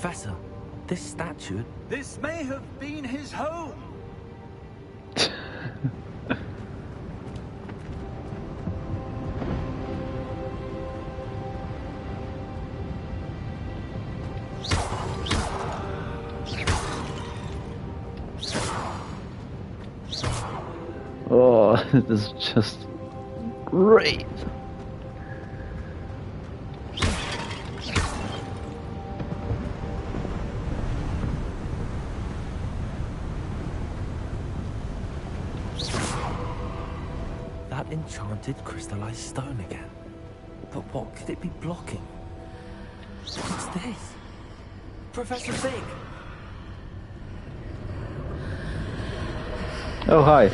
Professor, this statue... This may have been his home. Oh, this is just great. That enchanted crystallized stone again. But what could it be blocking? What's this? Professor Fig! Oh, hi.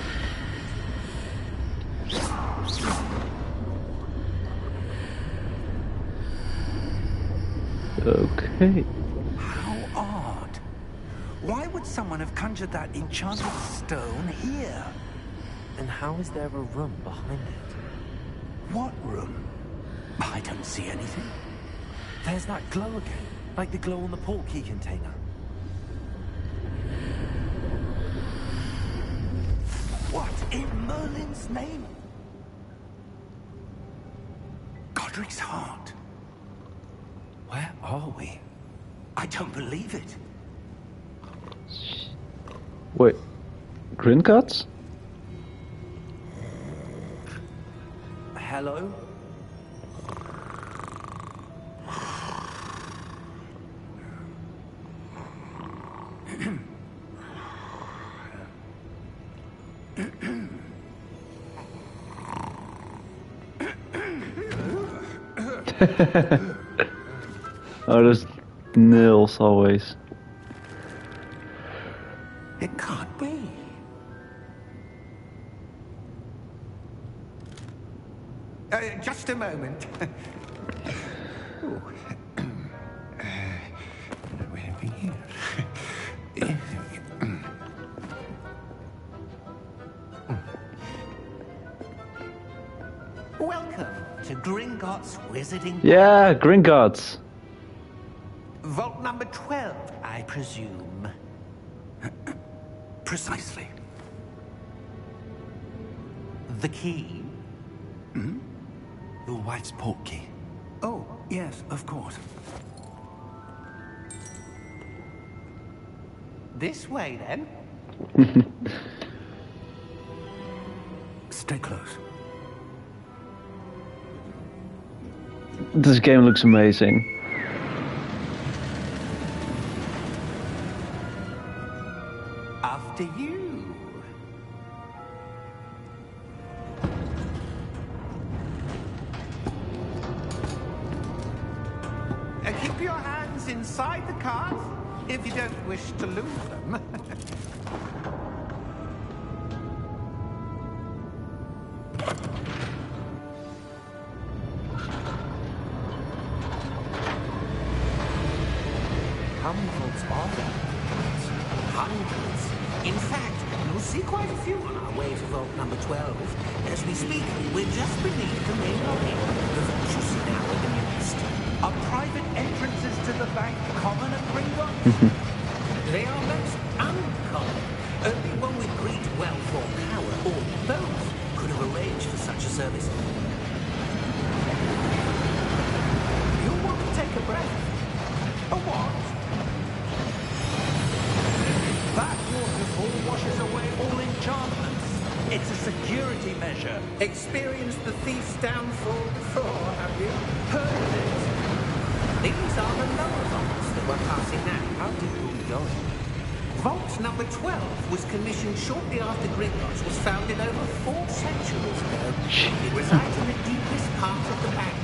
Okay. How odd. Why would someone have conjured that enchanted stone here? And how is there a room behind it? What room? I don't see anything. There's that glow again, like the glow on the portkey container. What in Merlin's name? Godric's heart. Where are we? I don't believe it. Wait. Gringotts? Hello? Oh, there's Nils always. It can't be. Just a moment. Where are we here? Welcome to Gringotts Wizarding. Yeah, Gringotts. Vault number 12, I presume. Precisely. The key? Hmm? Your wife's portkey. Oh, yes, of course. This way, then. Stay close. This game looks amazing. After you. Keep your hands inside the cart if you don't wish to lose them. How many vaults are there? Hundreds. In fact, you'll see quite a few on our way to vault number 12. As we speak, we're just beneath the main lobby. The vaults you see now in the east are private entrances to the bank, common at Gringotts. They are most uncommon. Only one with great wealth or power, or both, could have arranged for such a service. You'll want to take a breath. A what? That waterfall washes away all enchantments. It's a security measure. Experienced the thief's downfall before, have you? Heard of it? These are the lower vaults that we're passing now. How deep are we going? Vault number 12 was commissioned shortly after Gringotts was founded over 4 centuries ago. It resides in the deepest part of the bank.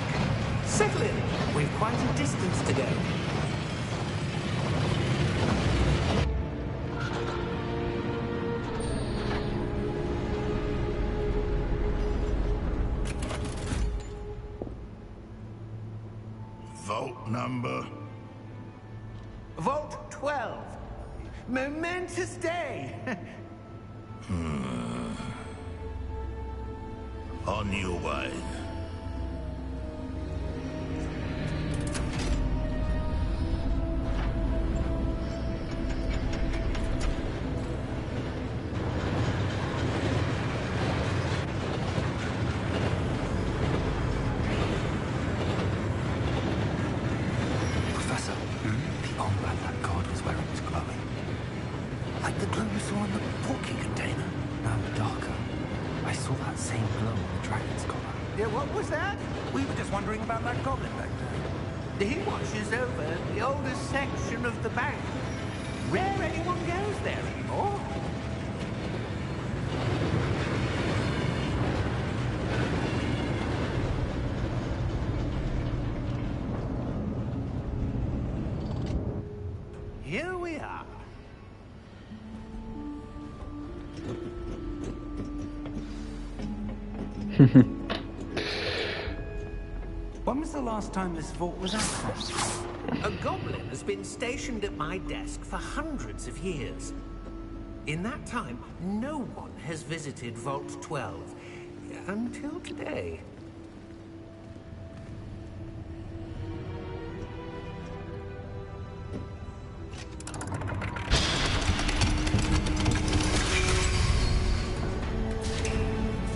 Settle in. We've quite a distance to go. Vault number? Vault 12. Momentous day. On your way. same glow on the dragon's collar. Yeah, what was that? We were just wondering about that goblin back there. He watches over the oldest section of the bank. Rare anyone goes there anymore. Here we are. When was the last time this vault was accessed? A goblin has been stationed at my desk for hundreds of years. In that time, no one has visited Vault 12. Until today.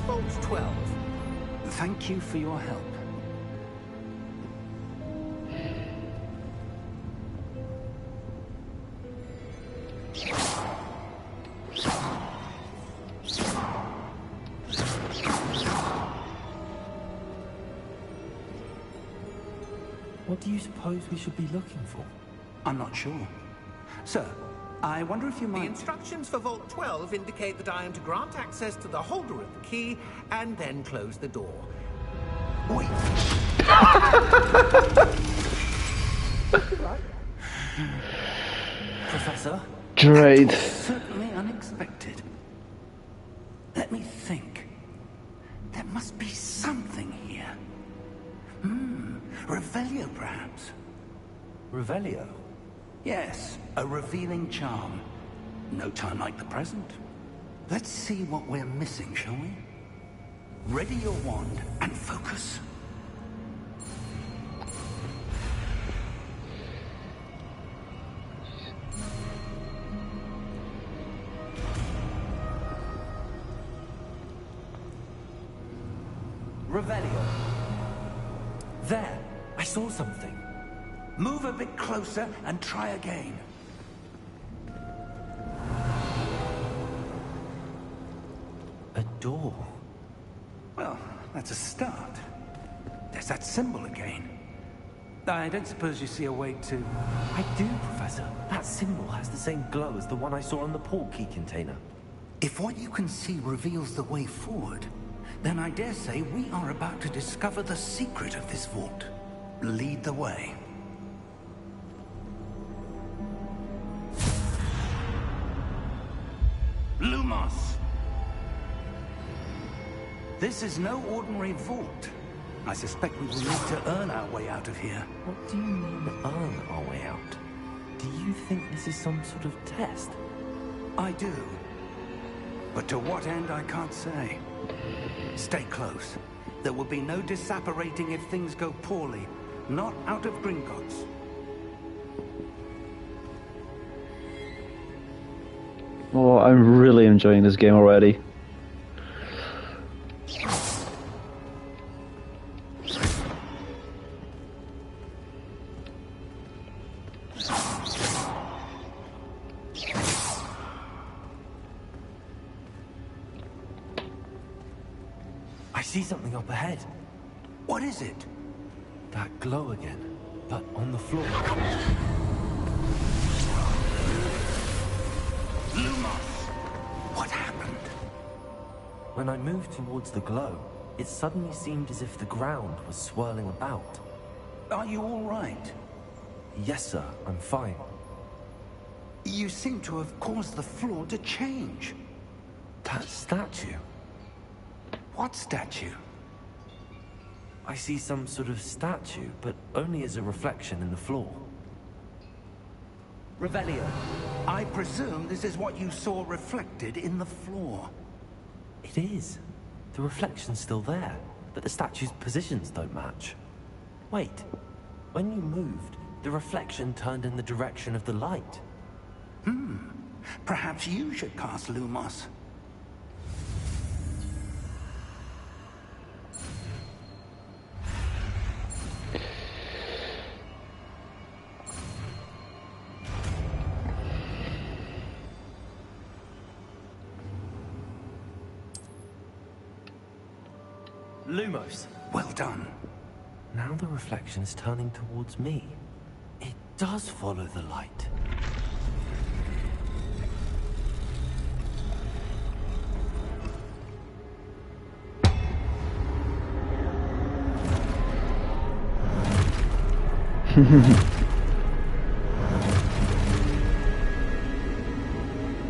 Vault 12. Thank you for your help. What do you suppose we should be looking for? I'm not sure. Sir, I wonder if you The might... instructions for Vault 12 indicate that I am to grant access to the holder of the key and then close the door. Wait! Professor? Great. Certainly unexpected. Let me think. There must be something here. Revelio, perhaps. Revelio? Yes, a revealing charm. No time like the present. Let's see what we're missing, shall we? Ready your wand and focus. Revelio. There! I saw something. Move a bit closer and try again. A door. Well, that's a start. There's that symbol again. I don't suppose you see a way to... I do, Professor. That symbol has the same glow as the one I saw on the port key container. If what you can see reveals the way forward, then I dare say we are about to discover the secret of this vault. Lead the way. Lumos! This is no ordinary vault. I suspect we will need to earn our way out of here. What do you mean, earn our way out? Do you think this is some sort of test? I do. But to what end, I can't say. Stay close. There will be no disapparating if things go poorly. Not out of Gringotts. Oh, I'm really enjoying this game already. I see something up ahead. What is it? That glow again, but on the floor. Lumos! What happened? When I moved towards the glow, it suddenly seemed as if the ground was swirling about. Are you all right? Yes, sir, I'm fine. You seem to have caused the floor to change. That statue. What statue? I see some sort of statue, but only as a reflection in the floor. Revelio, I presume this is what you saw reflected in the floor. It is. The reflection's still there, but the statue's positions don't match. Wait, when you moved, the reflection turned in the direction of the light. Perhaps you should cast Lumos. Lumos. Well done. Now the reflection is turning towards me. It does follow the light.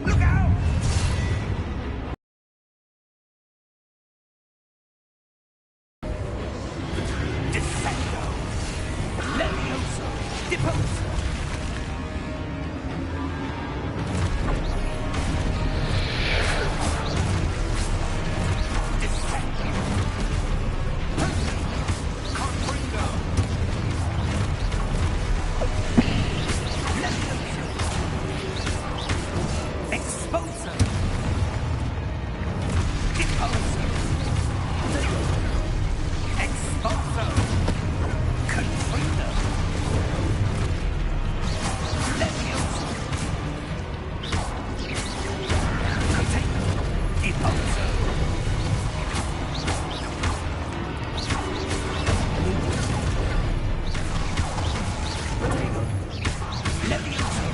Look out! Defendo! Levioso! Deposo! Defendo! Confringo! Exposo! Deposo! Exposo! Confrido! Levioso! Container! Deposo! Levioso!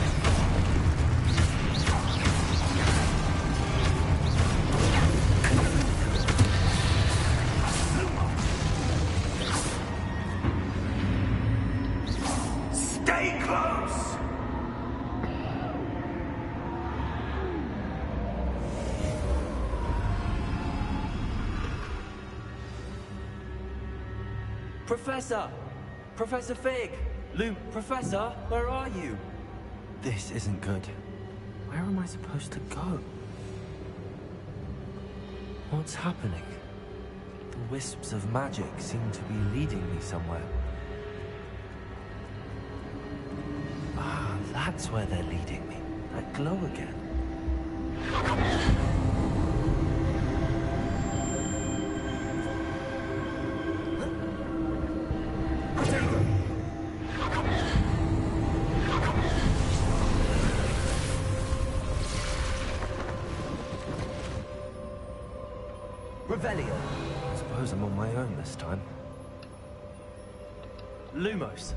Stay close! Professor! Professor Fig! Professor, where are you? This isn't good. Where am I supposed to go? What's happening? The wisps of magic seem to be leading me somewhere. Ah, that's where they're leading me. That glow again. Revelio. I suppose I'm on my own this time. Lumos.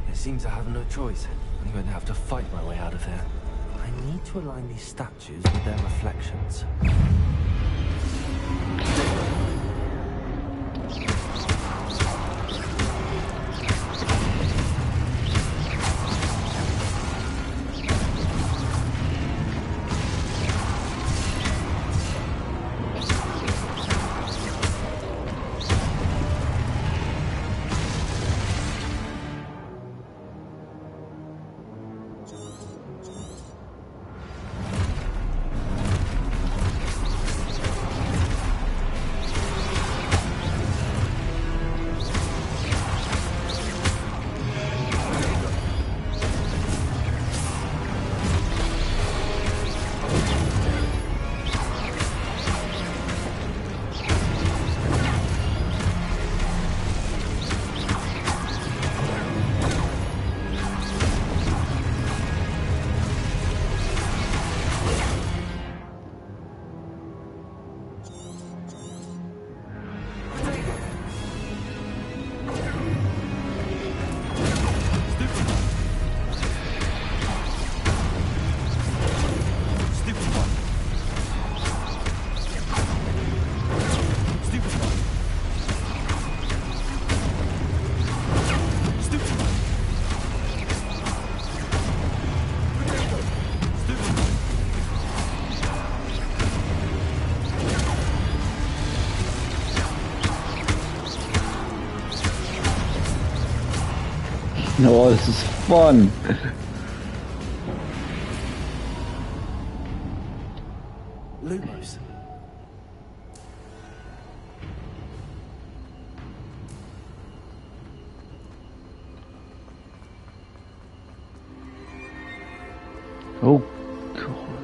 It seems I have no choice. I'm going to have to fight my way out of here. I need to align these statues with their reflections. No, this is fun. Lumos. Oh, God.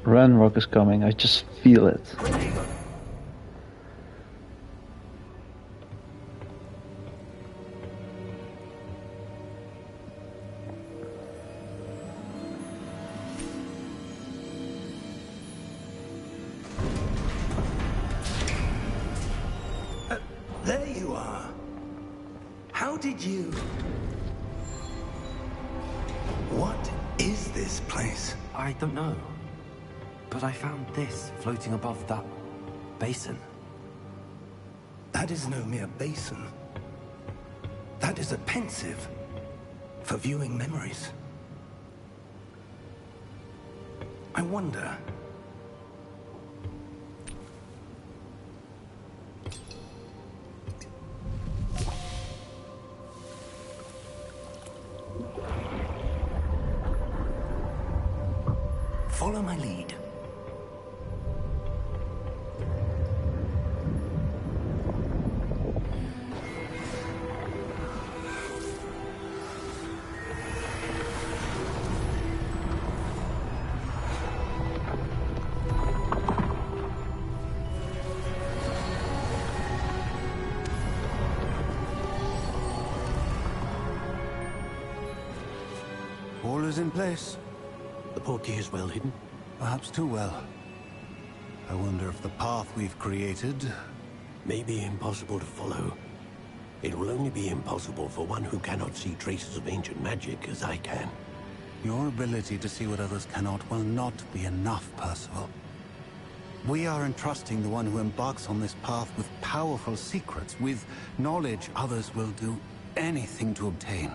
Ranrock is coming. I just feel it. There you are. How did you... What is this place? I don't know. But I found this floating above that basin. That is no mere basin. That is a pensive for viewing memories. I wonder... Follow my lead. All is in place. The portkey is well hidden. Perhaps too well. I wonder if the path we've created... May be impossible to follow. It will only be impossible for one who cannot see traces of ancient magic as I can. Your ability to see what others cannot will not be enough, Percival. We are entrusting the one who embarks on this path with powerful secrets, with knowledge others will do anything to obtain.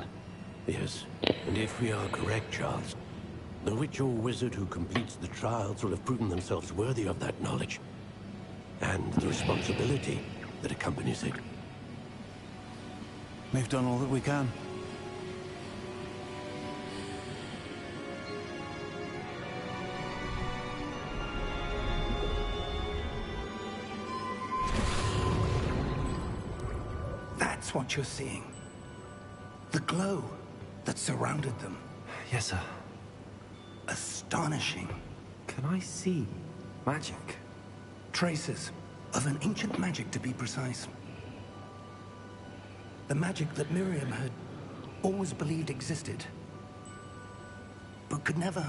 Yes, and if we are correct, Charles, the witch or wizard who completes the trials will have proven themselves worthy of that knowledge, and the responsibility that accompanies it. We've done all that we can. That's what you're seeing. The glow that surrounded them. Yes, sir. Astonishing. Can I see magic? Traces of an ancient magic, to be precise. The magic that Miriam had always believed existed, but could never.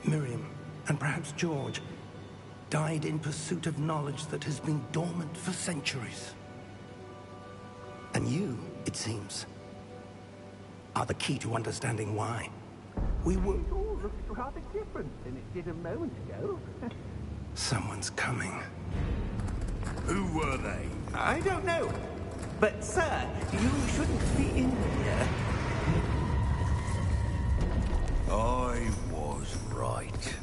Miriam, and perhaps George, died in pursuit of knowledge that has been dormant for centuries. And you, it seems, are the key to understanding why. We were... It all looks rather different than it did a moment ago. Someone's coming. Who were they? I don't know. But, sir, you shouldn't be in here. I was right.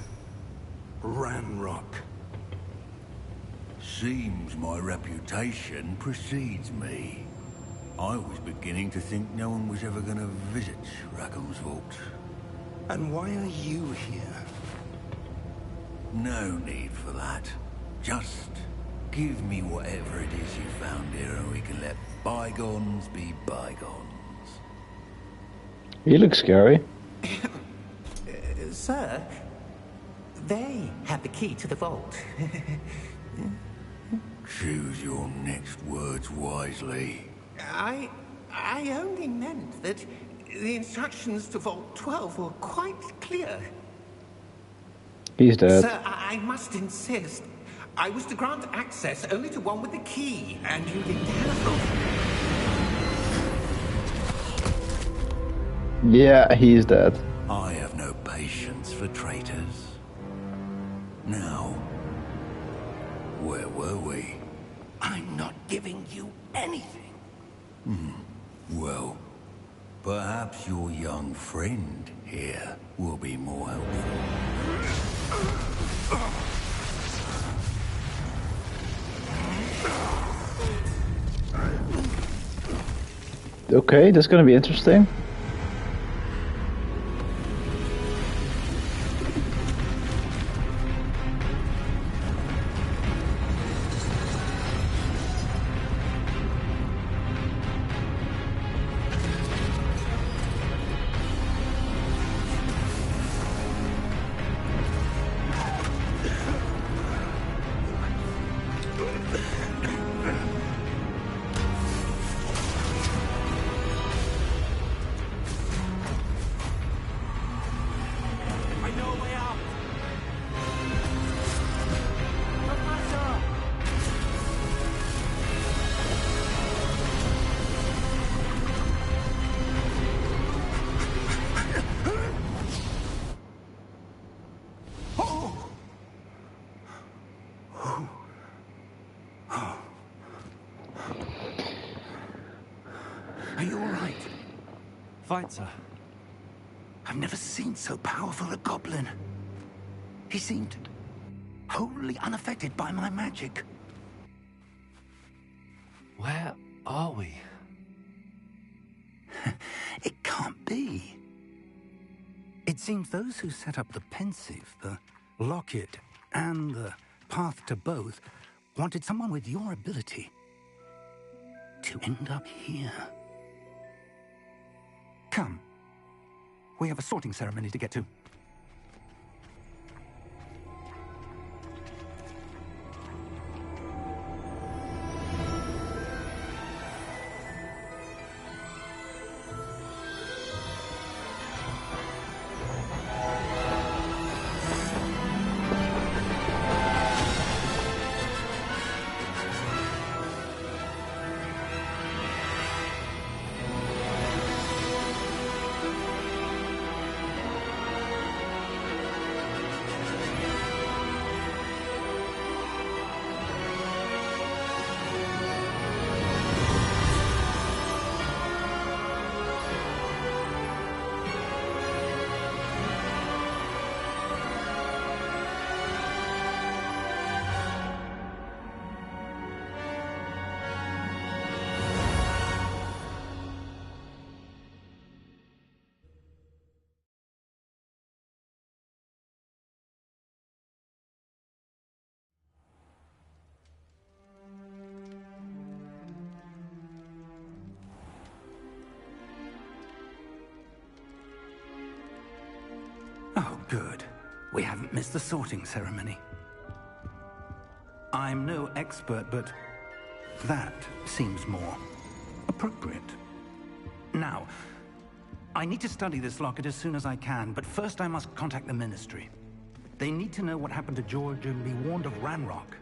Ranrock. Seems my reputation precedes me. I was beginning to think no one was ever going to visit Rackham's vault. And why are you here? No need for that. Just give me whatever it is you found here and we can let bygones be bygones. He looks scary. Sir, they have the key to the vault. Choose your next words wisely. I only meant that the instructions to Vault 12 were quite clear. He's dead. Sir, I must insist. I was to grant access only to one with the key, and you didn't have Yeah, he's dead. I have no patience for traitors. Now, where were we? I'm not giving you anything. Well, perhaps your young friend here will be more helpful. Okay, that's gonna be interesting. right? Fine, sir. I've never seen so powerful a goblin. He seemed wholly unaffected by my magic. Where are we? It can't be. It seems those who set up the pensive, the locket, and the path to both wanted someone with your ability to end up here. Come. We have a sorting ceremony to get to. Oh, good. We haven't missed the sorting ceremony. I'm no expert, but that seems more appropriate. Now, I need to study this locket as soon as I can, but first I must contact the Ministry. They need to know what happened to George and be warned of Ranrock.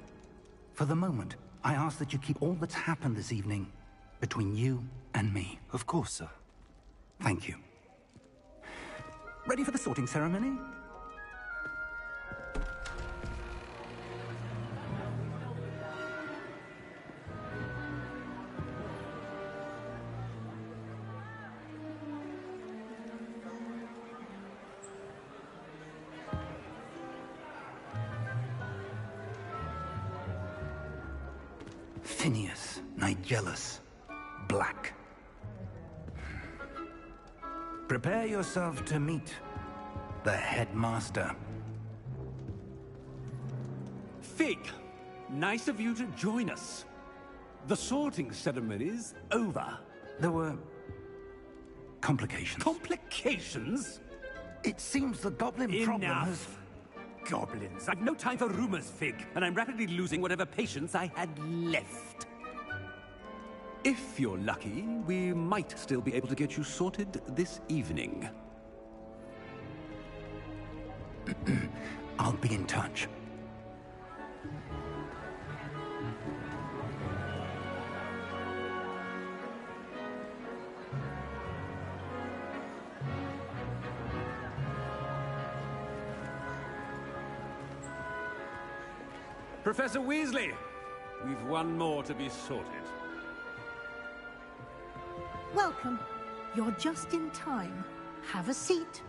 For the moment, I ask that you keep all that's happened this evening between you and me. Of course, sir. Thank you. Ready for the sorting ceremony? Phineas, Nigellus, Black. Prepare yourself to meet the headmaster. Fig, nice of you to join us. The sorting ceremony's over. There were complications. Complications? It seems the goblin problem has... Enough. Goblins. I've no time for rumors, Fig, and I'm rapidly losing whatever patience I had left. If you're lucky, we might still be able to get you sorted this evening. I'll be in touch. Professor Weasley, we've one more to be sorted. Welcome. You're just in time. Have a seat.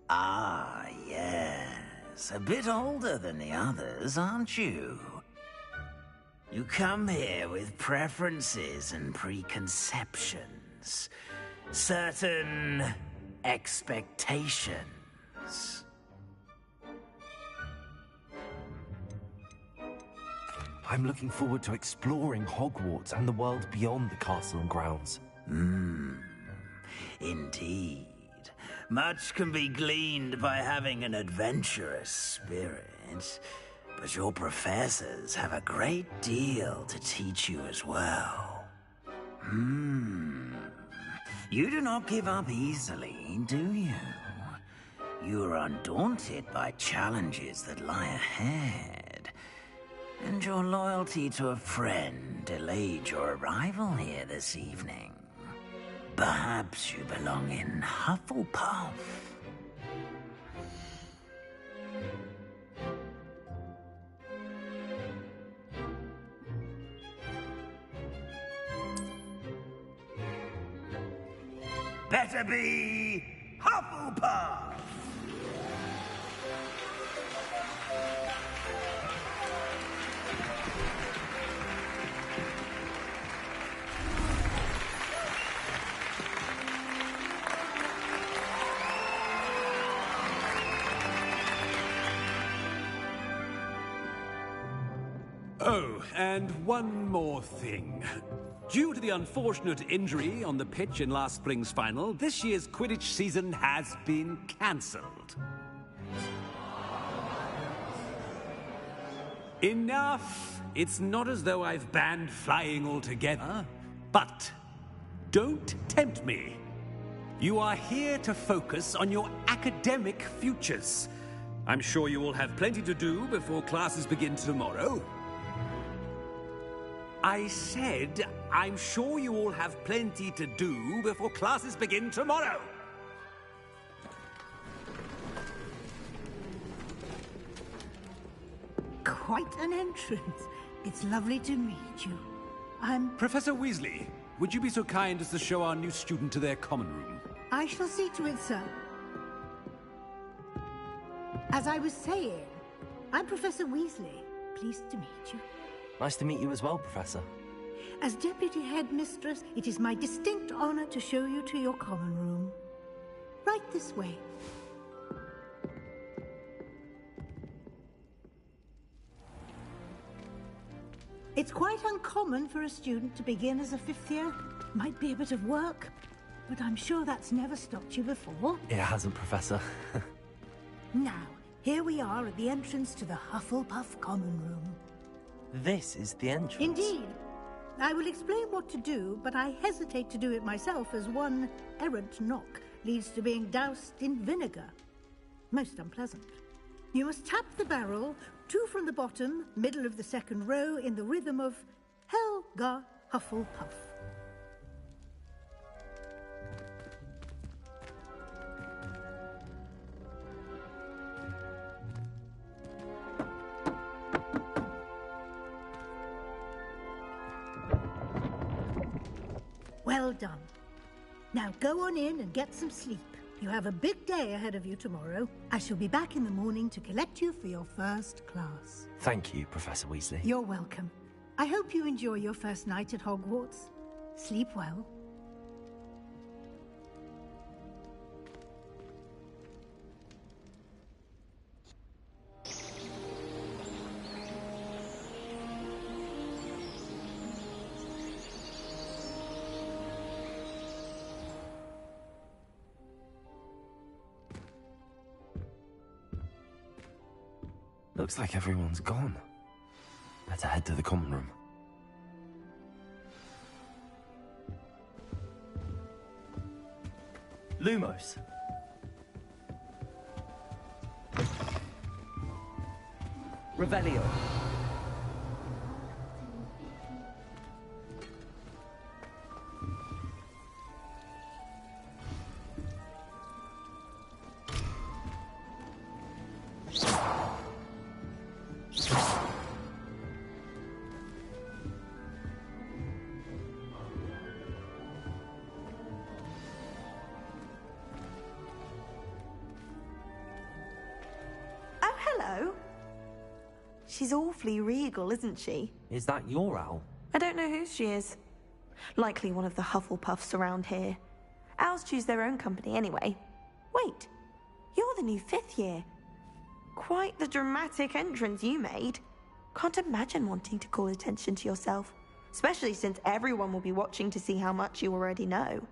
Ah, yes. A bit older than the others, aren't you? You come here with preferences and preconceptions. Certain expectations. I'm looking forward to exploring Hogwarts and the world beyond the castle and grounds. Indeed. Much can be gleaned by having an adventurous spirit. But your professors have a great deal to teach you as well. You do not give up easily, do you? You are undaunted by challenges that lie ahead. And your loyalty to a friend delayed your arrival here this evening. Perhaps you belong in Hufflepuff. Better be Hufflepuff! Oh, and one more thing. Due to the unfortunate injury on the pitch in last spring's final, this year's Quidditch season has been cancelled. Enough! It's not as though I've banned flying altogether, but don't tempt me. You are here to focus on your academic futures. I'm sure you all have plenty to do before classes begin tomorrow. I said, I'm sure you all have plenty to do before classes begin tomorrow. Quite an entrance. It's lovely to meet you. Professor Weasley, would you be so kind as to show our new student to their common room? I shall see to it, sir. As I was saying, I'm Professor Weasley. Pleased to meet you. Nice to meet you as well, Professor. As Deputy Headmistress, it is my distinct honor to show you to your common room. Right this way. It's quite uncommon for a student to begin as a fifth year. Might be a bit of work, but I'm sure that's never stopped you before. It hasn't, Professor. Now, here we are at the entrance to the Hufflepuff common room. This is the entrance. Indeed. I will explain what to do, but I hesitate to do it myself as one errant knock leads to being doused in vinegar. Most unpleasant. You must tap the barrel, 2 from the bottom, middle of the second row, in the rhythm of Helga Hufflepuff. Well done. Now go on in and get some sleep. You have a big day ahead of you tomorrow. I shall be back in the morning to collect you for your first class. Thank you, Professor Weasley. You're welcome. I hope you enjoy your first night at Hogwarts. Sleep well. Looks like everyone's gone. Better head to the common room. Lumos. Revelio. She's awfully regal, isn't she? Is that your owl? I don't know who she is. Likely one of the Hufflepuffs around here. Owls choose their own company anyway. Wait, you're the new 5th year. Quite the dramatic entrance you made. Can't imagine wanting to call attention to yourself, especially since everyone will be watching to see how much you already know.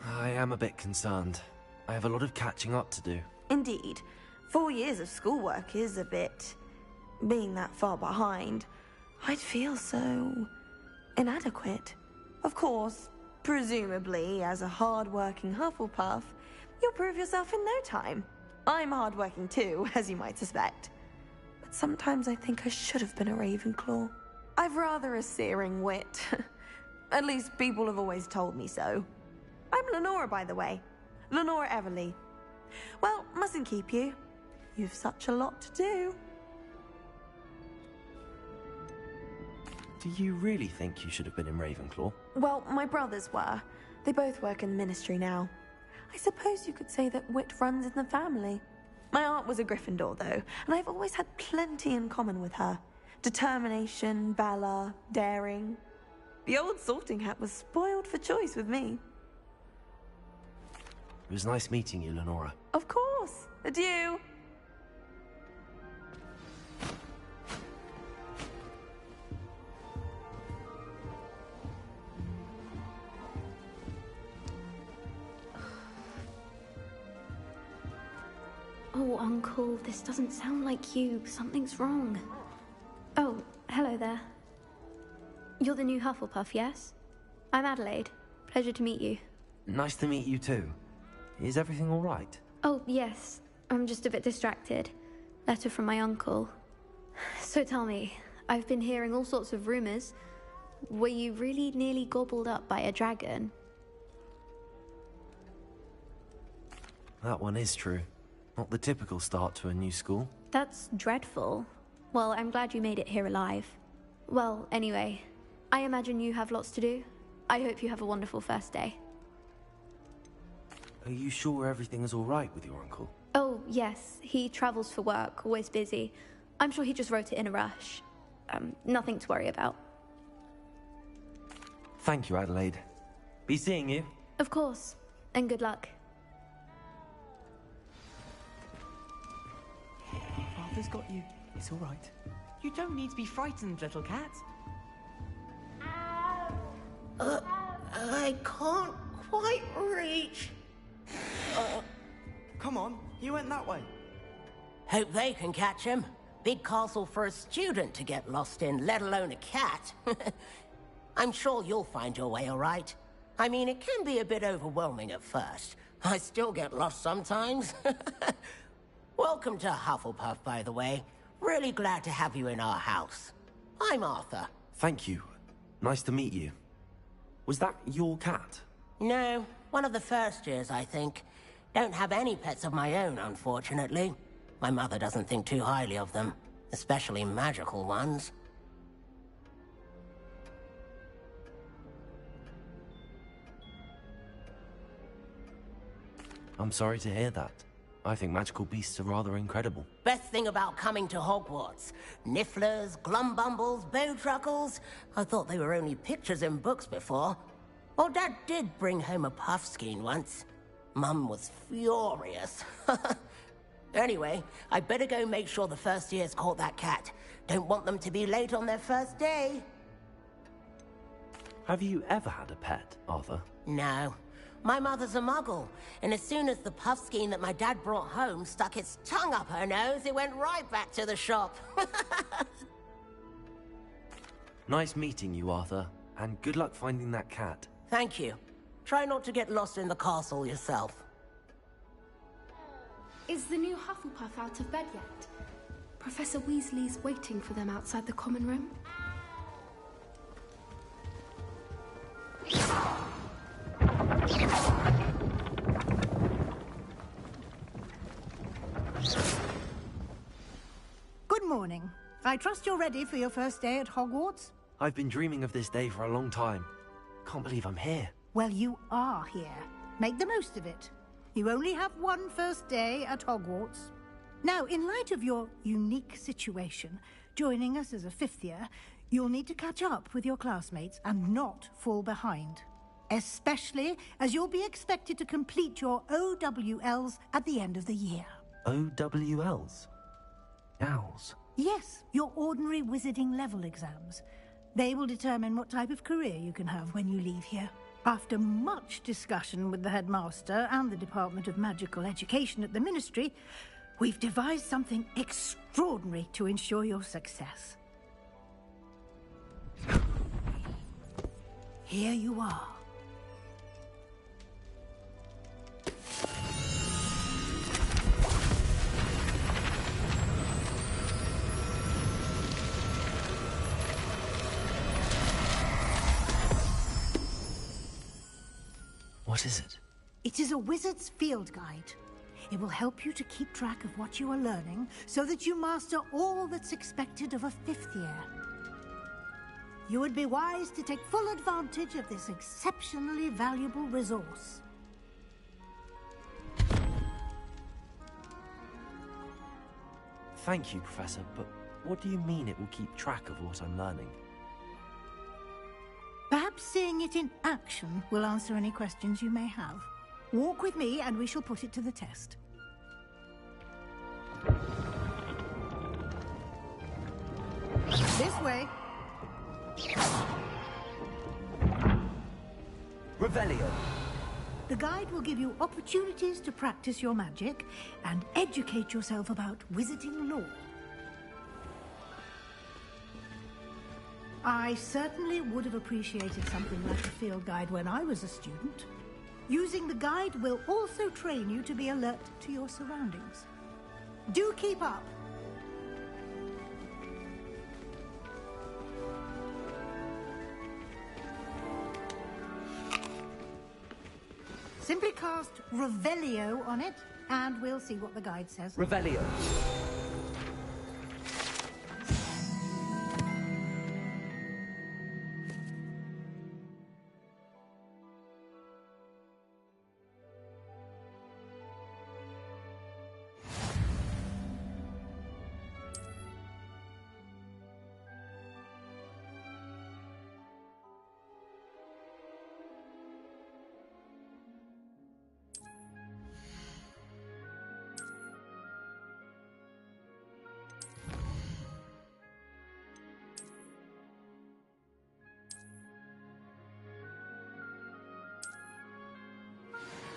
I am a bit concerned. I have a lot of catching up to do. Indeed. 4 years of schoolwork is a bit... being that far behind, I'd feel so... inadequate. Of course, presumably, as a hard-working Hufflepuff, you'll prove yourself in no time. I'm hard-working too, as you might suspect. But sometimes I think I should have been a Ravenclaw. I've rather a searing wit. At least people have always told me so. I'm Lenora, by the way. Lenora Everly. Well, mustn't keep you. You've such a lot to do. Do you really think you should have been in Ravenclaw? Well, my brothers were. They both work in the ministry now. I suppose you could say that wit runs in the family. My aunt was a Gryffindor, though, and I've always had plenty in common with her. Determination, valor, daring. The old sorting hat was spoiled for choice with me. It was nice meeting you, Lenora. Of course. Adieu. Oh, Uncle, this doesn't sound like you. Something's wrong. Oh, hello there. You're the new Hufflepuff, yes? I'm Adelaide. Pleasure to meet you. Nice to meet you too. Is everything all right? Oh, yes. I'm just a bit distracted. Letter from my uncle. So tell me, I've been hearing all sorts of rumors. Were you really nearly gobbled up by a dragon? That one is true. Not the typical start to a new school. That's dreadful. Well, I'm glad you made it here alive. Well, anyway, I imagine you have lots to do. I hope you have a wonderful first day. Are you sure everything is all right with your uncle? Oh, yes. He travels for work, always busy. I'm sure he just wrote it in a rush. Nothing to worry about. Thank you, Adelaide. Be seeing you. Of course. And good luck. Father's got you. It's all right. You don't need to be frightened, little cat. I can't quite reach. Come on, he went that way. Hope they can catch him. Big castle for a student to get lost in, let alone a cat. I'm sure you'll find your way all right. I mean, it can be a bit overwhelming at first. I still get lost sometimes. Welcome to Hufflepuff, by the way. Really glad to have you in our house. I'm Arthur. Thank you. Nice to meet you. Was that your cat? No, one of the first years, I think. Don't have any pets of my own, unfortunately. My mother doesn't think too highly of them, especially magical ones. I'm sorry to hear that. I think magical beasts are rather incredible. Best thing about coming to Hogwarts. Nifflers, glumbumbles, bowtruckles. I thought they were only pictures in books before. Well, Dad did bring home a puffskein once. Mum was furious. Anyway, I better go make sure the first years caught that cat. Don't want them to be late on their first day. Have you ever had a pet, Arthur? No. My mother's a muggle, and as soon as the puffskein that my dad brought home stuck its tongue up her nose, it went right back to the shop. Nice meeting you, Arthur, and good luck finding that cat. Thank you. Try not to get lost in the castle yourself. Is the new Hufflepuff out of bed yet? Professor Weasley's waiting for them outside the common room. Good morning. I trust you're ready for your first day at Hogwarts? I've been dreaming of this day for a long time. Can't believe I'm here. Well, you are here. Make the most of it. You only have one first day at Hogwarts. Now, in light of your unique situation, joining us as a fifth year, you'll need to catch up with your classmates and not fall behind. Especially as you'll be expected to complete your OWLs at the end of the year. OWLs? Owls? Yes, your ordinary wizarding level exams. They will determine what type of career you can have when you leave here. After much discussion with the headmaster and the Department of Magical Education at the Ministry, we've devised something extraordinary to ensure your success. Here you are. What is it? It is a wizard's field guide. It will help you to keep track of what you are learning so that you master all that's expected of a 5th year. You would be wise to take full advantage of this exceptionally valuable resource. Thank you, Professor, but what do you mean it will keep track of what I'm learning? Perhaps seeing it in action will answer any questions you may have. Walk with me and we shall put it to the test. This way. Revelio! The guide will give you opportunities to practice your magic and educate yourself about wizarding lore. I certainly would have appreciated something like a field guide when I was a student. Using the guide will also train you to be alert to your surroundings. Do keep up! Simply cast Revelio on it, and we'll see what the guide says. Revelio!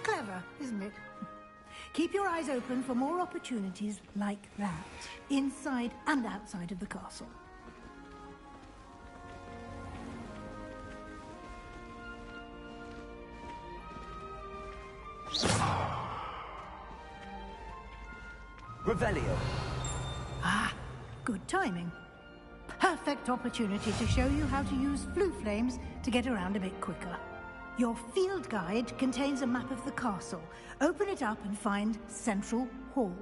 Clever, isn't it? Keep your eyes open for more opportunities like that, inside and outside of the castle. Revelio! Ah, good timing. Perfect opportunity to show you how to use flue flames to get around a bit quicker. Your field guide contains a map of the castle. Open it up and find Central Hall.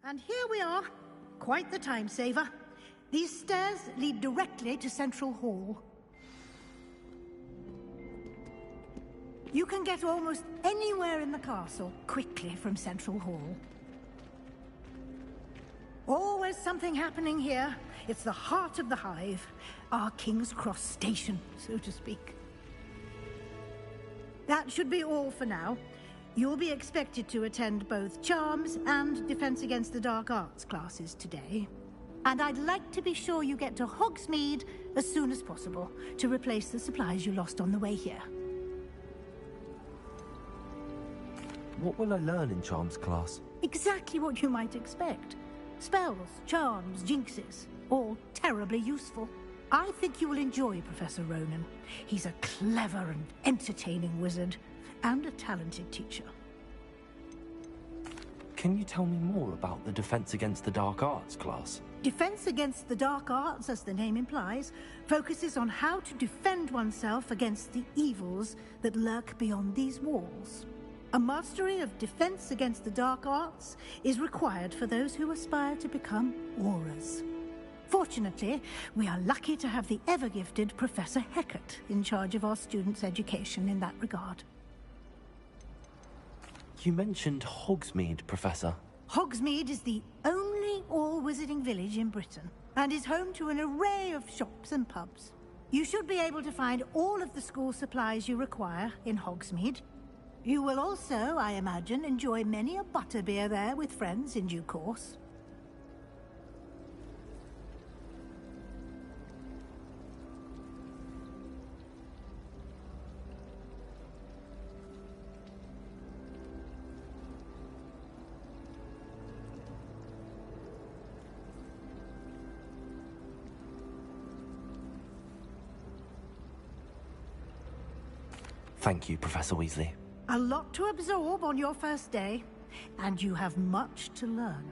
And here we are. Quite the time saver. These stairs lead directly to Central Hall. You can get almost anywhere in the castle quickly from Central Hall. Always something happening here. It's the heart of the hive. Our King's Cross station, so to speak. That should be all for now. You'll be expected to attend both Charms and Defense Against the Dark Arts classes today. And I'd like to be sure you get to Hogsmeade as soon as possible to replace the supplies you lost on the way here. What will I learn in Charms class? Exactly what you might expect. Spells, charms, jinxes, all terribly useful. I think you will enjoy Professor Ronan. He's a clever and entertaining wizard, and a talented teacher. Can you tell me more about the Defense Against the Dark Arts class? Defense Against the Dark Arts, as the name implies, focuses on how to defend oneself against the evils that lurk beyond these walls. A mastery of Defense Against the Dark Arts is required for those who aspire to become Aurors. Fortunately, we are lucky to have the ever-gifted Professor Hecat in charge of our students' education in that regard. You mentioned Hogsmeade, Professor. Hogsmeade is the only all-wizarding village in Britain, and is home to an array of shops and pubs. You should be able to find all of the school supplies you require in Hogsmeade. You will also, I imagine, enjoy many a butterbeer there with friends in due course. Thank you, Professor Weasley. A lot to absorb on your first day, and you have much to learn.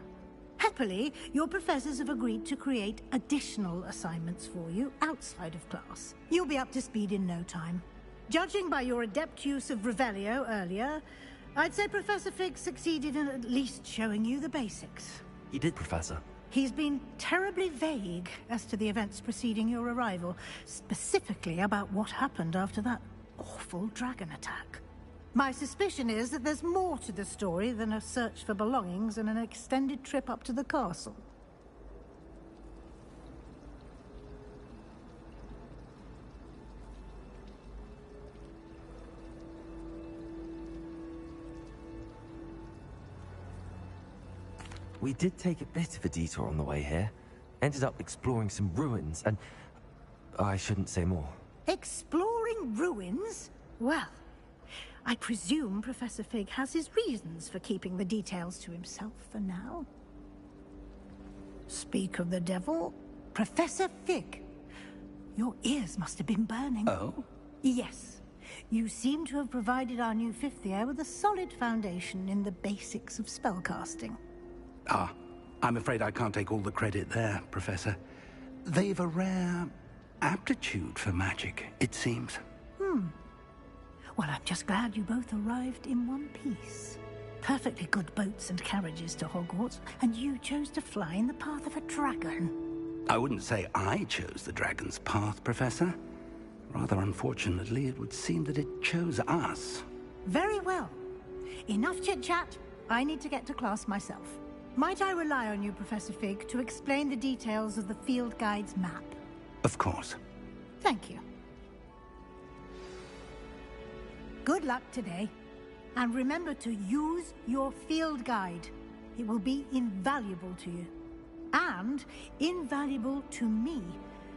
Happily, your professors have agreed to create additional assignments for you outside of class. You'll be up to speed in no time. Judging by your adept use of Revelio earlier, I'd say Professor Fig succeeded in at least showing you the basics. He did, Professor. He's been terribly vague as to the events preceding your arrival, specifically about what happened after that awful dragon attack. My suspicion is that there's more to the story than a search for belongings and an extended trip up to the castle. We did take a bit of a detour on the way here. Ended up exploring some ruins and... I shouldn't say more. Exploring ruins? Well, I presume Professor Fig has his reasons for keeping the details to himself for now. Speak of the devil, Professor Fig. Your ears must have been burning. Oh? Yes. You seem to have provided our new fifth year with a solid foundation in the basics of spellcasting. Ah, I'm afraid I can't take all the credit there, Professor. They've a rare aptitude for magic, it seems. Well, I'm just glad you both arrived in one piece. Perfectly good boats and carriages to Hogwarts, and you chose to fly in the path of a dragon. I wouldn't say I chose the dragon's path, Professor. Rather unfortunately, it would seem that it chose us. Very well. Enough chit-chat. I need to get to class myself. Might I rely on you, Professor Fig, to explain the details of the field guide's map? Of course. Thank you. Good luck today. And remember to use your field guide. It will be invaluable to you. And invaluable to me,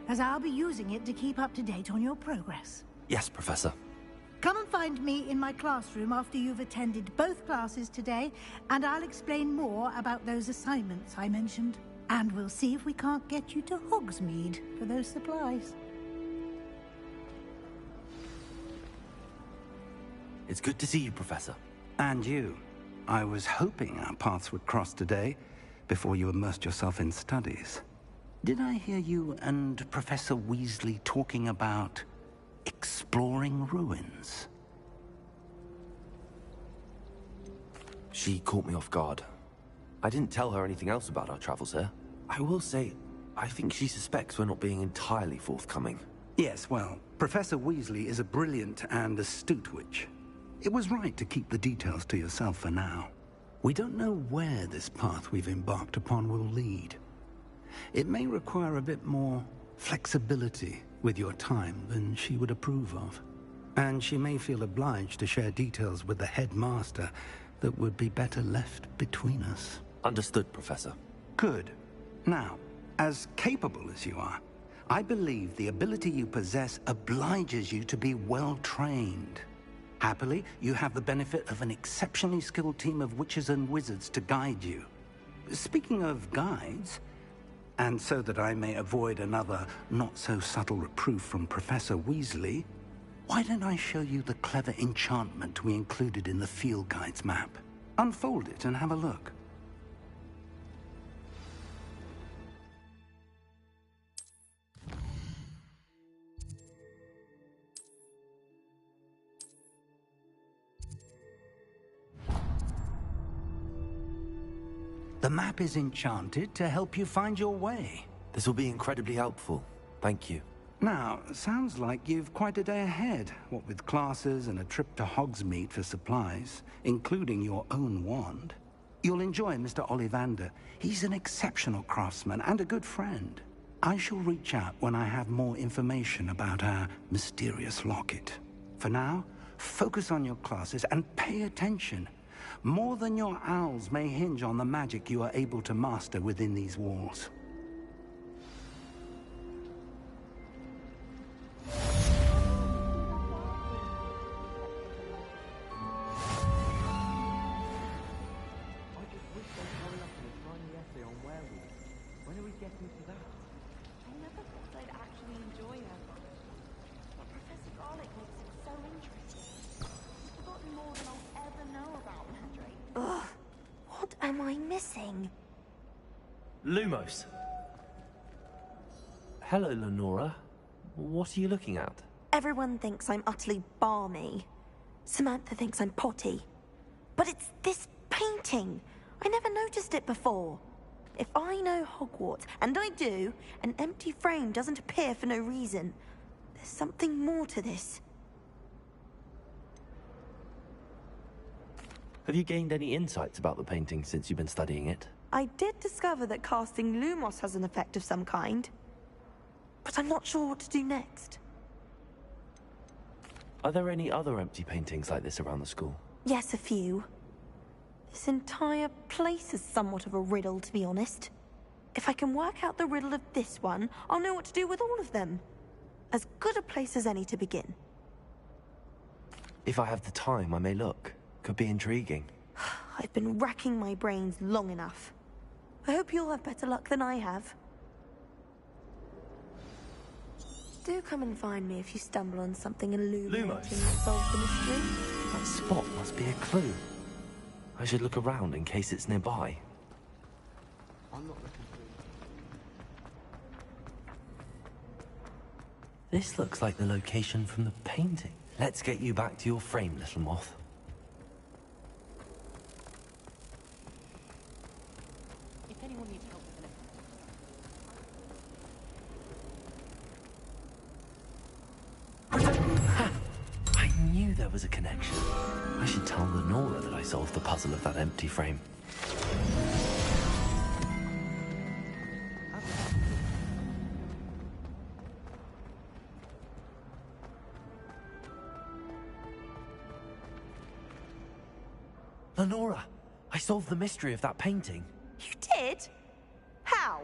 as I'll be using it to keep up to date on your progress. Yes, Professor. Come and find me in my classroom after you've attended both classes today, and I'll explain more about those assignments I mentioned. And we'll see if we can't get you to Hogsmeade for those supplies. It's good to see you, Professor. And you. I was hoping our paths would cross today, before you immersed yourself in studies. Did I hear you and Professor Weasley talking about exploring ruins? She caught me off guard. I didn't tell her anything else about our travels here. I will say, I think she suspects we're not being entirely forthcoming. Yes, well, Professor Weasley is a brilliant and astute witch. It was right to keep the details to yourself for now. We don't know where this path we've embarked upon will lead. It may require a bit more flexibility with your time than she would approve of. And she may feel obliged to share details with the headmaster that would be better left between us. Understood, Professor. Good. Now, as capable as you are, I believe the ability you possess obliges you to be well-trained. Happily, you have the benefit of an exceptionally skilled team of witches and wizards to guide you. Speaking of guides, and so that I may avoid another not-so-subtle reproof from Professor Weasley, why don't I show you the clever enchantment we included in the field guide's map? Unfold it and have a look. The map is enchanted to help you find your way. This will be incredibly helpful. Thank you. Now, sounds like you've quite a day ahead, what with classes and a trip to Hogsmeade for supplies, including your own wand. You'll enjoy Mr. Ollivander. He's an exceptional craftsman and a good friend. I shall reach out when I have more information about our mysterious locket. For now, focus on your classes and pay attention. More than your owls may hinge on the magic you are able to master within these walls. never thought I'd actually enjoy her. But Professor Garlick makes it so interesting. more than I'll ever know about magic. Ugh. What am I missing? Lumos. Hello, Lenora. What are you looking at? Everyone thinks I'm utterly balmy. Samantha thinks I'm potty. But it's this painting. I never noticed it before. If I know Hogwarts, and I do, an empty frame doesn't appear for no reason. There's something more to this. Have you gained any insights about the painting since you've been studying it? I did discover that casting Lumos has an effect of some kind. But I'm not sure what to do next. Are there any other empty paintings like this around the school? Yes, a few. This entire place is somewhat of a riddle, to be honest. If I can work out the riddle of this one, I'll know what to do with all of them. As good a place as any to begin. If I have the time, I may look. Could be intriguing. I've been racking my brains long enough. I hope you'll have better luck than I have. Do come and find me if you stumble on something illuminating that solves the mystery. That spot must be a clue. I should look around in case it's nearby. I'm not looking This looks like the location from the painting. Let's get you back to your frame, little moth. If anyone needs help with I knew there was a connection. I should tell Lenora that I solved the puzzle of that empty frame. Lenora, I solved the mystery of that painting. You did? How?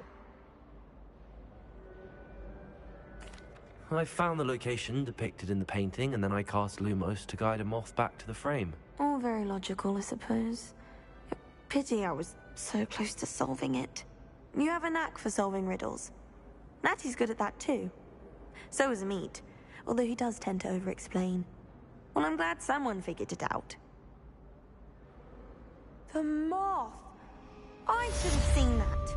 I found the location depicted in the painting, and then I cast Lumos to guide a moth back to the frame. All very logical, I suppose. Pity I was so close to solving it. You have a knack for solving riddles. Natty's good at that too. So is Meat, although he does tend to over-explain. Well, I'm glad someone figured it out. The moth! I should have seen that.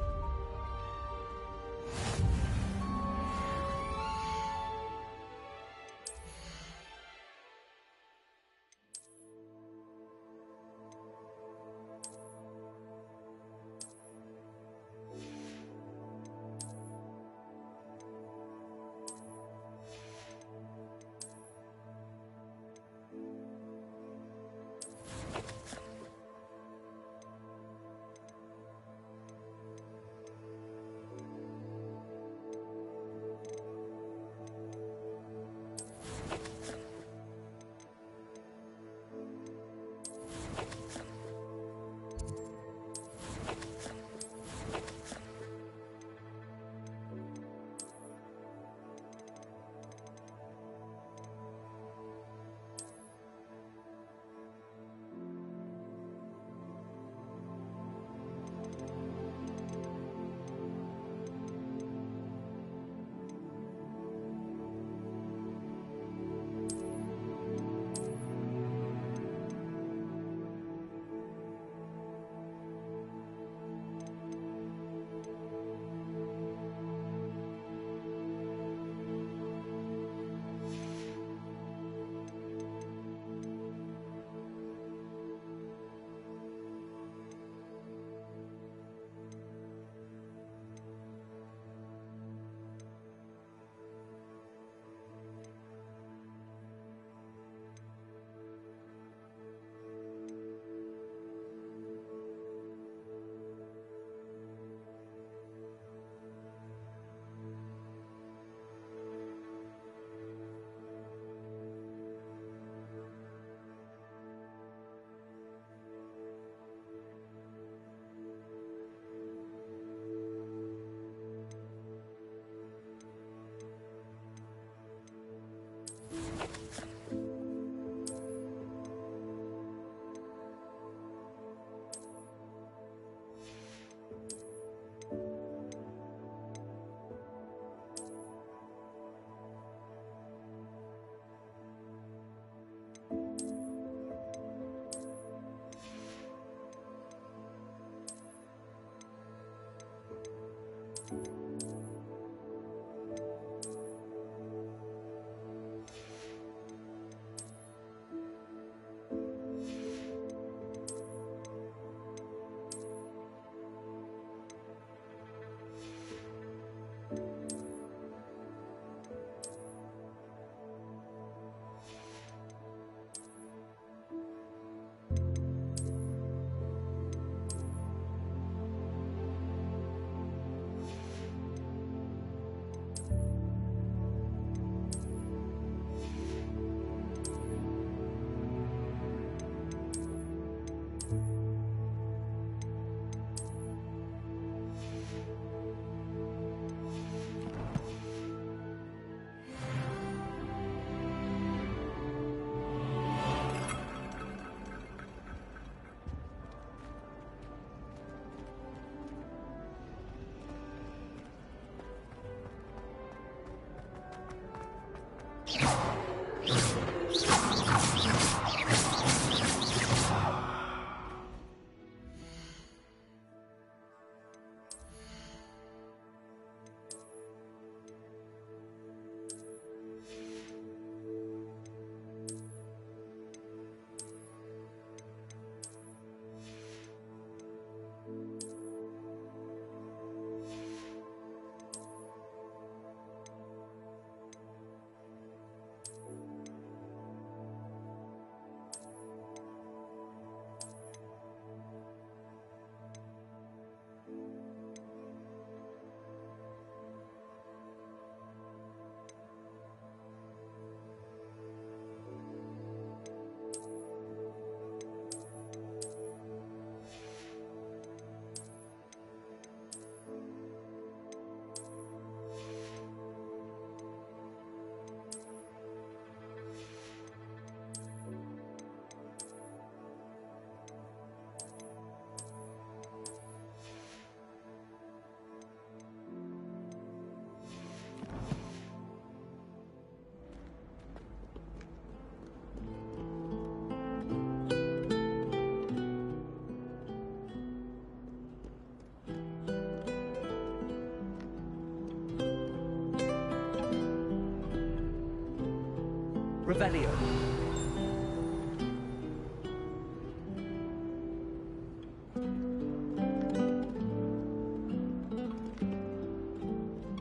Revelio.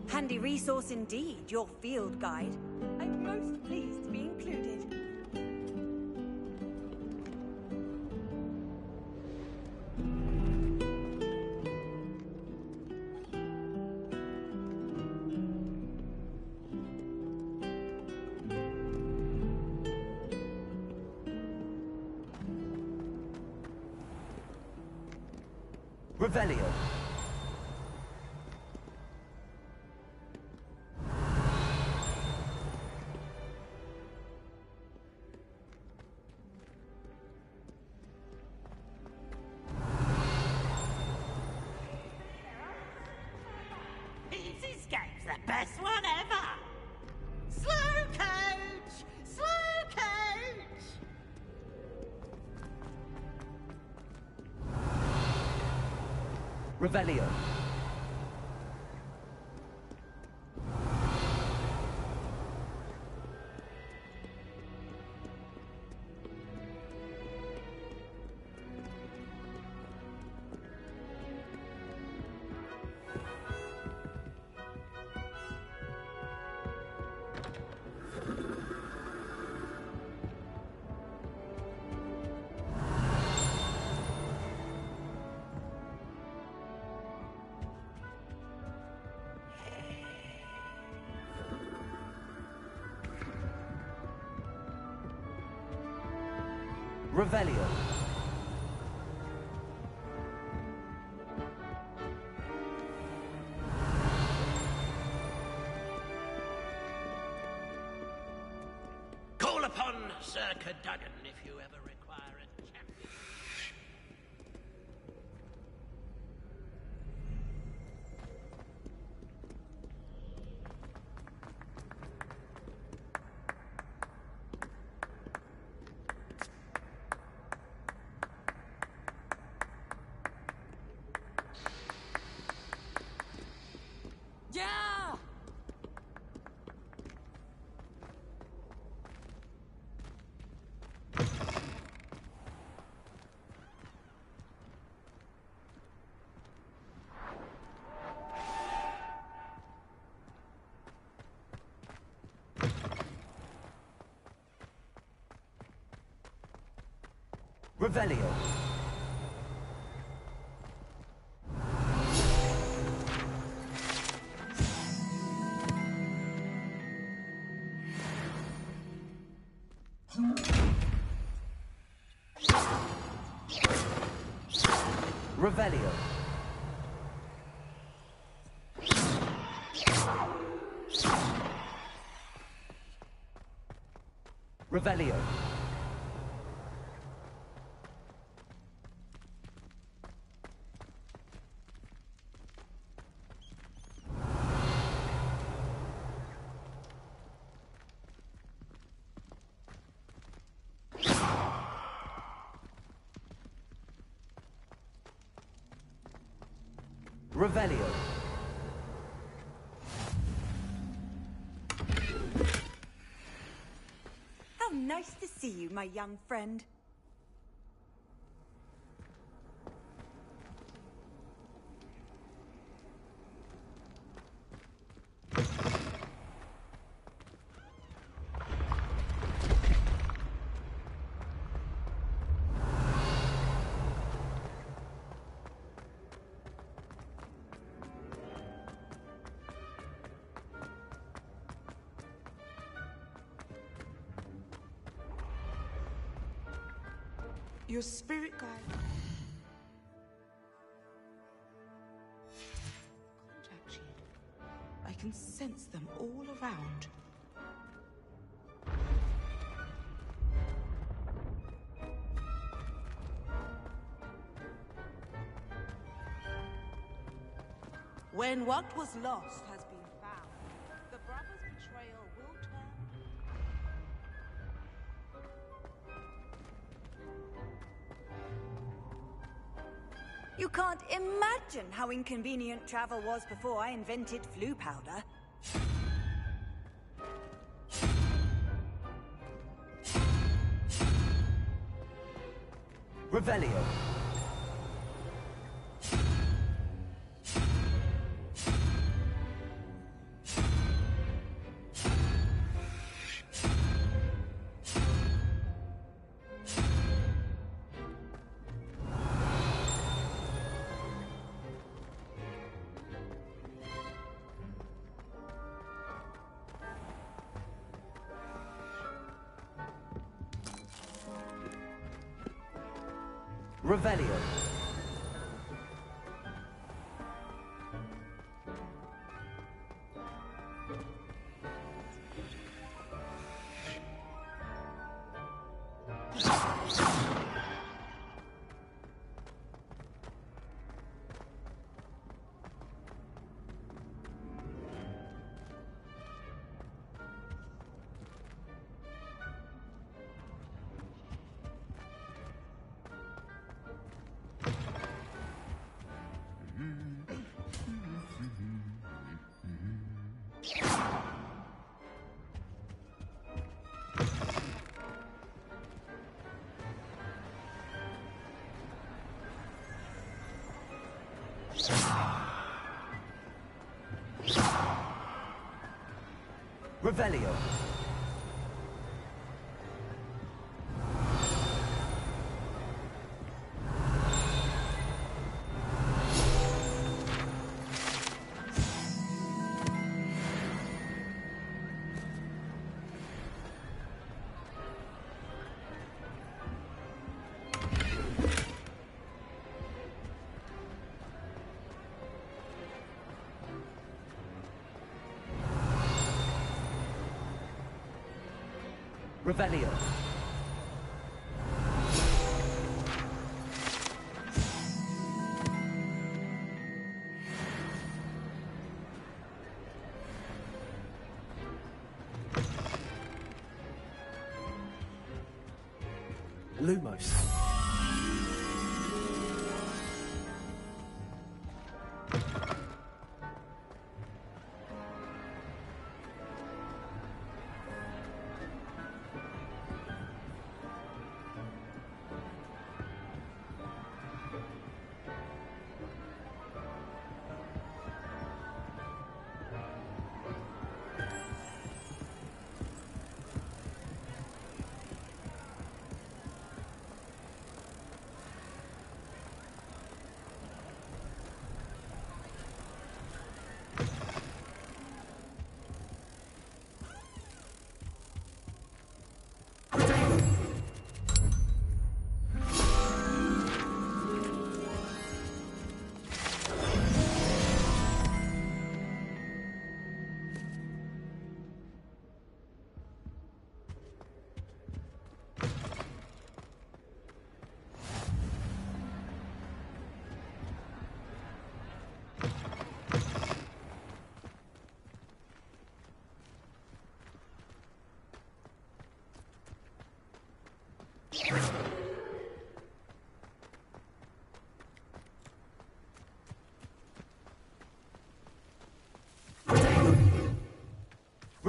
Handy resource indeed, your field guide. I'm most pleased to be included. Revelio. This escape's the best one ever! Slow coach! Slow coach! Revelio. Revelio. Call upon Sir Cadogan if you ever require a champion. Yeah! Revelio. Revelio. Revelio. Revelio. How nice to see you, my young friend. Your spirit guide. Contact shield. I can sense them all around. When what was lost has been found, the brother's betrayal will turn. You can't imagine how inconvenient travel was before I invented flu powder. Revelio. Revelio. Revelio. Revelio. Lumos.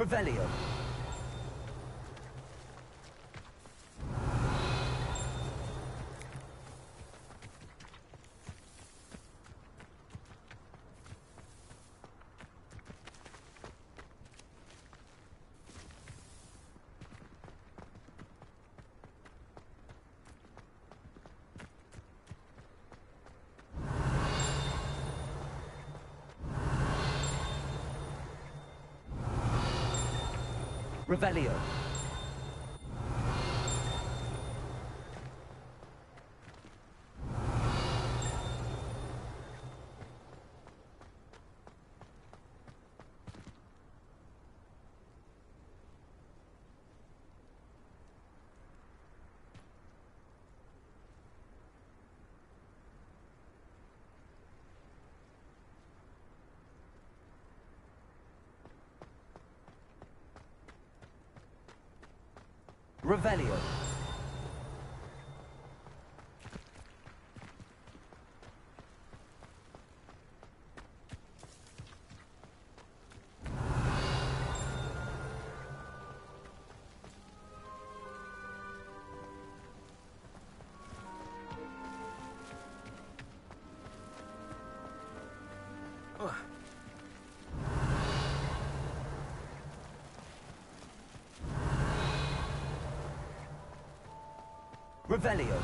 Revelio. Revelio. Revelio. Revelio.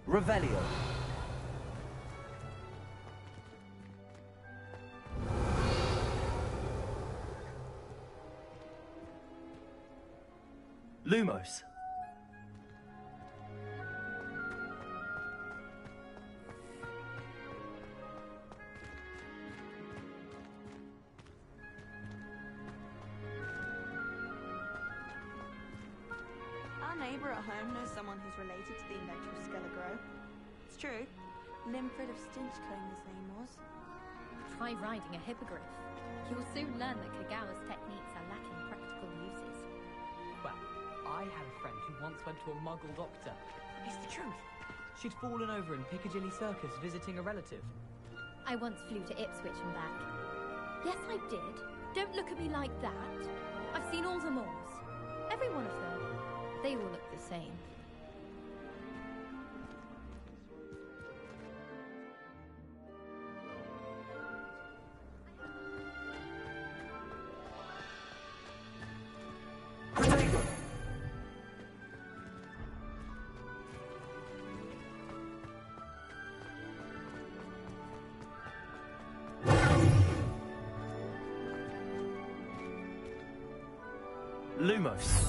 Revelio. Lumos. Our neighbour at home knows someone who's related to the inventor of Skelegro. It's true. Limfred of Stinchcombe his name was. Try riding a hippogriff. You'll soon learn that Kagawa's techniques are lacking practical uses. Well, I had a friend who once went to a muggle doctor. It's the truth. She'd fallen over in Piccadilly Circus visiting a relative. I once flew to Ipswich and back. Yes, I did. Don't look at me like that. I've seen all the malls. Every one of them. They all look the same. Lumos.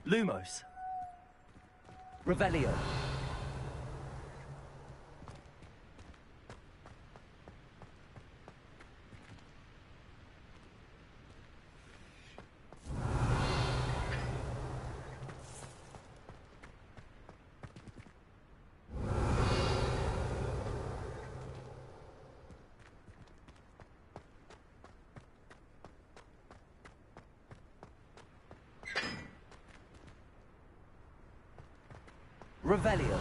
Lumos. Revelio. Revelio.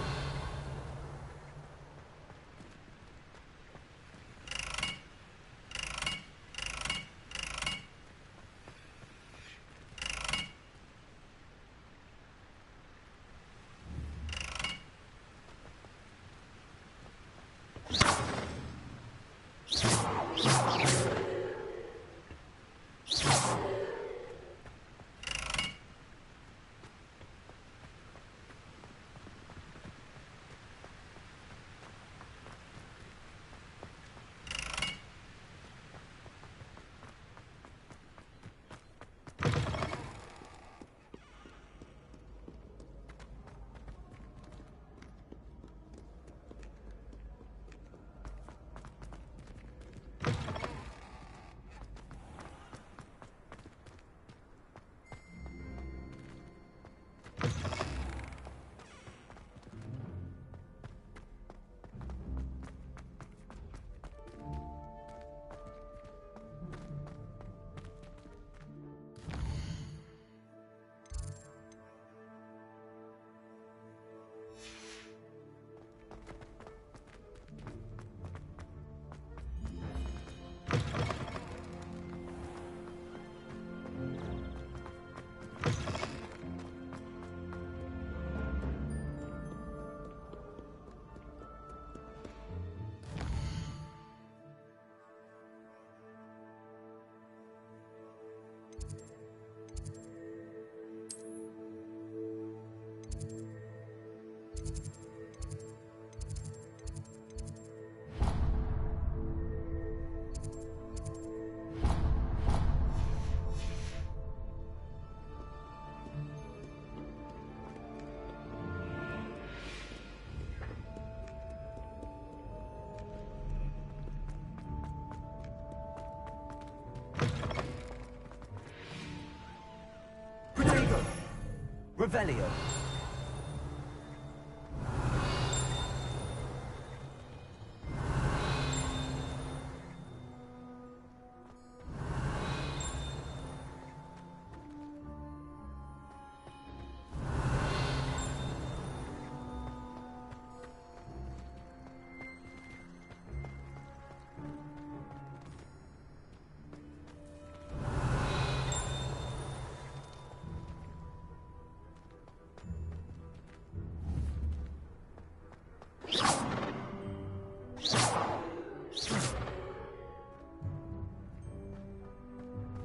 Revelio.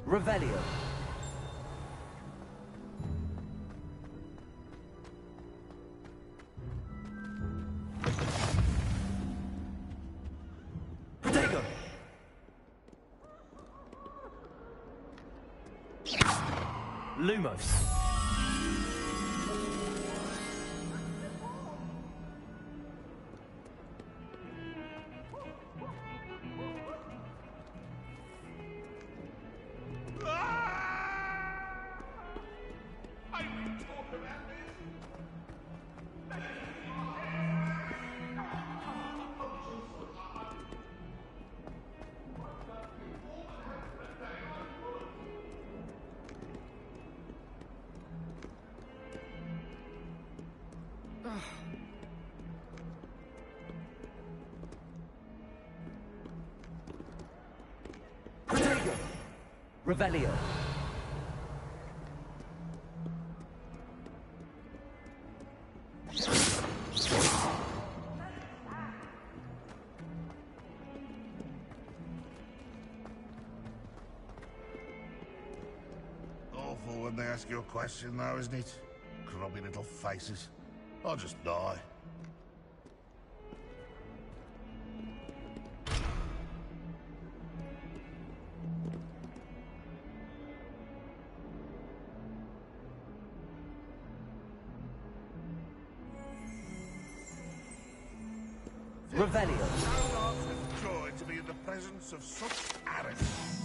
Revelio. Protego. Lumos. Protego. Revelio. Awful when they ask you a question, though, isn't it? Grubby little faces. I'll just die. Revelio. So large with joy to be in the presence of such arrogance.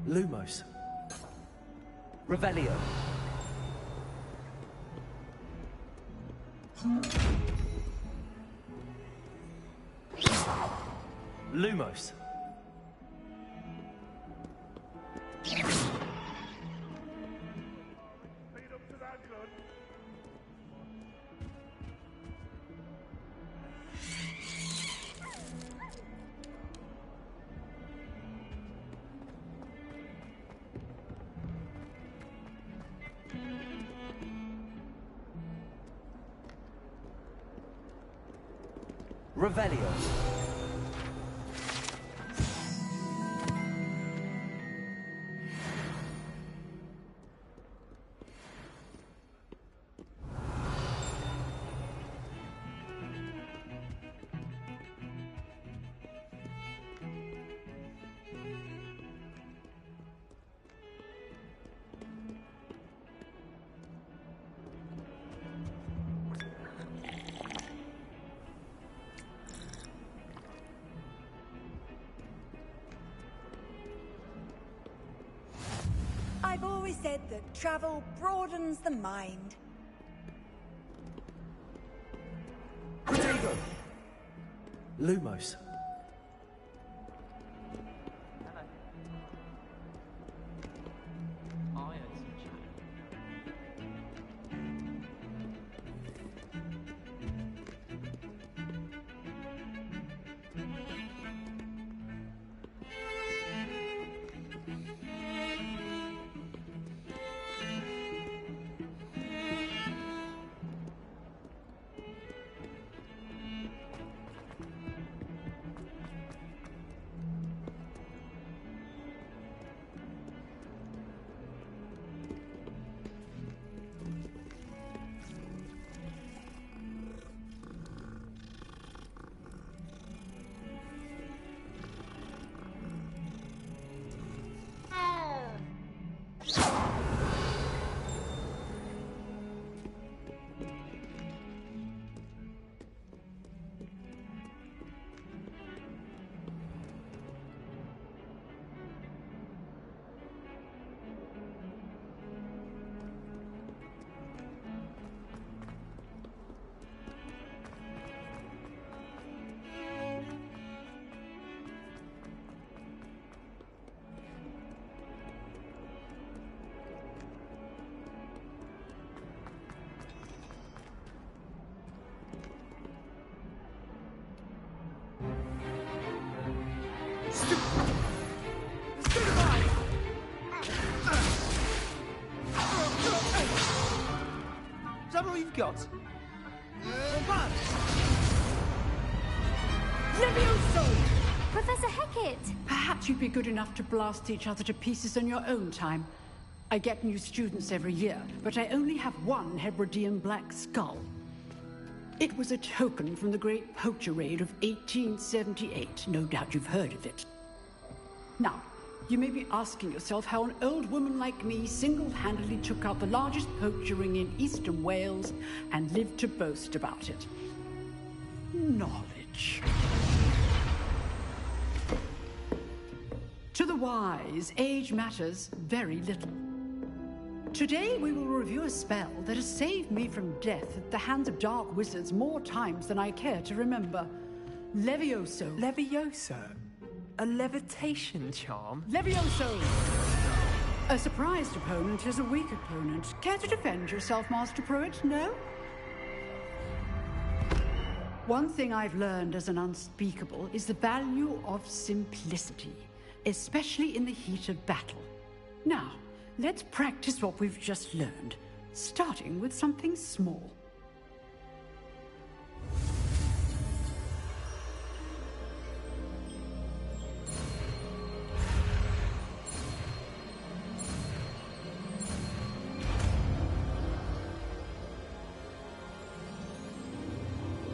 Lumos. Revelio. Lumos. Revelio. I've always said that travel broadens the mind. Protego! Lumos. Is that all you've got? Levioso! Professor Hecat! Perhaps you'd be good enough to blast each other to pieces on your own time. I get new students every year, but I only have one Hebridean black skull. It was a token from the Great Poacher Raid of 1878. No doubt you've heard of it. Now, you may be asking yourself how an old woman like me single-handedly took out the largest poacher ring in eastern Wales and lived to boast about it. Knowledge. To the wise, age matters very little. Today we will review a spell that has saved me from death at the hands of dark wizards more times than I care to remember. Levioso. Levioso? A levitation charm? Levioso! A surprised opponent is a weak opponent. Care to defend yourself, Master Pruitt? No? One thing I've learned as an unspeakable is the value of simplicity, especially in the heat of battle. Now, let's practice what we've just learned, starting with something small.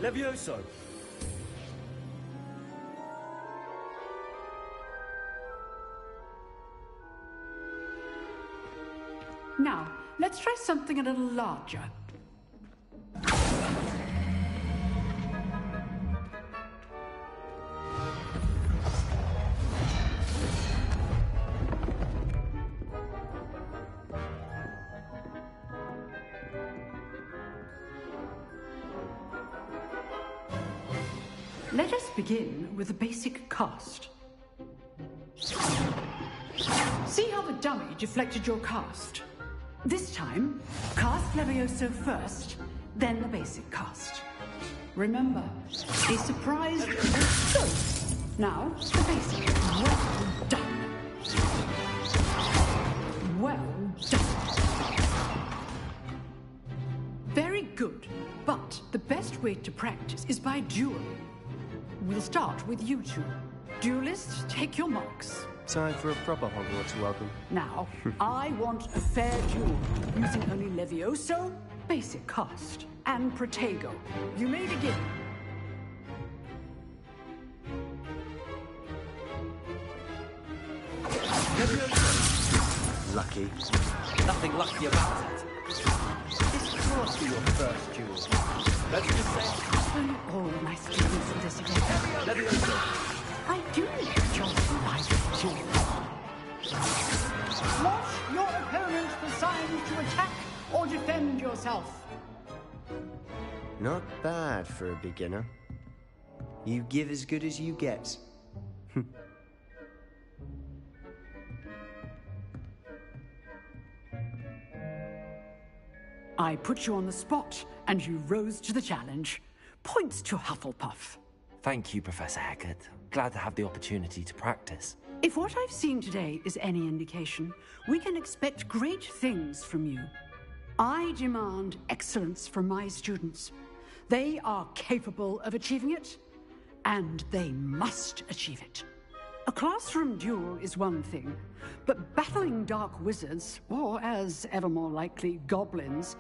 Levioso! Now, let's try something a little larger. Let us begin with the basic cast. See how the dummy deflected your cast? This time, cast Levioso first, then the basic cast. Remember, a surprise... So, now, the basic. Well done. Well done. Very good, but the best way to practice is by dueling. We'll start with you two. Duelists, take your marks. Time for a proper Hogwarts welcome. Now, I want a fair duel, using only Levioso, basic cast, and Protego. You may begin. Lucky. Nothing lucky about that. This must be your first duel. Let's just say... All my students in this again. I do need a chance to ride with you. Watch your opponent! attack or defend yourself. Not bad for a beginner. You give as good as you get. I put you on the spot, and you rose to the challenge. Points to Hufflepuff. Thank you, Professor Hecat. Glad to have the opportunity to practice. If what I've seen today is any indication, we can expect great things from you. I demand excellence from my students. They are capable of achieving it, and they must achieve it. A classroom duel is one thing, but battling dark wizards, or as ever more likely, goblins,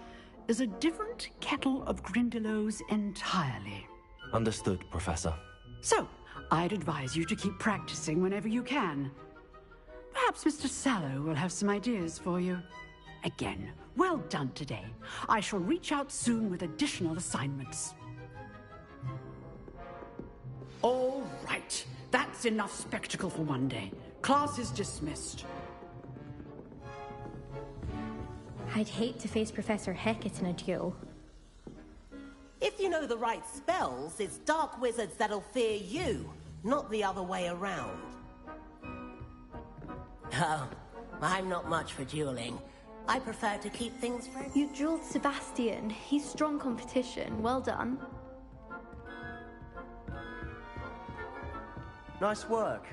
is a different kettle of Grindylows entirely. Understood, Professor. So, I'd advise you to keep practicing whenever you can. Perhaps Mr. Sallow will have some ideas for you. Again, well done today. I shall reach out soon with additional assignments. All right. That's enough spectacle for one day. Class is dismissed. I'd hate to face Professor Hecat in a duel. If you know the right spells, it's dark wizards that'll fear you, not the other way around. Oh, I'm not much for dueling. I prefer to keep things friendly. You dueled Sebastian. He's strong competition. Well done. Nice work.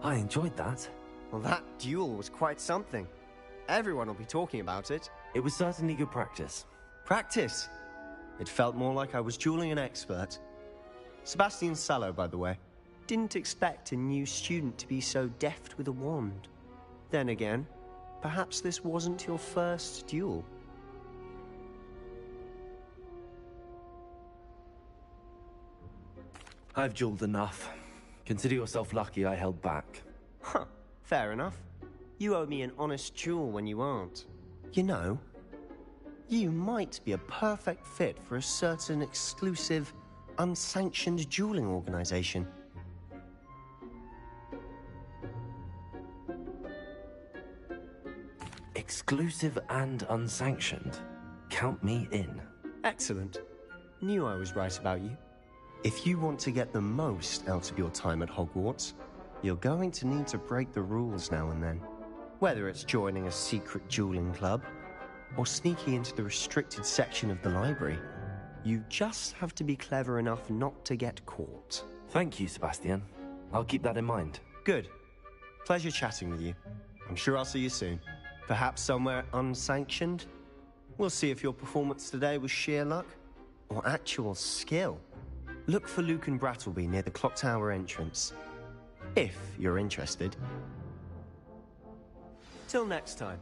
I enjoyed that. Well, that duel was quite something. Everyone will be talking about it. It was certainly good practice. Practice? It felt more like I was dueling an expert. Sebastian Sallow, by the way. Didn't expect a new student to be so deft with a wand. Then again, perhaps this wasn't your first duel. I've dueled enough. Consider yourself lucky I held back. Huh, fair enough. You owe me an honest duel when you aren't. You know, you might be a perfect fit for a certain exclusive, unsanctioned dueling organization. Exclusive and unsanctioned. Count me in. Excellent. Knew I was right about you. If you want to get the most out of your time at Hogwarts, you're going to need to break the rules now and then. Whether it's joining a secret dueling club, or sneaking into the restricted section of the library, you just have to be clever enough not to get caught. Thank you, Sebastian. I'll keep that in mind. Good. Pleasure chatting with you. I'm sure I'll see you soon. Perhaps somewhere unsanctioned? We'll see if your performance today was sheer luck, or actual skill. Look for Luke and Brattleby near the clock tower entrance. If you're interested. Till next time.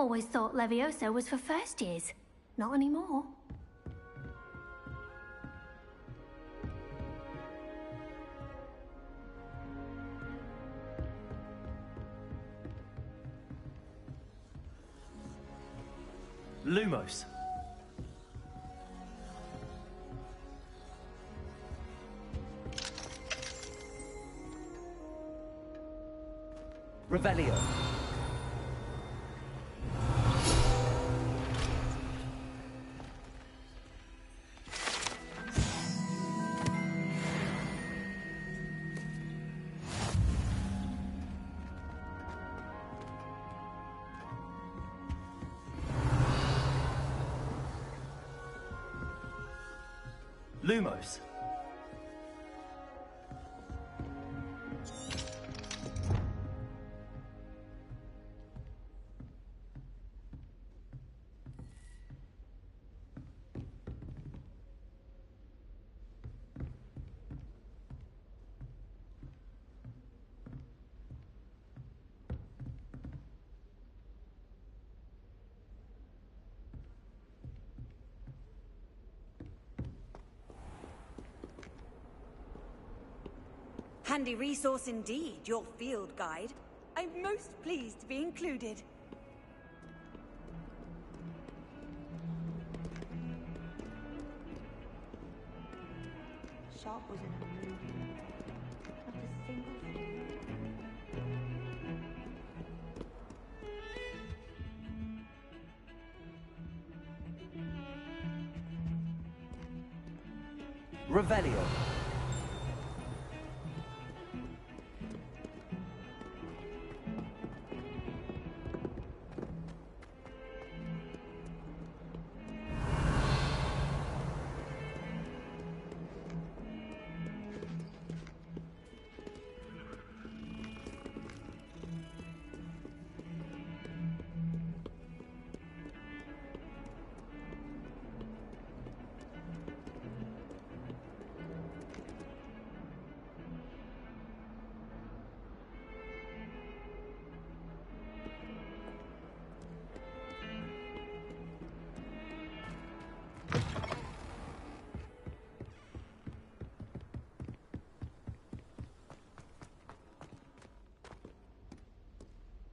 Always thought Leviosa was for first years. Not anymore. Lumos. Revelio. Lumos. Handy resource indeed, your field guide. I'm most pleased to be included. Sharp was in a movie. Not a single thing. Revelio.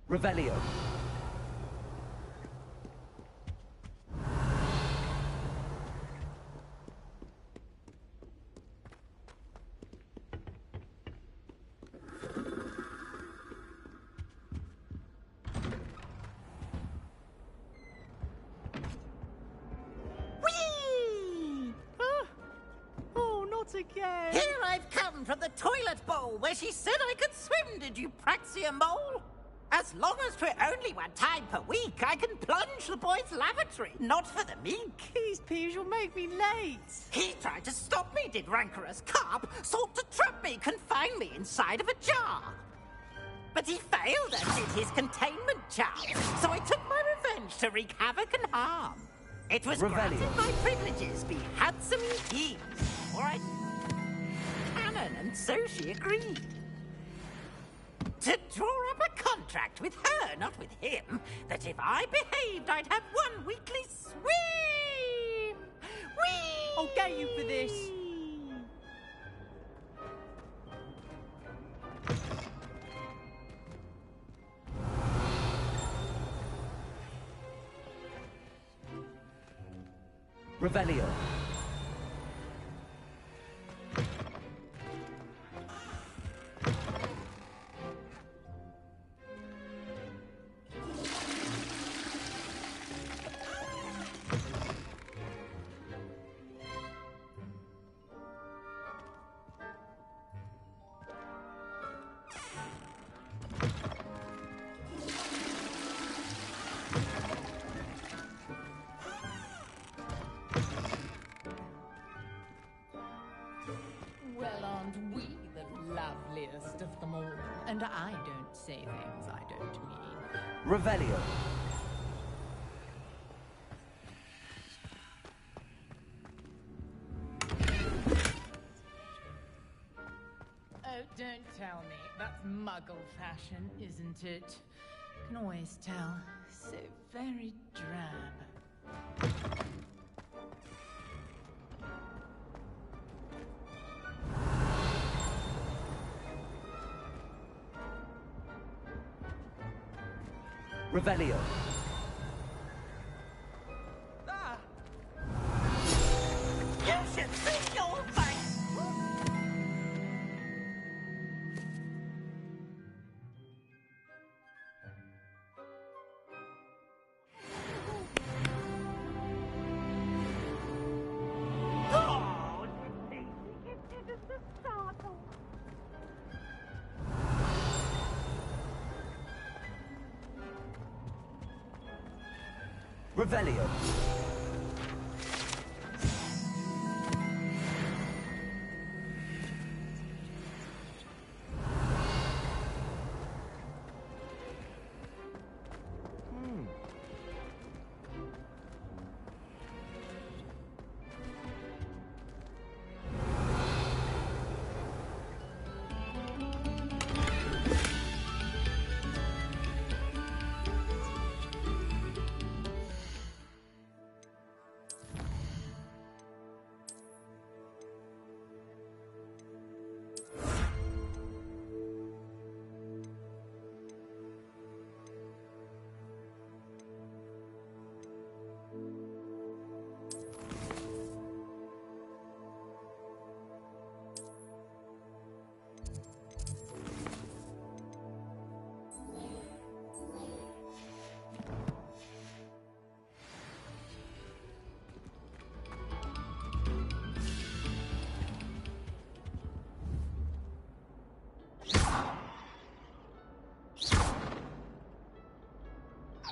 Revelio. Whee! Oh, not again! Here I've come from the toilet bowl where she said I could swim, did you praxia mole? As long as for only one time per week, I can plunge the boy's lavatory, not for the meek. Please, Peeves, you'll make me late. He tried to stop me, did rancorous carp, sought to trap me, confine me inside of a jar. But he failed and did his containment charm, so I took my revenge to wreak havoc and harm. It was granted my privileges be handsome ease, or I canon, and so she agreed. To draw up a contract with her, not with him, that if I behaved, I'd have one weekly swim! Whee! I'll get you for this. Revelio. Well, aren't we the loveliest of them all? And I don't say things I don't mean. Revelio. Oh, don't tell me. That's muggle fashion, isn't it? Can always tell. So very drab. Revelio. Ah! You should see your face! Oh, it is the startle. Revelio.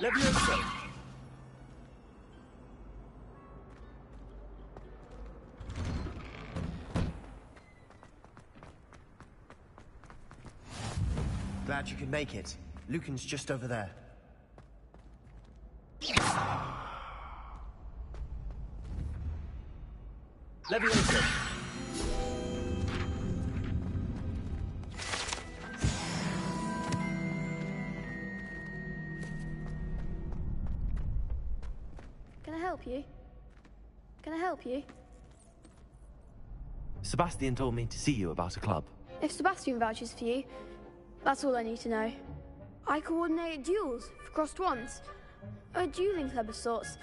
Levioso! Glad you could make it. Lucan's just over there. Levioso! Can I help you? Can I help you? Sebastian told me to see you about a club. If Sebastian vouches for you, that's all I need to know. I coordinate duels for crossed wands. A dueling club of sorts.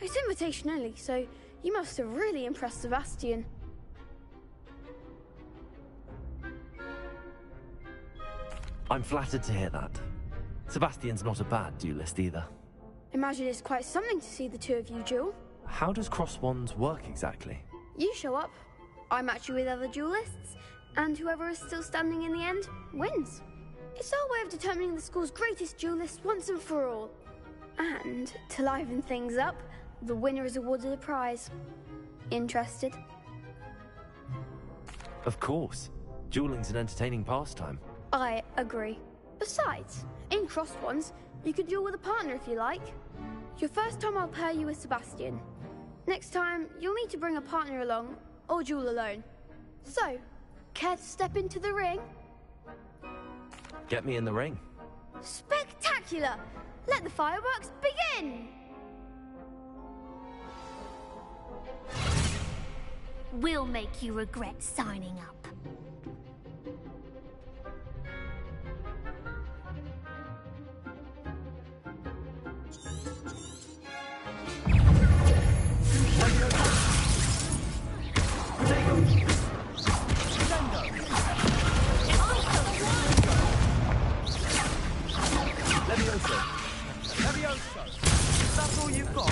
It's invitation only, so you must have really impressed Sebastian. I'm flattered to hear that. Sebastian's not a bad duelist either. Imagine it's quite something to see the two of you duel. How does cross wands work exactly? You show up, I match you with other duelists, and whoever is still standing in the end wins. It's our way of determining the school's greatest duelist once and for all. And to liven things up, the winner is awarded a prize. Interested? Of course. Dueling's an entertaining pastime. I agree. Besides, in crossed ones, you could duel with a partner if you like. Your first time I'll pair you with Sebastian. Next time, you'll need to bring a partner along, or duel alone. So, care to step into the ring? Get me in the ring. Spectacular! Let the fireworks begin! We'll make you regret signing up. Levioso! Levioso! That's all you've got?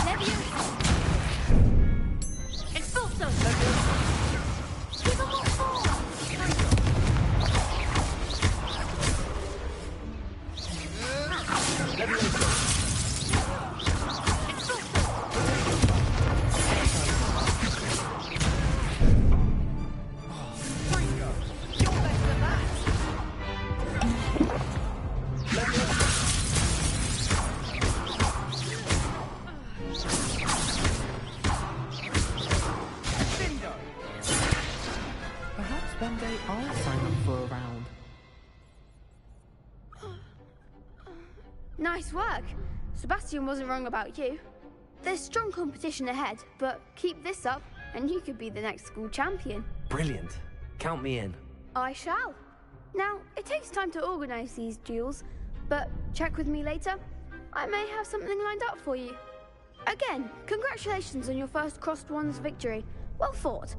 Levioso! Expulso! Levioso! Give him what for! Levioso! I'll sign up for a round. Nice work. Sebastian wasn't wrong about you. There's strong competition ahead, but keep this up and you could be the next school champion. Brilliant. Count me in. I shall. Now, it takes time to organise these duels, but check with me later. I may have something lined up for you. Again, congratulations on your first crossed wands victory. Well fought.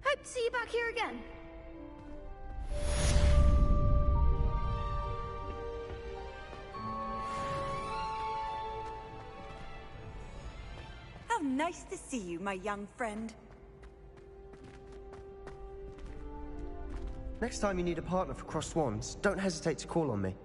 Hope to see you back here again. How nice to see you, my young friend. Next time you need a partner for crossed wands, don't hesitate to call on me.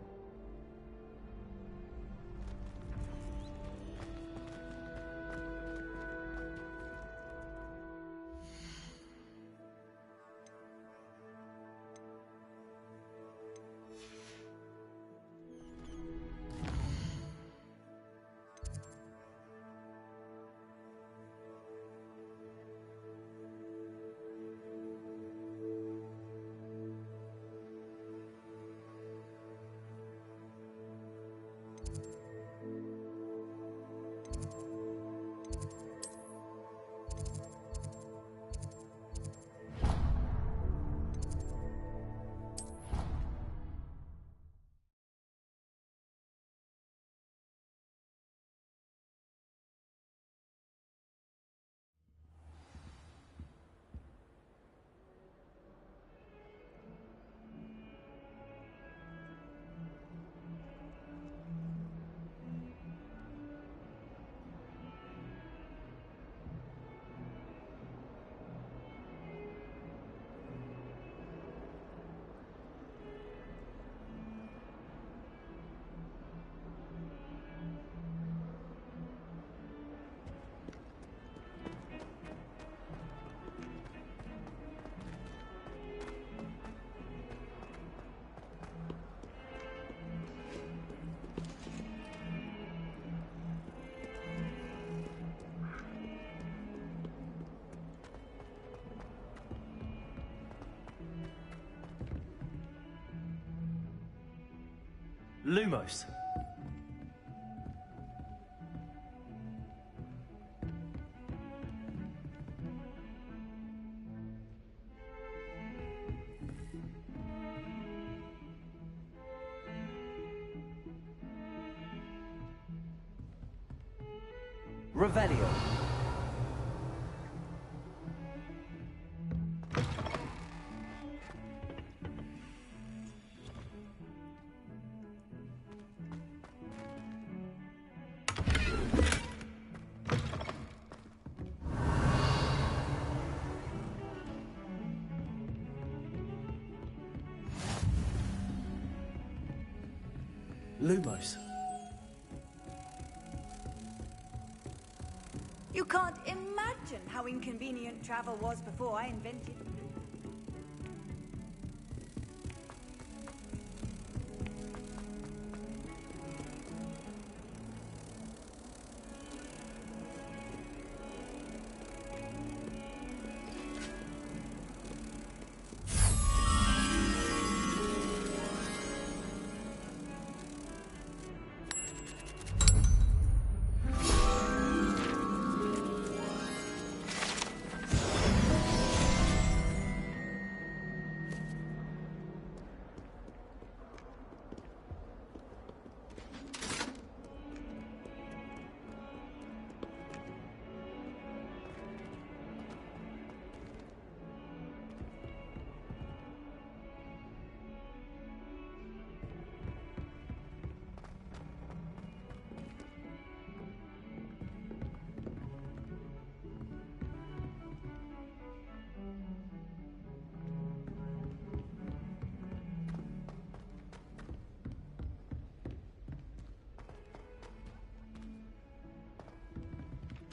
Lumos. Revelio. Lumos. You can't imagine how inconvenient travel was before I invented it.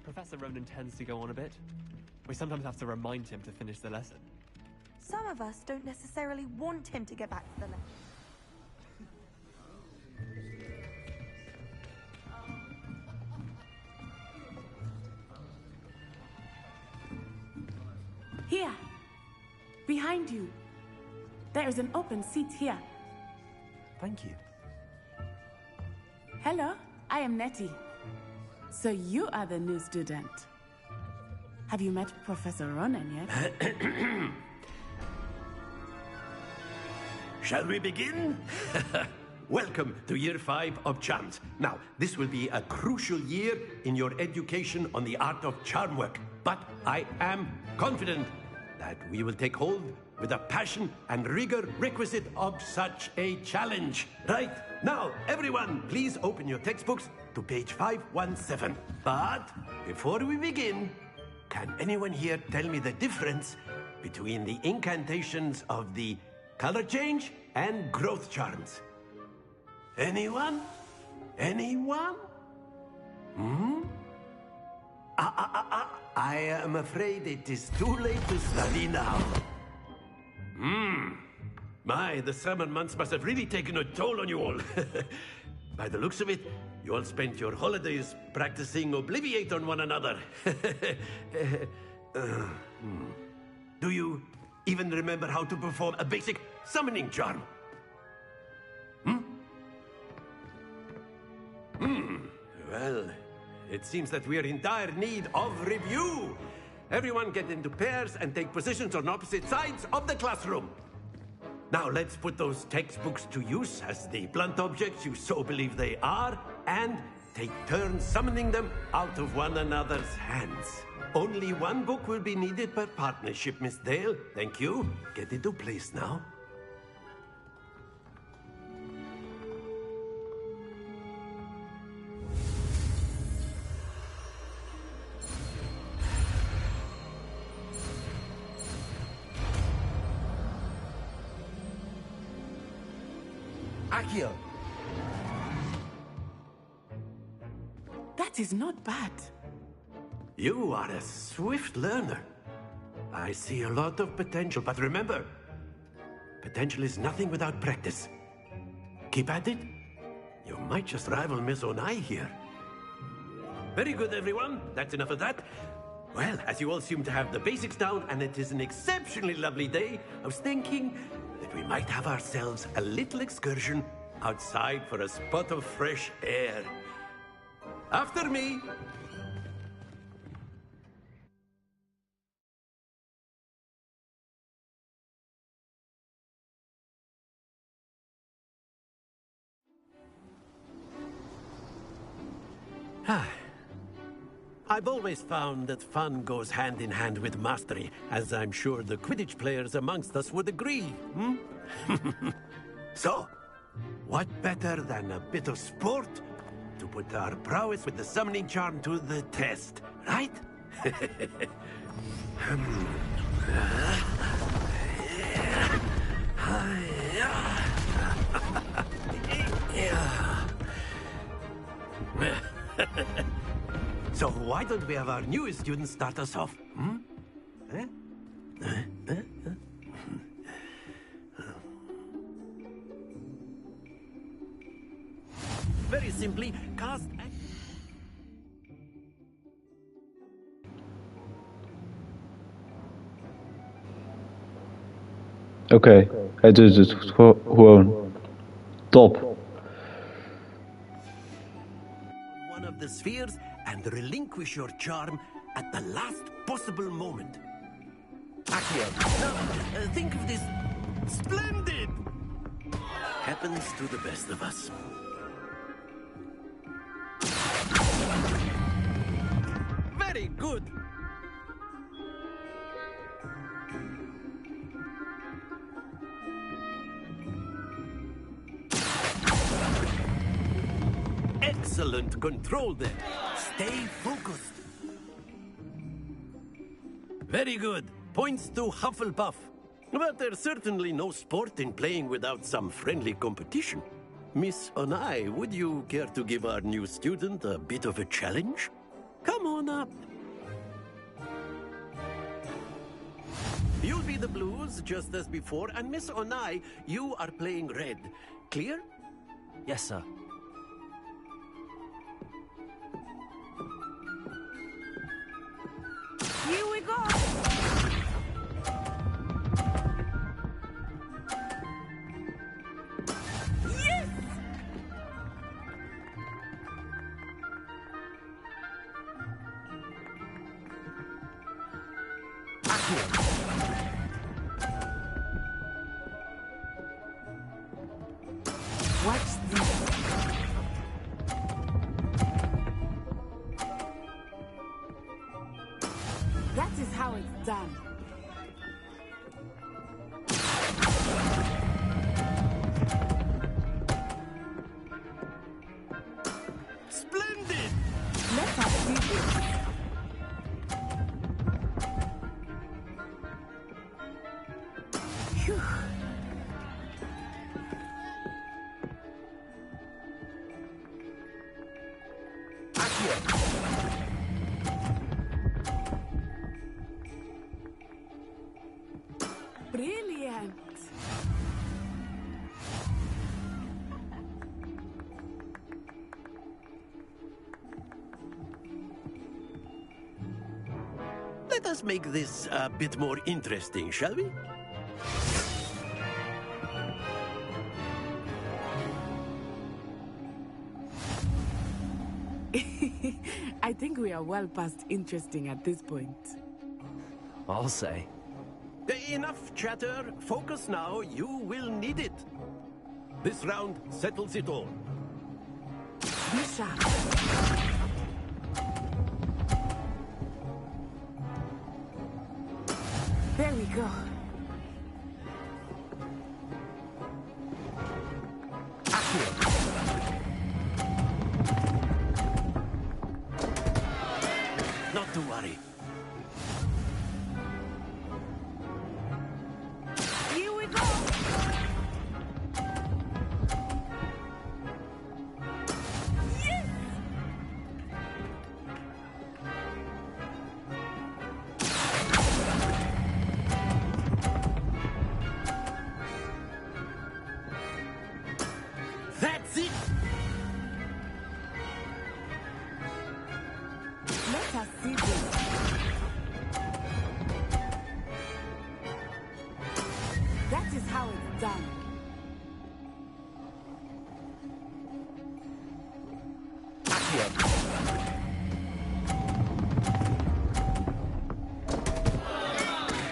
Professor Ronan tends to go on a bit. We sometimes have to remind him to finish the lesson. Some of us don't necessarily want him to get back to the lesson. Here. Behind you. There is an open seat here. Thank you. Hello, I am Nettie. So you are the new student. Have you met Professor Ronan yet? Shall we begin? Welcome to Year 5 of Charms. Now, this will be a crucial year in your education on the art of charm work. But I am confident that we will take hold with the passion and rigor requisite of such a challenge. Right, now, everyone, please open your textbooks to page 517. But before we begin, can anyone here tell me the difference between the incantations of the color change and growth charms? Anyone? Anyone? I am afraid it is too late to study now. My, the summer months must have really taken a toll on you all. By the looks of it, you all spent your holidays practicing Obliviate on one another. Do you even remember how to perform a basic summoning charm? Well, it seems that we are in dire need of review. Everyone get into pairs and take positions on opposite sides of the classroom. Now let's put those textbooks to use as the blunt objects you so believe they are, and take turns summoning them out of one another's hands. Only one book will be needed per partnership, Miss Dale. Thank you. Get into place now. Accio. That is not bad. You are a swift learner. I see a lot of potential, but remember, potential is nothing without practice. Keep at it. You might just rival Miss Onai here. Very good, everyone. That's enough of that. Well, as you all seem to have the basics down, and it is an exceptionally lovely day, I was thinking that we might have ourselves a little excursion outside for a spot of fresh air. After me! I've always found that fun goes hand in hand with mastery, as I'm sure the Quidditch players amongst us would agree, hmm? So, what better than a bit of sport to put our prowess with the summoning charm to the test, right? So why don't we have our newest student start us off? Hmm? Very simply, cast... Oké, hij doet het gewoon. Top. One of the spheres and relinquish your charm at the last possible moment. Accio. Now, think of this. Splendid! Happens to the best of us. Very good. Excellent control there. Stay focused. Very good. Points to Hufflepuff. But there's certainly no sport in playing without some friendly competition. Miss Onai, would you care to give our new student a bit of a challenge? Come on up. You'll be the blues, just as before, and Miss Onai, you are playing red. Clear? Yes, sir. Here we go! Yes! Watch this. That is how it's done. Splendid! Let us do this. Phew. Brilliant. Let us make this a bit more interesting, shall we? I think we are well past interesting at this point. I'll say. Enough chatter. Focus now. You will need it. This round settles it all. Be sharp. There we go. Not to worry. Here we go! Yes!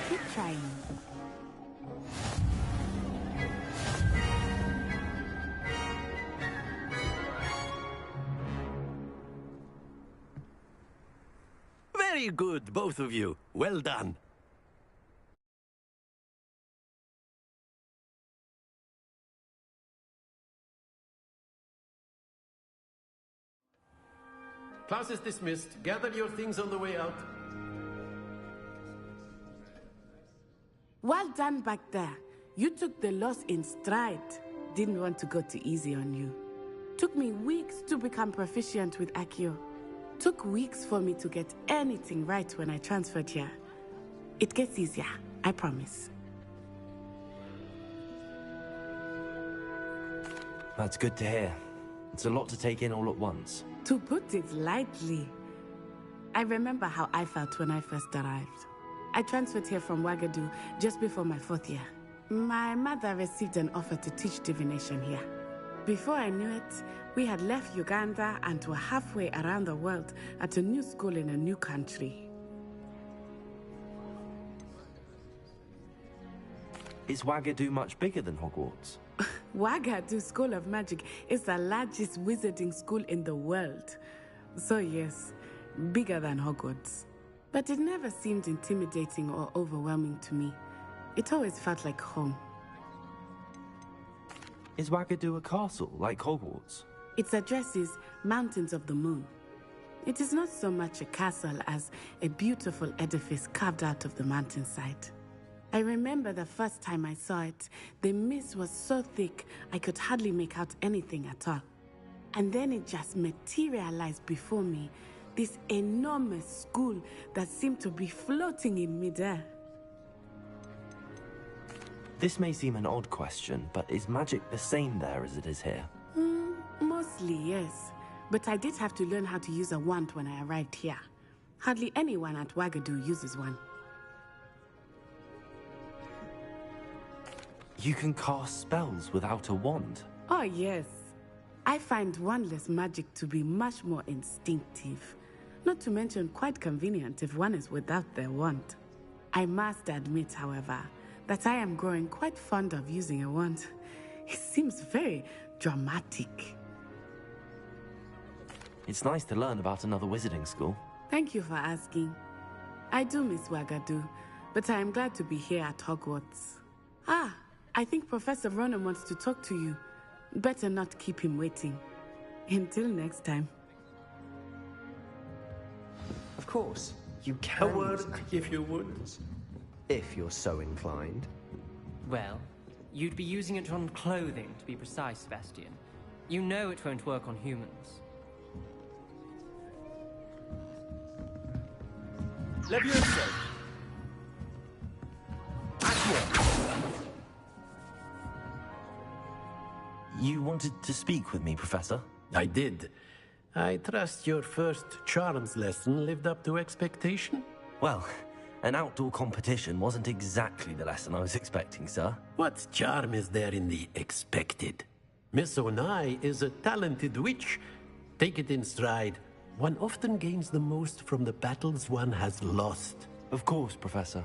Keep trying. Very good, both of you. Well done. Class is dismissed. Gather your things on the way out. Well done back there. You took the loss in stride. Didn't want to go too easy on you. Took me weeks to become proficient with Accio. Took weeks for me to get anything right when I transferred here. It gets easier, I promise. That's good to hear. It's a lot to take in all at once. To put it lightly, I remember how I felt when I first arrived. I transferred here from Wagadu just before my 4th year. My mother received an offer to teach divination here. Before I knew it, we had left Uganda and were halfway around the world at a new school in a new country. Is Wagadu much bigger than Hogwarts? Wagadu School of Magic is the largest wizarding school in the world. So yes, bigger than Hogwarts. But it never seemed intimidating or overwhelming to me. It always felt like home. Is Wagadu a castle, like Hogwarts? Its address is Mountains of the Moon. It is not so much a castle as a beautiful edifice carved out of the mountainside. I remember the first time I saw it, the mist was so thick I could hardly make out anything at all. And then it just materialized before me, this enormous school that seemed to be floating in midair. This may seem an odd question, but is magic the same there as it is here? Mostly, yes. But I did have to learn how to use a wand when I arrived here. Hardly anyone at Wagadu uses one. You can cast spells without a wand? Oh, yes. I find wandless magic to be much more instinctive. Not to mention quite convenient if one is without their wand. I must admit, however, that I am growing quite fond of using a wand. It seems very dramatic. It's nice to learn about another wizarding school. Thank you for asking. I do miss Wagadu, but I am glad to be here at Hogwarts. Ah, I think Professor Ronan wants to talk to you. Better not keep him waiting. Until next time. Of course, you can. A word, if you would. If you're so inclined. Well, you'd be using it on clothing, to be precise, Sebastian. You know it won't work on humans. Leviosa. You wanted to speak with me, Professor? I did. I trust your first charms lesson lived up to expectation? Well, an outdoor competition wasn't exactly the lesson I was expecting, sir. What charm is there in the expected? Miss Onai is a talented witch. Take it in stride. One often gains the most from the battles one has lost. Of course, Professor.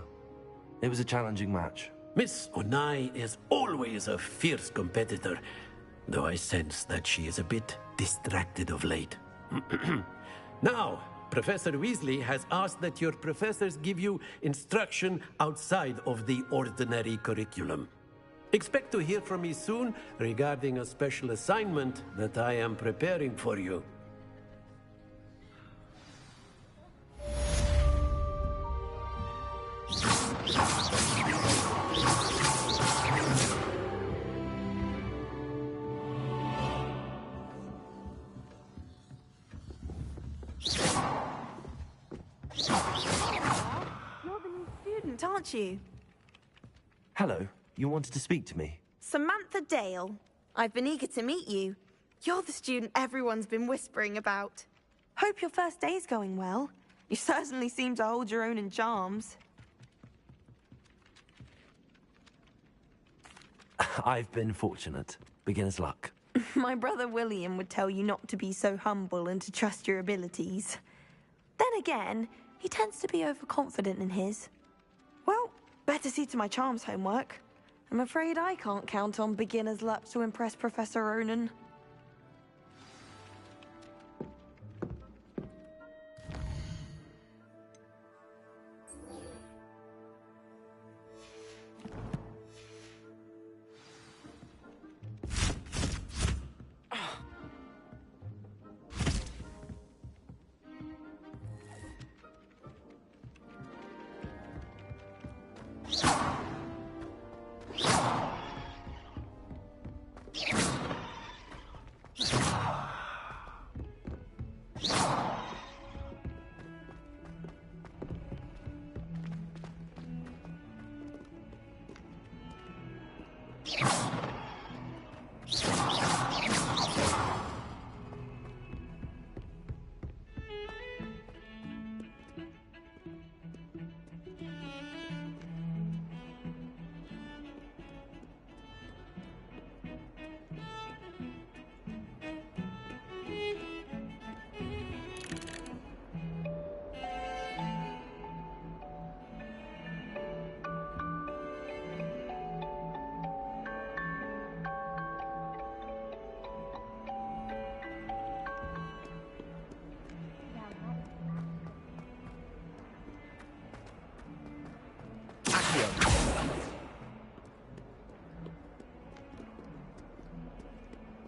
It was a challenging match. Miss Onai is always a fierce competitor, though I sense that she is a bit distracted of late. Now, Professor Weasley has asked that your professors give you instruction outside of the ordinary curriculum. Expect to hear from me soon regarding a special assignment that I am preparing for you. You're the new student, aren't you? Hello, you wanted to speak to me? Samantha Dale. I've been eager to meet you. You're the student everyone's been whispering about. Hope your first day's going well. You certainly seem to hold your own in charms. I've been fortunate. Beginner's luck. My brother William would tell you not to be so humble and to trust your abilities. Then again, he tends to be overconfident in his. Well, better see to my charms homework. I'm afraid I can't count on beginner's luck to impress Professor Ronan.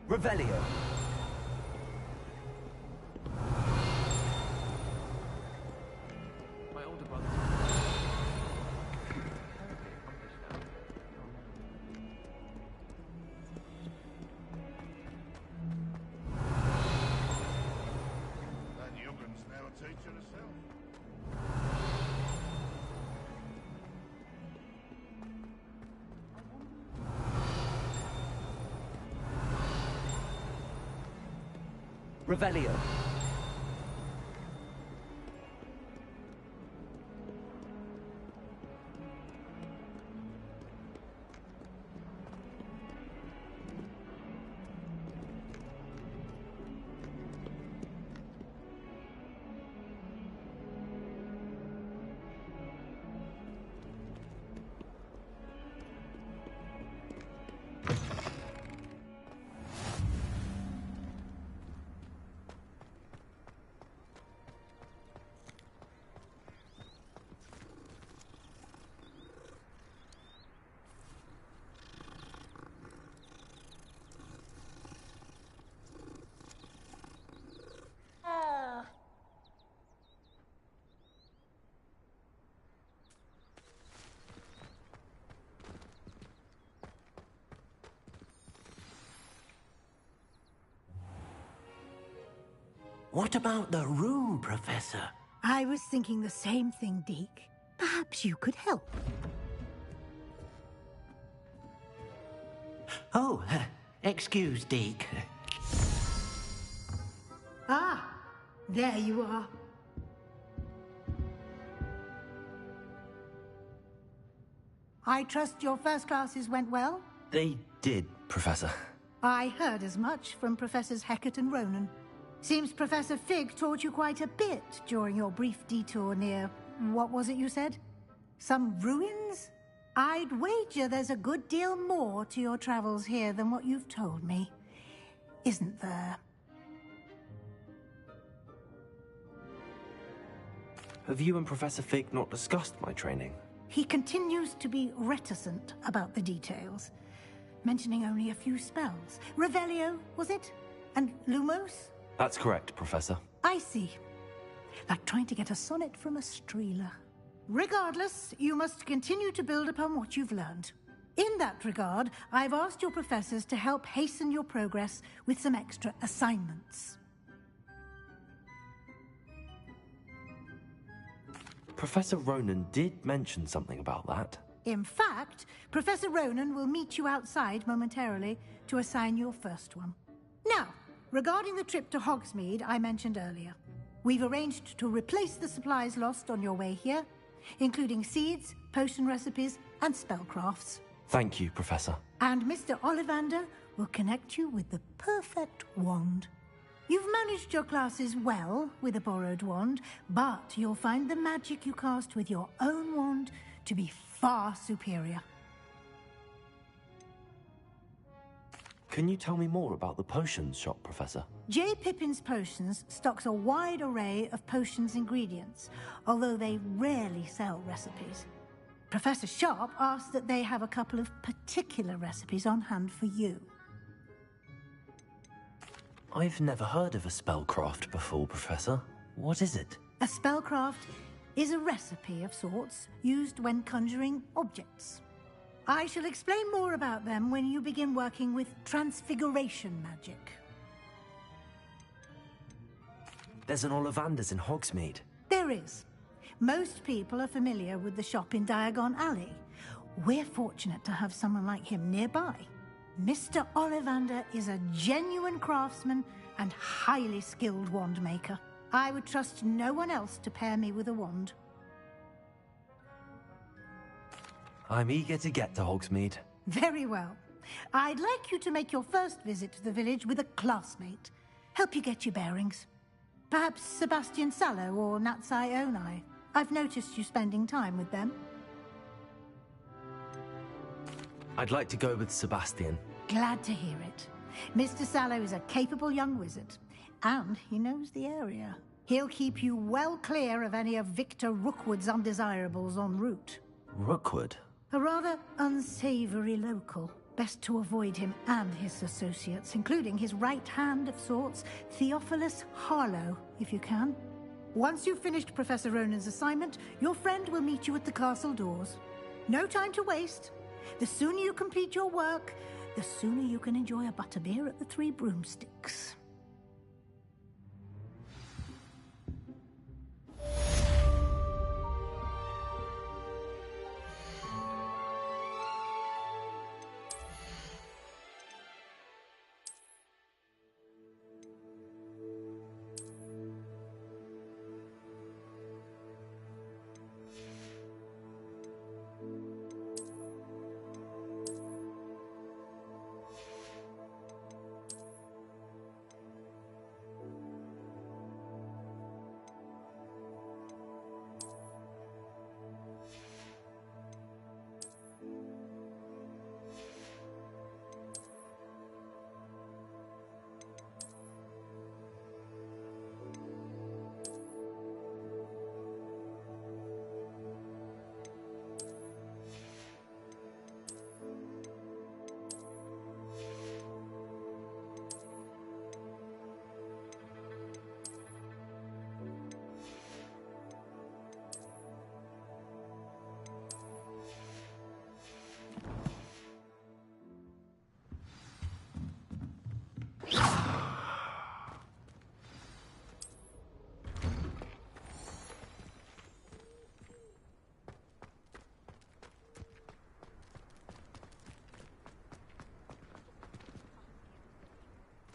Revelio. My older brother. That youngun's now a teacher herself. Revelio. What about the room, Professor? I was thinking the same thing, Deke. Perhaps you could help. Oh, excuse, Deke. Ah, there you are. I trust your first classes went well? They did, Professor. I heard as much from Professors Hecat and Ronan. Seems Professor Fig taught you quite a bit during your brief detour near... what was it you said? Some ruins? I'd wager there's a good deal more to your travels here than what you've told me. Isn't there? Have you and Professor Fig not discussed my training? He continues to be reticent about the details, mentioning only a few spells. Revelio, was it? And Lumos? That's correct, Professor. I see. Like trying to get a sonnet from a streeler. Regardless, you must continue to build upon what you've learned. In that regard, I've asked your professors to help hasten your progress with some extra assignments. Professor Ronan did mention something about that. In fact, Professor Ronan will meet you outside momentarily to assign your first one. Now, regarding the trip to Hogsmeade I mentioned earlier, we've arranged to replace the supplies lost on your way here, including seeds, potion recipes, and spellcrafts. Thank you, Professor. And Mr. Ollivander will connect you with the perfect wand. You've managed your classes well with a borrowed wand, but you'll find the magic you cast with your own wand to be far superior. Can you tell me more about the potions shop, Professor? J. Pippin's Potions stocks a wide array of potions ingredients, although they rarely sell recipes. Professor Sharp asked that they have a couple of particular recipes on hand for you. I've never heard of a spellcraft before, Professor. What is it? A spellcraft is a recipe of sorts used when conjuring objects. I shall explain more about them when you begin working with transfiguration magic. There's an Ollivander's in Hogsmeade. There is. Most people are familiar with the shop in Diagon Alley. We're fortunate to have someone like him nearby. Mr. Ollivander is a genuine craftsman and highly skilled wand maker. I would trust no one else to pair me with a wand. I'm eager to get to Hogsmeade. Very well. I'd like you to make your first visit to the village with a classmate. Help you get your bearings. Perhaps Sebastian Sallow or Natsai Onai. I've noticed you spending time with them. I'd like to go with Sebastian. Glad to hear it. Mr. Sallow is a capable young wizard, and he knows the area. He'll keep you well clear of any of Victor Rookwood's undesirables en route. Rookwood? A rather unsavory local. Best to avoid him and his associates, including his right hand of sorts, Theophilus Harlow, if you can. Once you've finished Professor Ronan's assignment, your friend will meet you at the castle doors. No time to waste. The sooner you complete your work, the sooner you can enjoy a butterbeer at the Three Broomsticks.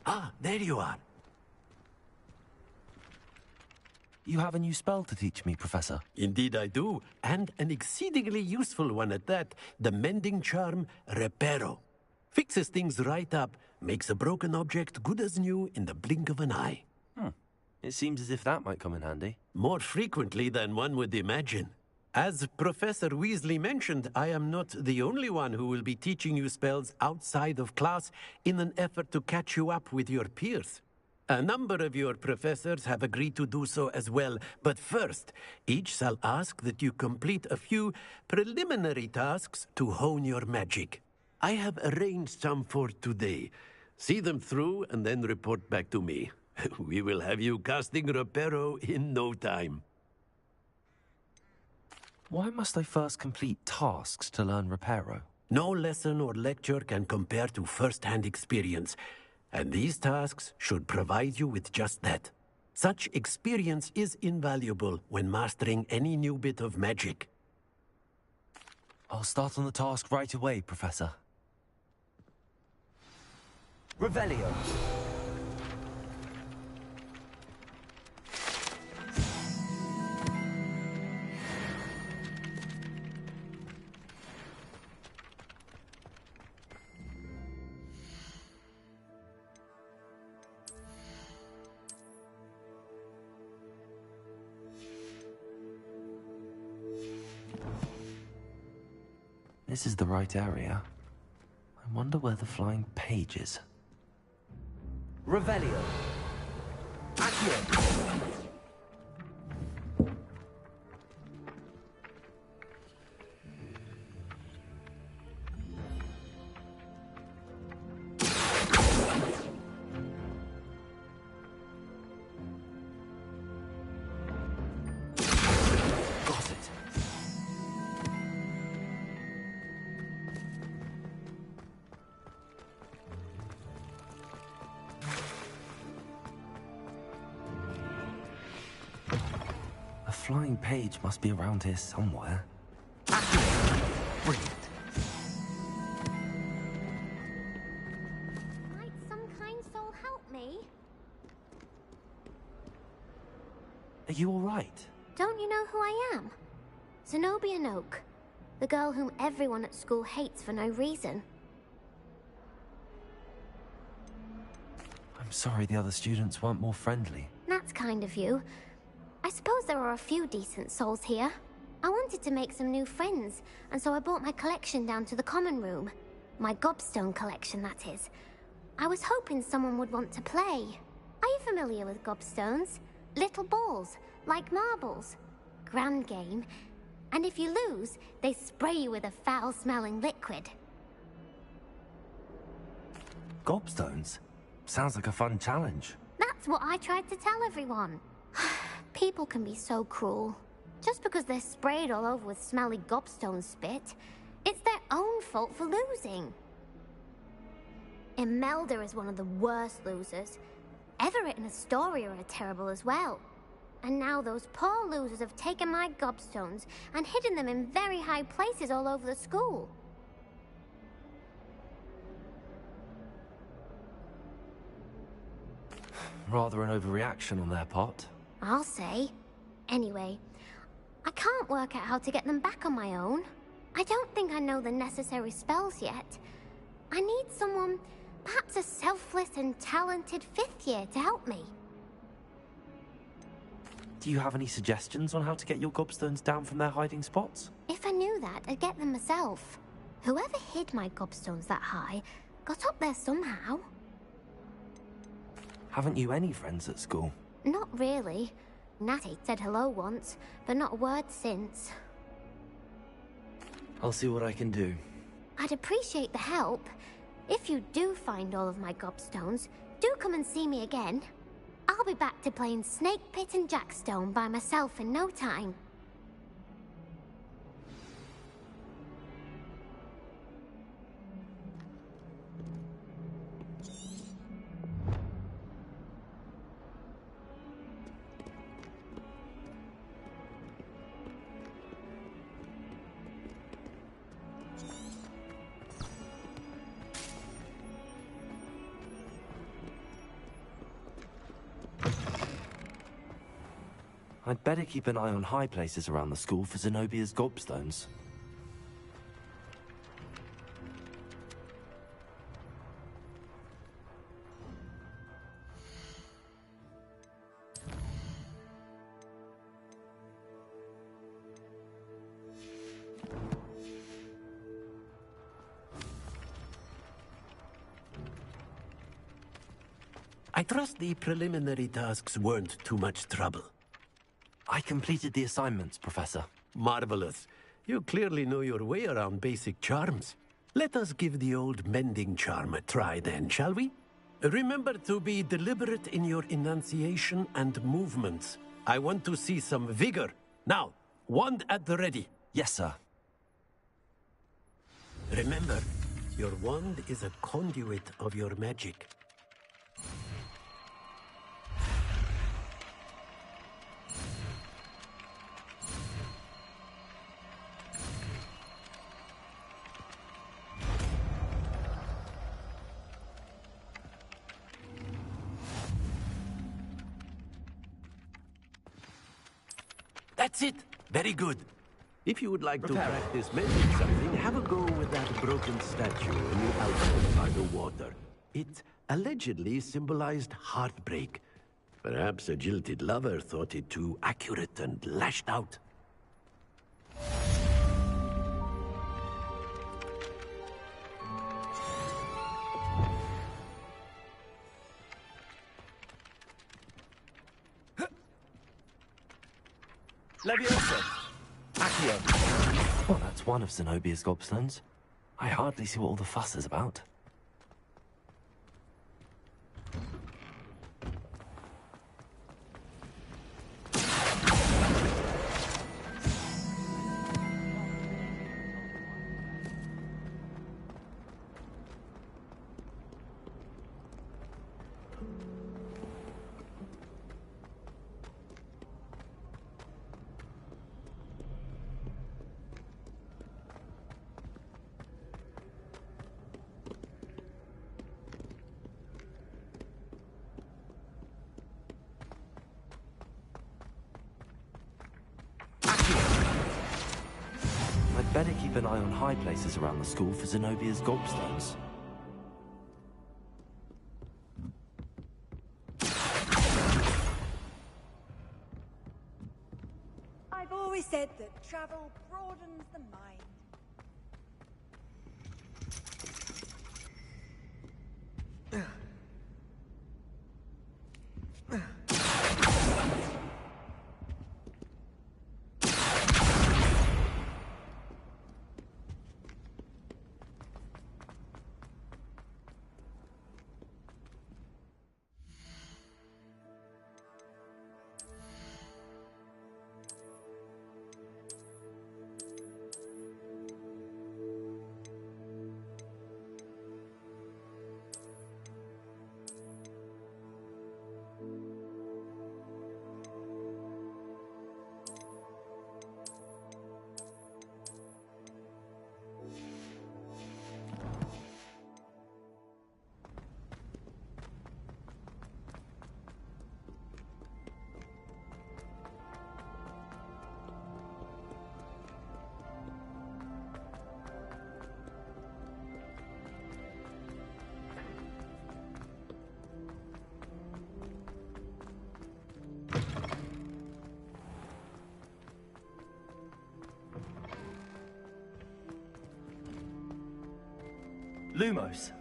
Ah, there you are. You have a new spell to teach me, Professor. Indeed I do, and an exceedingly useful one at that. The mending charm, Reparo. Fixes things right up, makes a broken object good as new in the blink of an eye. It seems as if that might come in handy. More frequently than one would imagine. As Professor Weasley mentioned, I am not the only one who will be teaching you spells outside of class in an effort to catch you up with your peers. A number of your professors have agreed to do so as well, but first, each shall ask that you complete a few preliminary tasks to hone your magic. I have arranged some for today. See them through and then report back to me. We will have you casting Reparo in no time. Why must I first complete tasks to learn Reparo? No lesson or lecture can compare to first-hand experience, and these tasks should provide you with just that. Such experience is invaluable when mastering any new bit of magic. I'll start on the task right away, Professor. Revelio. This is the right area. I wonder where the flying page is. Revelio. Accio. The flying page must be around here somewhere. Brilliant. Might some kind soul help me? Are you all right? Don't you know who I am? Zenobia Noak, the girl whom everyone at school hates for no reason. I'm sorry the other students weren't more friendly. That's kind of you. I suppose there are a few decent souls here. I wanted to make some new friends, and so I brought my collection down to the common room. My gobstone collection, that is. I was hoping someone would want to play. Are you familiar with gobstones? Little balls, like marbles. Grand game. And if you lose, they spray you with a foul-smelling liquid. Gobstones? Sounds like a fun challenge. That's what I tried to tell everyone. People can be so cruel. Just because they're sprayed all over with smelly gobstone spit, it's their own fault for losing. Imelda is one of the worst losers. Everett and Astoria are terrible as well. And now those poor losers have taken my gobstones and hidden them in very high places all over the school. Rather an overreaction on their part. I'll say. Anyway, I can't work out how to get them back on my own. I don't think I know the necessary spells yet. I need someone, perhaps a selfless and talented 5th year to help me. Do you have any suggestions on how to get your gobstones down from their hiding spots? If I knew that, I'd get them myself. Whoever hid my gobstones that high got up there somehow. Haven't you any friends at school? Not really. Natty said hello once, but not a word since. I'll see what I can do. I'd appreciate the help. If you do find all of my gobstones, do come and see me again. I'll be back to playing Snake Pit and Jackstone by myself in no time. I'd better keep an eye on high places around the school for Zenobia's gobstones. I trust the preliminary tasks weren't too much trouble. I completed the assignments, Professor. Marvelous. You clearly know your way around basic charms. Let us give the old mending charm a try then, shall we? Remember to be deliberate in your enunciation and movements. I want to see some vigor. Now, wand at the ready. Yes, sir. Remember, your wand is a conduit of your magic. That's it. Very good. If you would like to practice mending something, have a go with that broken statue in the alcove by the water. It allegedly symbolized heartbreak. Perhaps a jilted lover thought it too accurate and lashed out. Leviosa! Accio! Well, that's one of Zenobia's gobstones. I hardly see what all the fuss is about. I'd better keep an eye on high places around the school for Zenobia's gobstones. I've always said that travel broadens the mind. Lumos.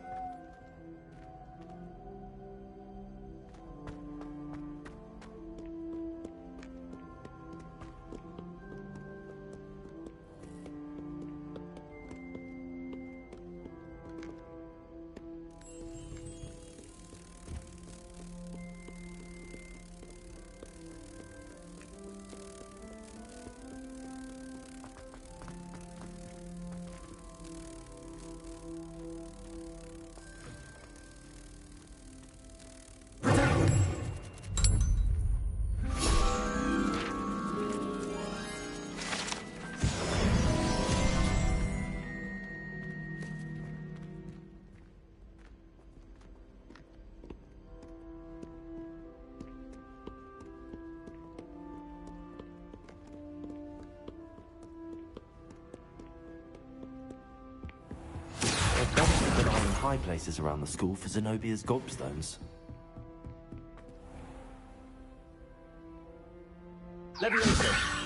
High places around the school for Zenobia's gobstones. Leviosa!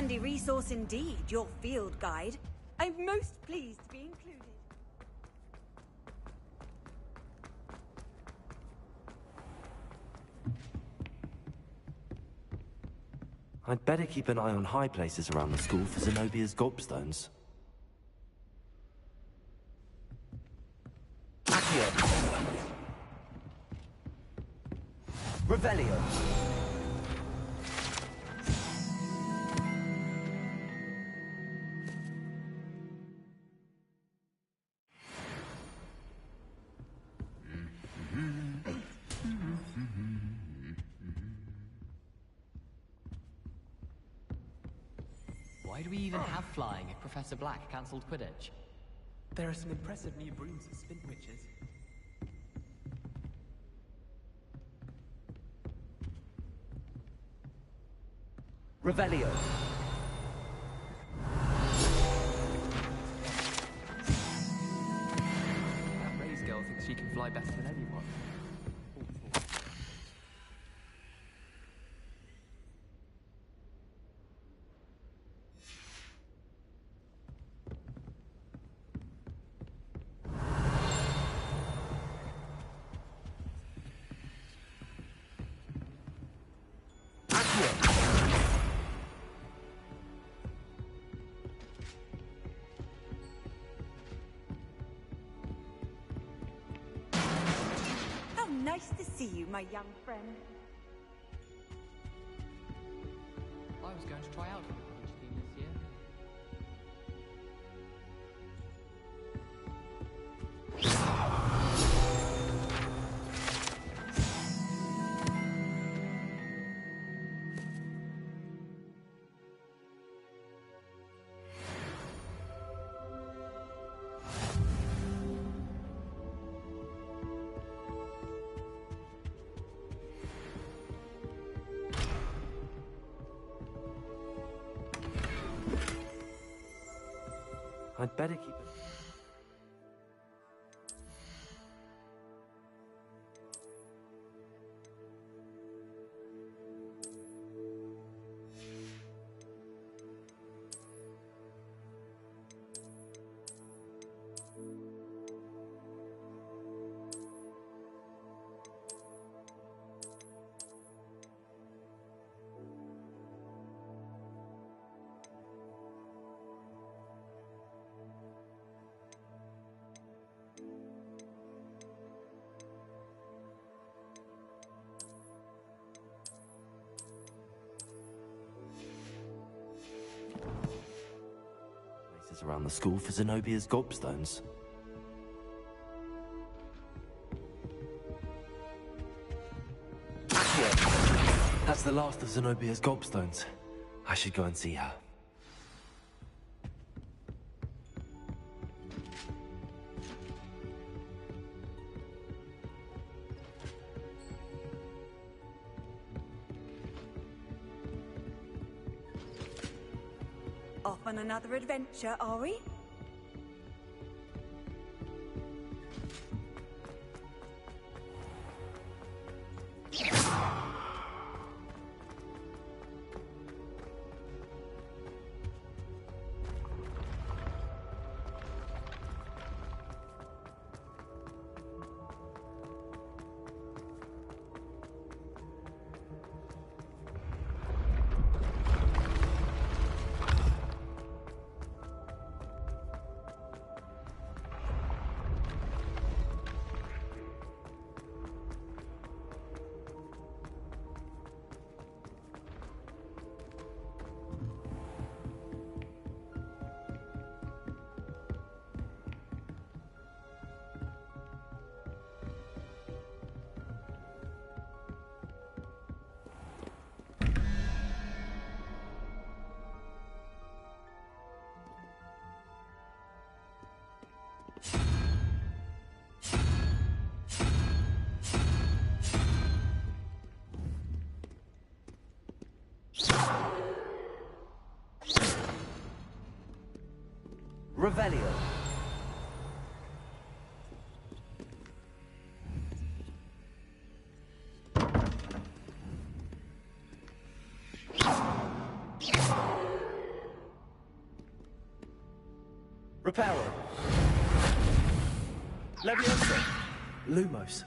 handy resource indeed, your field guide. I'm most pleased to be included. I'd better keep an eye on high places around the school for Zenobia's gobstones. Accio! Revelio! Why do we even have flying if Professor Black cancelled Quidditch? There are some impressive new brooms at Spintwitches. Revelio! That Ray's girl thinks she can fly better than anyone. How nice to see you, my young friend. I was going to try out for the Quidditch team this year. I'd better keep it. Places around the school for Zenobia's gobstones. Accio! That's the last of Zenobia's gobstones. I should go and see her. Off on another adventure, are we? Revelio. Reparo. Leviosa. Lumos.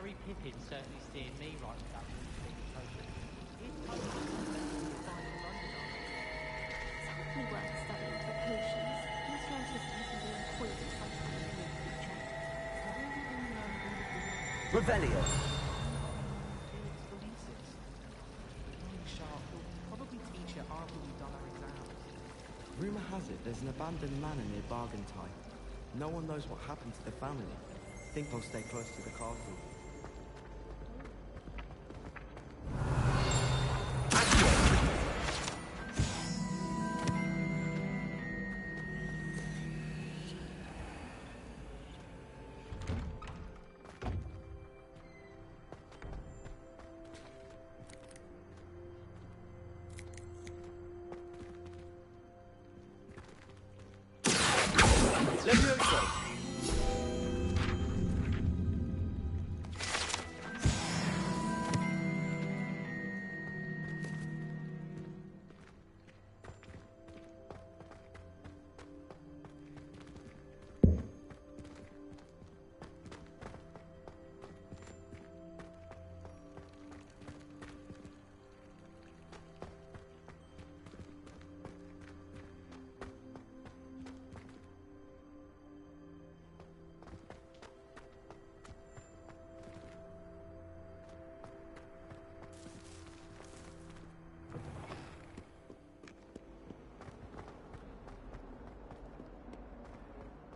Harry Pippin certainly steered me right with that thing potion. His potions are better than the final London. It's hardly worth studying for potions, unless you're interested in being poisoned some kind of new creature. Revelio. Felix Felicis. Flying shark will probably teach you after we've done our exams. Rumour has it there's an abandoned manor near Bargentine. No one knows what happened to the family. Think I'll stay close to the castle.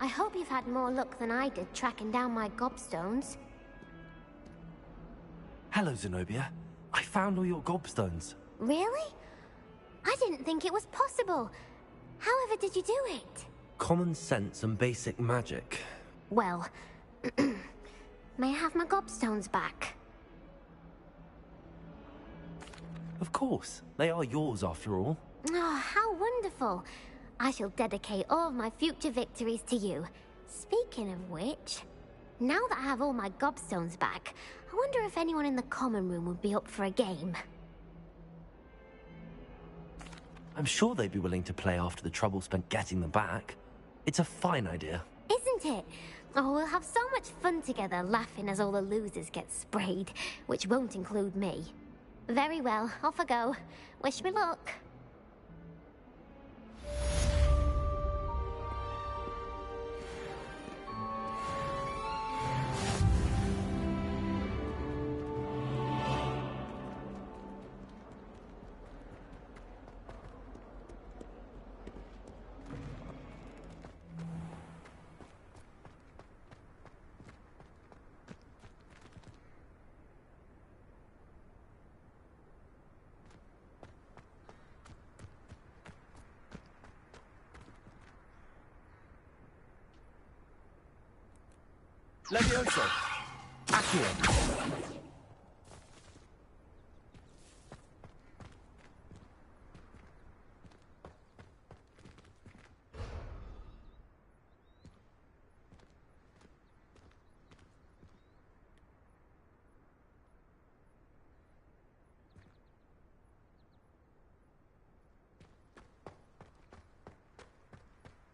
I hope you've had more luck than I did tracking down my gobstones. Hello, Zenobia. I found all your gobstones. Really? I didn't think it was possible. However did you do it? Common sense and basic magic. Well, may I have my gobstones back? Of course. They are yours after all. Oh, how wonderful. I shall dedicate all my future victories to you. Speaking of which, now that I have all my gobstones back, I wonder if anyone in the common room would be up for a game. I'm sure they'd be willing to play after the trouble spent getting them back. It's a fine idea. Isn't it? Oh, we'll have so much fun together, laughing as all the losers get sprayed, which won't include me. Very well, off I go. Wish me luck. Levioso! Accio!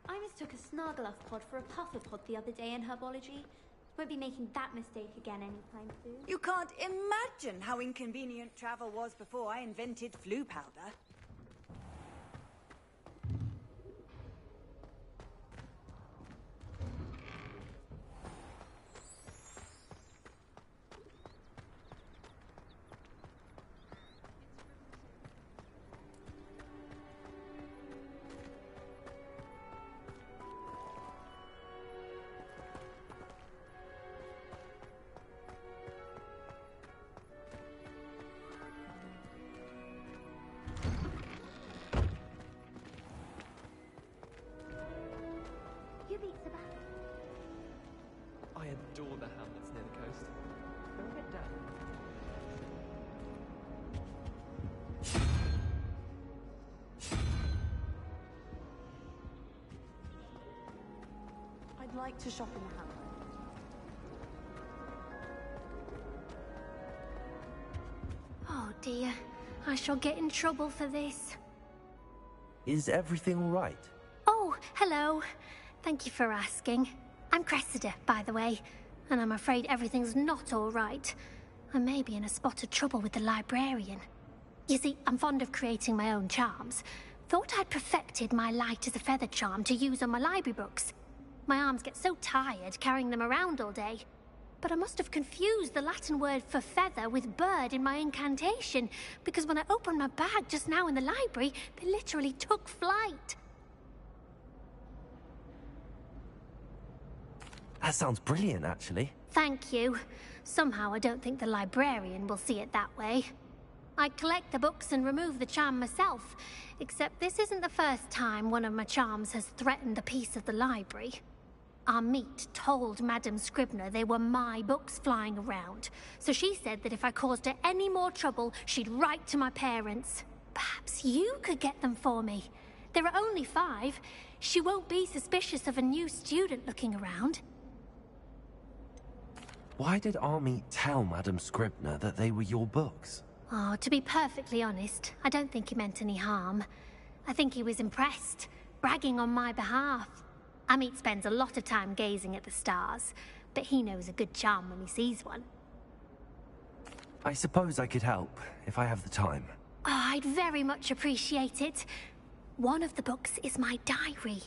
I mistook a Snarglough pod for a puffer pod the other day in herbology. Won't be making that mistake again anytime soon. You can't imagine how inconvenient travel was before I invented flu powder. I adore the hamlets near the coast. They're a bit damp. I'd like to shop in the hamlet. Oh dear, I shall get in trouble for this. Is everything all right? Oh, hello. Thank you for asking. I'm Cressida, by the way, and I'm afraid everything's not all right. I may be in a spot of trouble with the librarian. You see, I'm fond of creating my own charms. Thought I'd perfected my light as a feather charm to use on my library books. My arms get so tired carrying them around all day. But I must have confused the Latin word for feather with bird in my incantation, because when I opened my bag just now in the library, they literally took flight. That sounds brilliant, actually. Thank you. Somehow I don't think the librarian will see it that way. I collect the books and remove the charm myself, except this isn't the first time one of my charms has threatened the peace of the library. Our meet told Madame Scribner they were my books flying around, so she said that if I caused her any more trouble, she'd write to my parents. Perhaps you could get them for me. There are only 5. She won't be suspicious of a new student looking around. Why did Army tell Madame Scribner that they were your books? Oh, to be perfectly honest, I don't think he meant any harm. I think he was impressed, bragging on my behalf. Amit spends a lot of time gazing at the stars, but he knows a good charm when he sees one. I suppose I could help, if I have the time. Oh, I'd very much appreciate it. One of the books is my diary.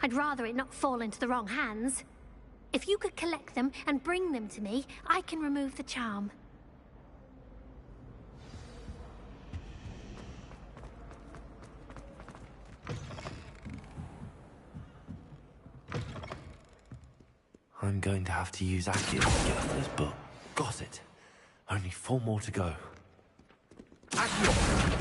I'd rather it not fall into the wrong hands. If you could collect them and bring them to me, I can remove the charm. I'm going to have to use Accio to get off this book. Got it. Only 4 more to go. Accio!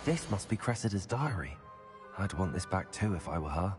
This must be Cressida's diary. I'd want this back too if I were her.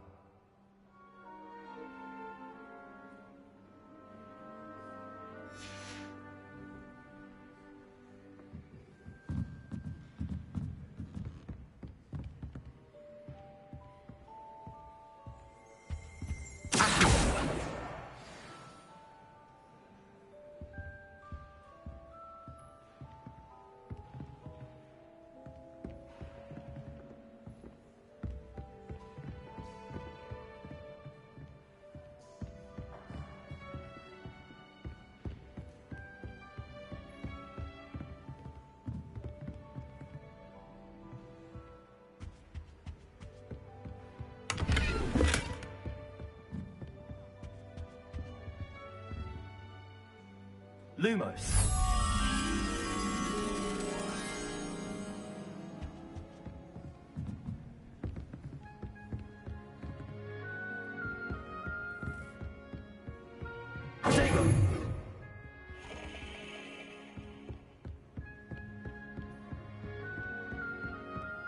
Lumos.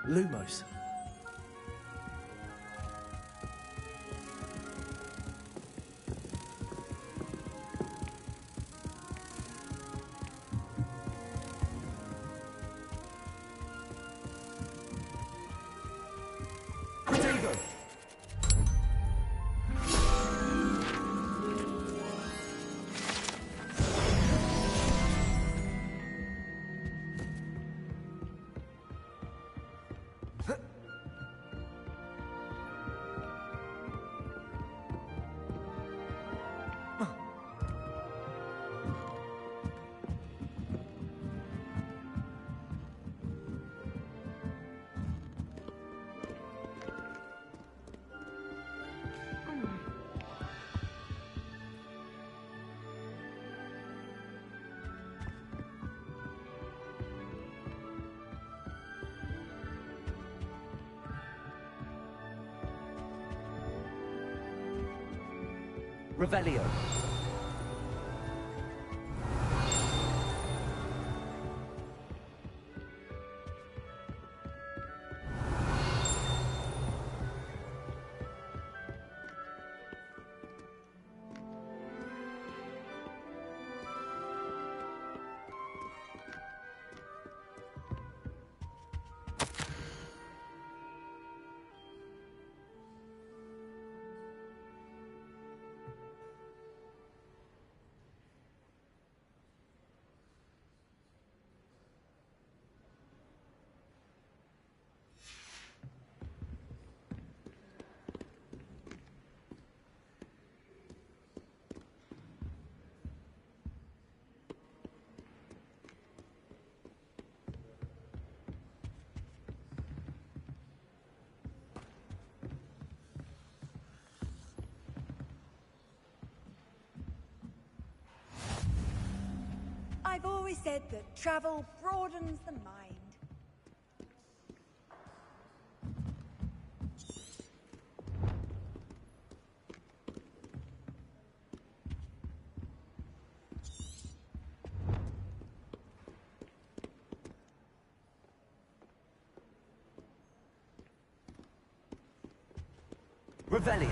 Lumos. Revelio. I've always said that travel broadens the mind. Revelio.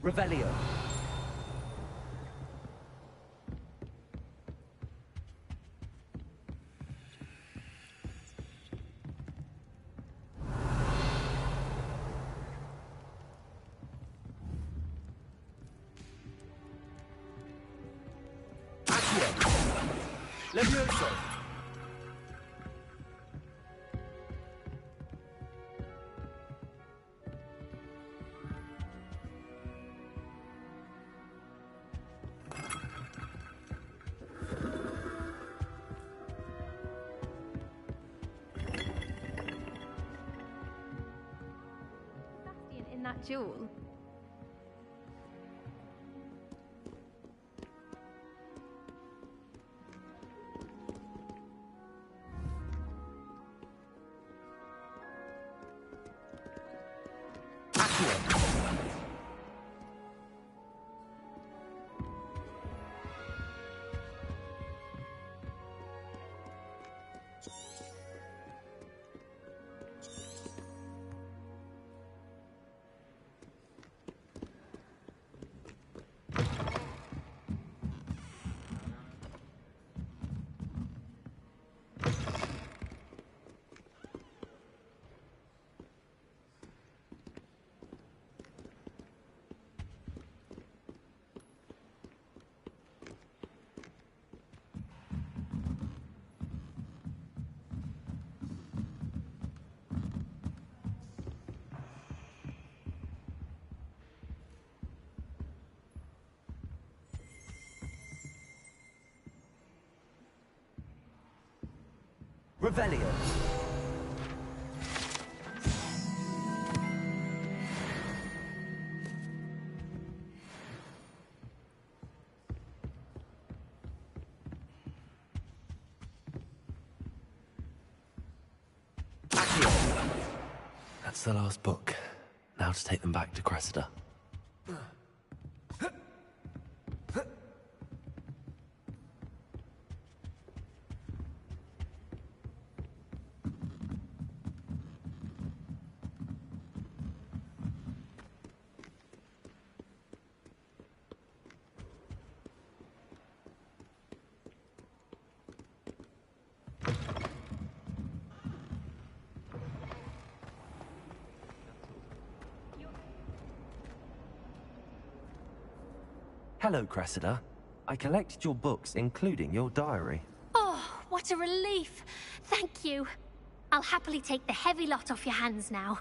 Revelio. Levioso. In that jewel. Revelio. That's the last book. Now to take them back to Cressida. Hello, Cressida. I collected your books, including your diary. Oh, what a relief. Thank you. I'll happily take the heavy lot off your hands now.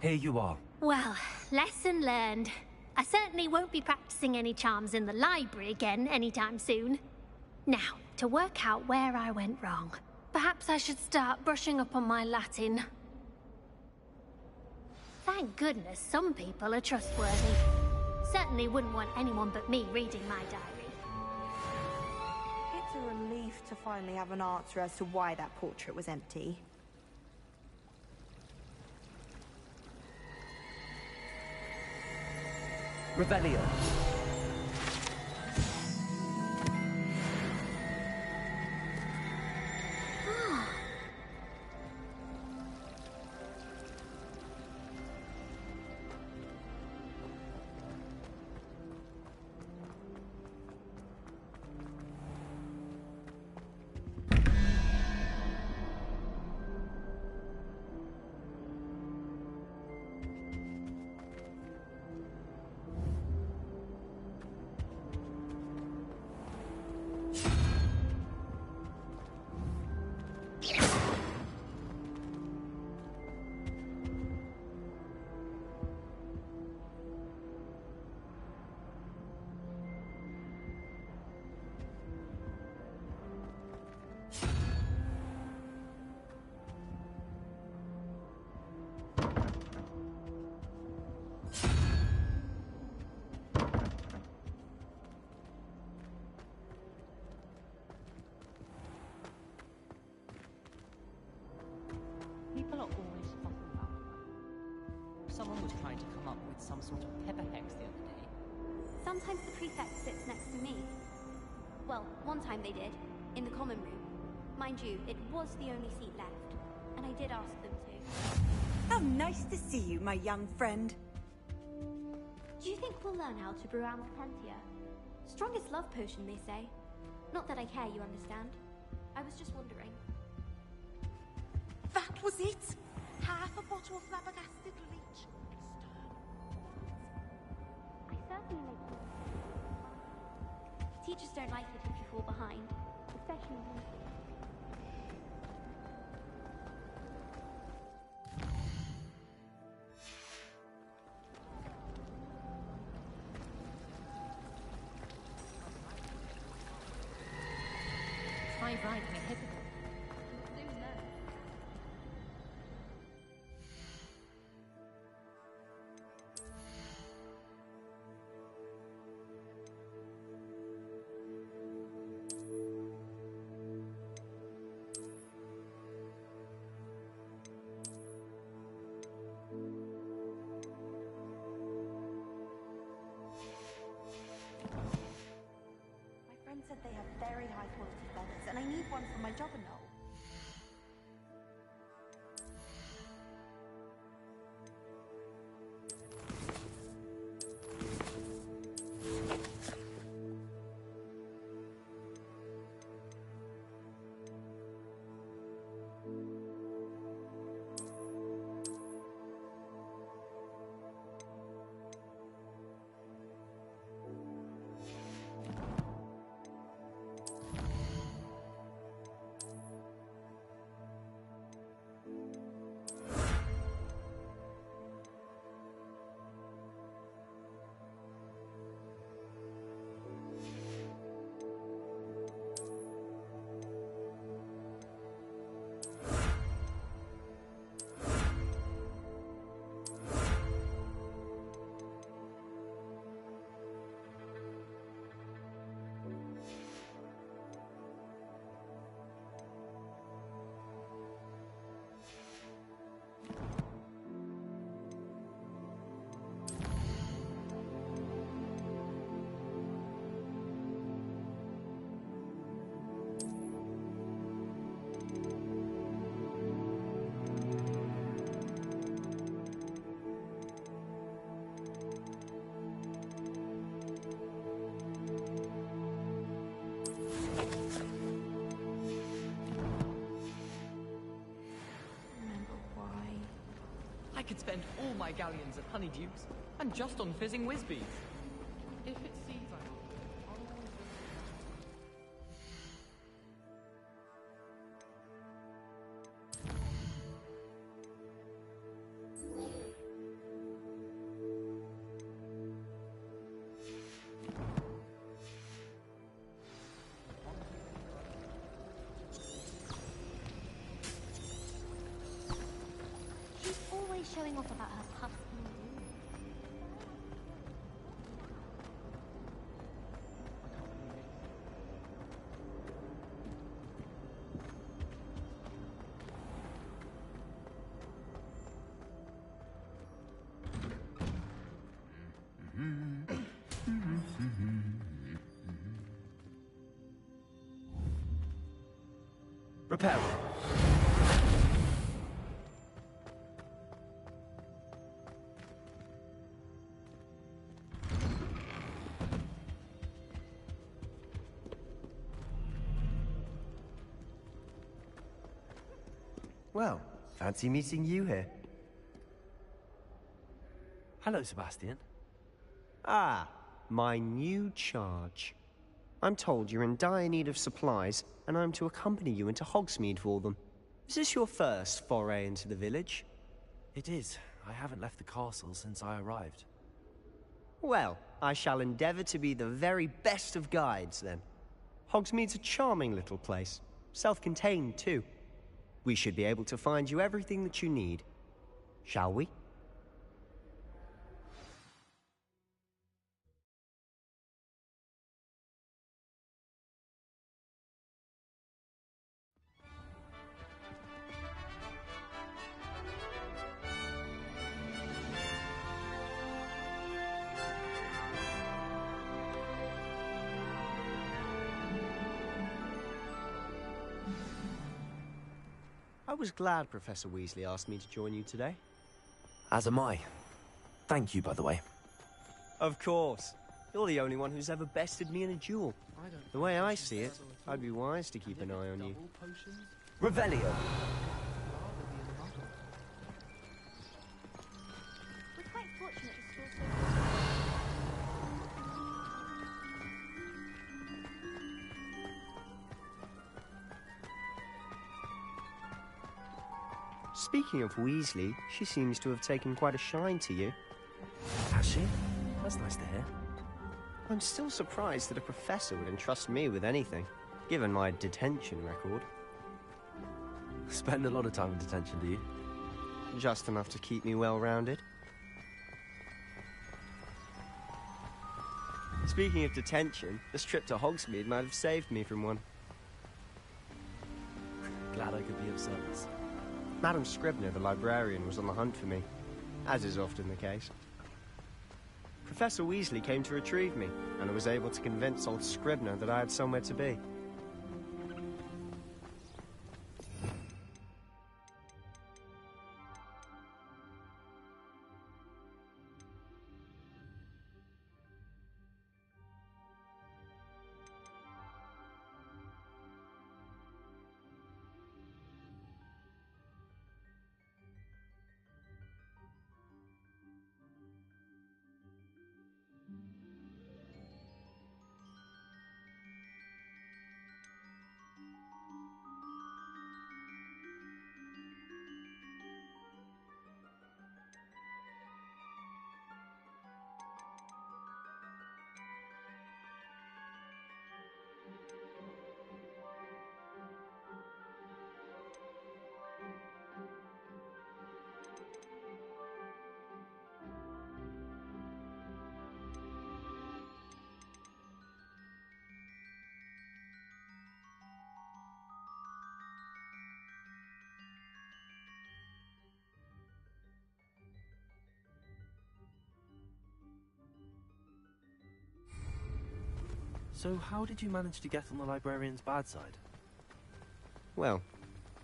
Here you are. Well, lesson learned. I certainly won't be practicing any charms in the library again anytime soon. Now, to work out where I went wrong. Perhaps I should start brushing up on my Latin. Thank goodness some people are trustworthy. Certainly wouldn't want anyone but me reading my diary. It's a relief to finally have an answer as to why that portrait was empty. Revelio. People are always fucking about her. Someone was trying to come up with some sort of pepper hex the other day. Sometimes the prefect sits next to me. Well, one time they did, in the common room. Mind you, it was the only seat left, and I did ask them to. How nice to see you, my young friend. Do you think we'll learn how to brew Amplepentia? Strongest love potion, they say. Not that I care, you understand. I was just wondering. That was it? Half a bottle of flabbergasted leech. I certainly make you. Teachers don't like it if you fall behind, especially you. Try riding a hippogriff. Soon learn. My friend said they have very high quality feathers, and I need one for my jobberknoll. I could spend all my galleons at Honeydukes, and just on fizzing whizbees. If it seems I She's always showing off about her puffs in the room. Repel. Well, fancy meeting you here. Hello, Sebastian. Ah, my new charge. I'm told you're in dire need of supplies, and I'm to accompany you into Hogsmeade for them. Is this your first foray into the village? It is. I haven't left the castle since I arrived. Well, I shall endeavour to be the very best of guides, then. Hogsmeade's a charming little place. Self-contained, too. We should be able to find you everything that you need. Shall we? I was glad Professor Weasley asked me to join you today. As am I. Thank you, by the way. Of course. You're the only one who's ever bested me in a duel. The way I see it, I'd be wise to keep an eye on you. Revelio. We're quite fortunate to score so Speaking of Weasley, she seems to have taken quite a shine to you. Has she? That's nice to hear. I'm still surprised that a professor would entrust me with anything, given my detention record. Spend a lot of time in detention, do you? Just enough to keep me well-rounded. Speaking of detention, this trip to Hogsmeade might have saved me from one. Glad I could be of service. Madam Scribner, the librarian, was on the hunt for me, as is often the case. Professor Weasley came to retrieve me, and I was able to convince old Scribner that I had somewhere to be. So how did you manage to get on the librarian's bad side? Well,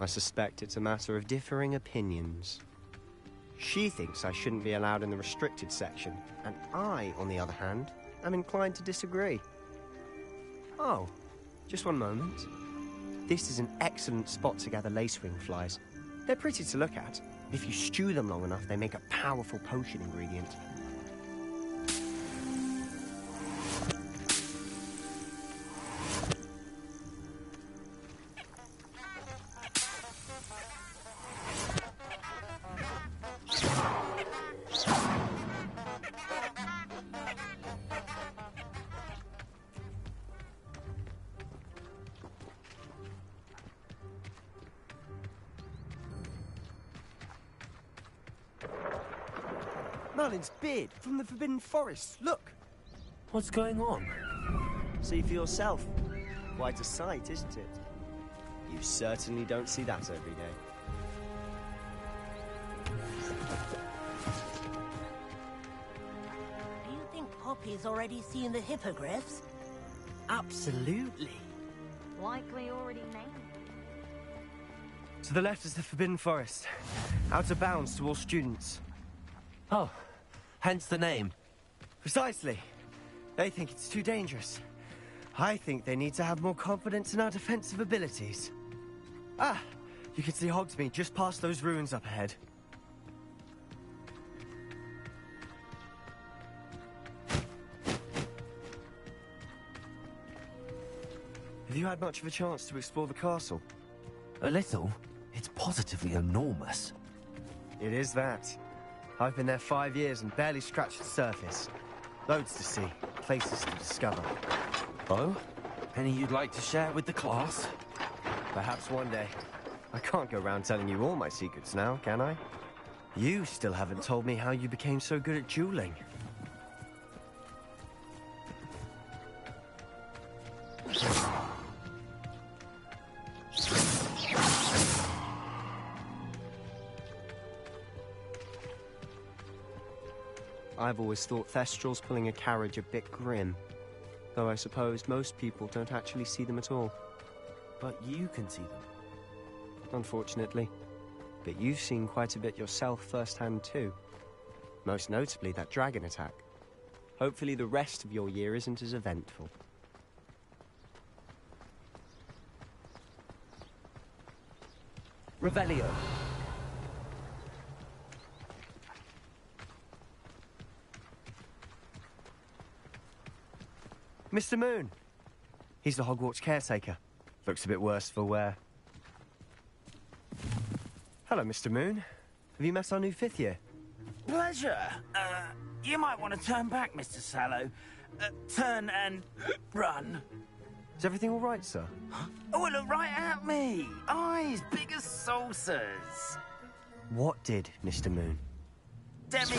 I suspect it's a matter of differing opinions. She thinks I shouldn't be allowed in the restricted section, and I, on the other hand, am inclined to disagree. Oh, just one moment. This is an excellent spot to gather lacewing flies. They're pretty to look at. If you stew them long enough, they make a powerful potion ingredient. Merlin's beard from the Forbidden Forest. Look! What's going on? See for yourself. Quite a sight, isn't it? You certainly don't see that every day. Do you think Poppy's already seen the hippogriffs? Absolutely. likely already named. To the left is the Forbidden Forest. Out of bounds to all students. Oh, hence the name. Precisely. They think it's too dangerous. I think they need to have more confidence in our defensive abilities. Ah, you can see Hogsmeade just past those ruins up ahead. Have you had much of a chance to explore the castle? A little. It's positively enormous. It is that. I've been there 5 years and barely scratched the surface. Loads to see, places to discover. Oh? Any you'd like to share with the class? Perhaps one day. I can't go around telling you all my secrets now, can I? You still haven't told me how you became so good at dueling. I've always thought Thestrals pulling a carriage a bit grim. Though I suppose most people don't actually see them at all. But you can see them. Unfortunately. But you've seen quite a bit yourself firsthand too. Most notably that dragon attack. Hopefully the rest of your year isn't as eventful. Revelio. Mr. Moon! He's the Hogwarts caretaker. Looks a bit worse for wear. Hello, Mr. Moon. Have you met our new 5th year? Pleasure. You might want to turn back, Mr. Sallow. Turn and run. Is everything all right, sir? Oh, look right at me. Eyes big as saucers. What did, Mr. Moon? Demi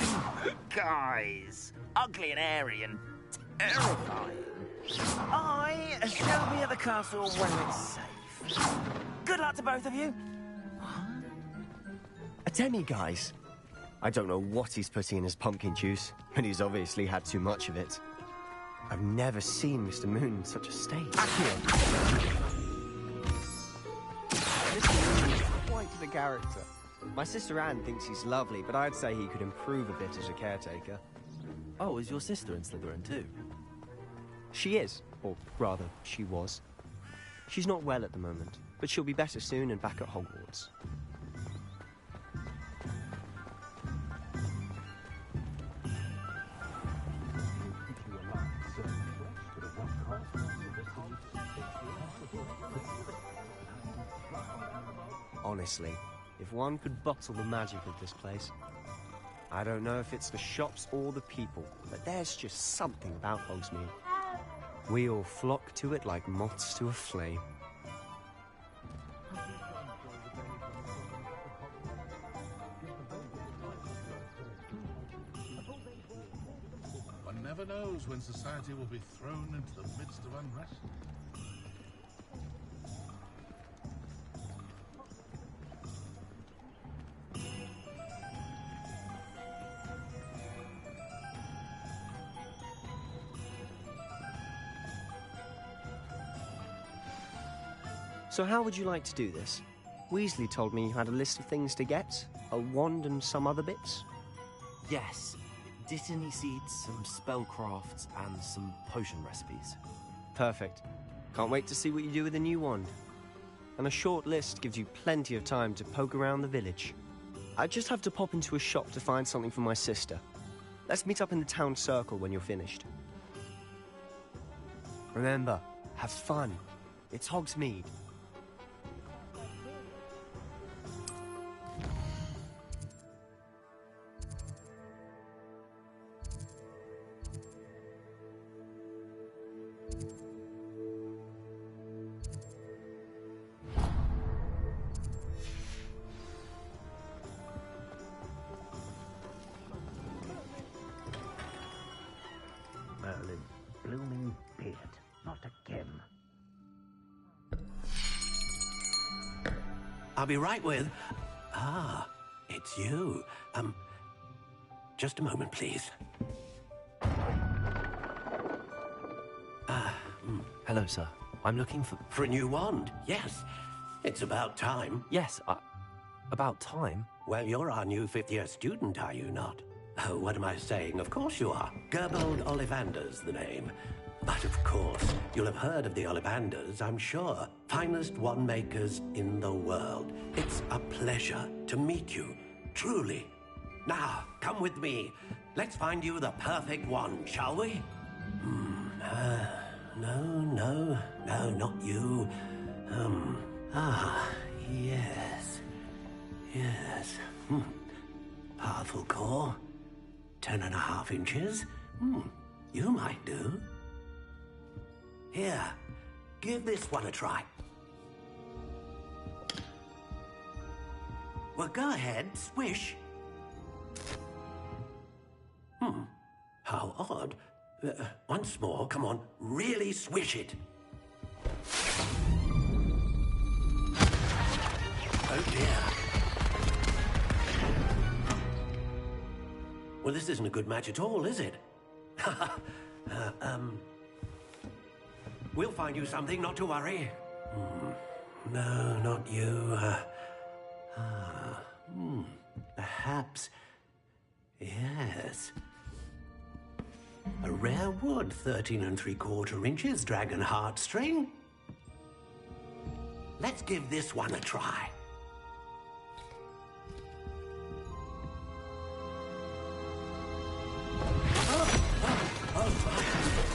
guys. Ugly and airy and terrifying. I shall be at the castle when it's safe. Good luck to both of you. A demi-guise? I don't know what he's putting in his pumpkin juice, but he's obviously had too much of it. I've never seen Mr. Moon in such a state. Mr. Moon is quite the character. My sister Anne thinks he's lovely, but I'd say he could improve a bit as a caretaker. Oh, is your sister in Slytherin too? She is, or rather, she was. She's not well at the moment, but she'll be better soon and back at Hogwarts. Honestly, if one could bottle the magic of this place. I don't know if it's the shops or the people, but there's just something about Hogsmeade. We all flock to it like moths to a flame. One never knows when society will be thrown into the midst of unrest. So how would you like to do this? Weasley told me you had a list of things to get, a wand and some other bits. Yes. Dittany seeds, some spellcrafts, and some potion recipes. Perfect. Can't wait to see what you do with the new wand. And a short list gives you plenty of time to poke around the village. I just have to pop into a shop to find something for my sister. Let's meet up in the town circle when you're finished. Remember, have fun. It's Hogsmeade. Merlin, blooming beard, not again. I'll be right with... Ah, it's you. Just a moment, please. Hello, sir. I'm looking for... For a new wand, yes. It's about time. Yes, about time? Well, you're our new 5th year student, are you not? Oh, what am I saying? Of course you are. Gerbold Ollivander's the name. But of course, you'll have heard of the Ollivanders, I'm sure. Finest wand makers in the world. It's a pleasure to meet you, truly. Now, come with me. Let's find you the perfect wand, shall we? No, not you. Yes. Powerful core. 10.5 inches. You might do. Here, give this one a try. Well, go ahead, swish. How odd. Once more, come on, really swish it. Oh dear. Well, this isn't a good match at all, is it? We'll find you something, not to worry. No, not you. Perhaps Yes. A rare wood, 13 3/4 inches, dragon heartstring. Let's give this one a try.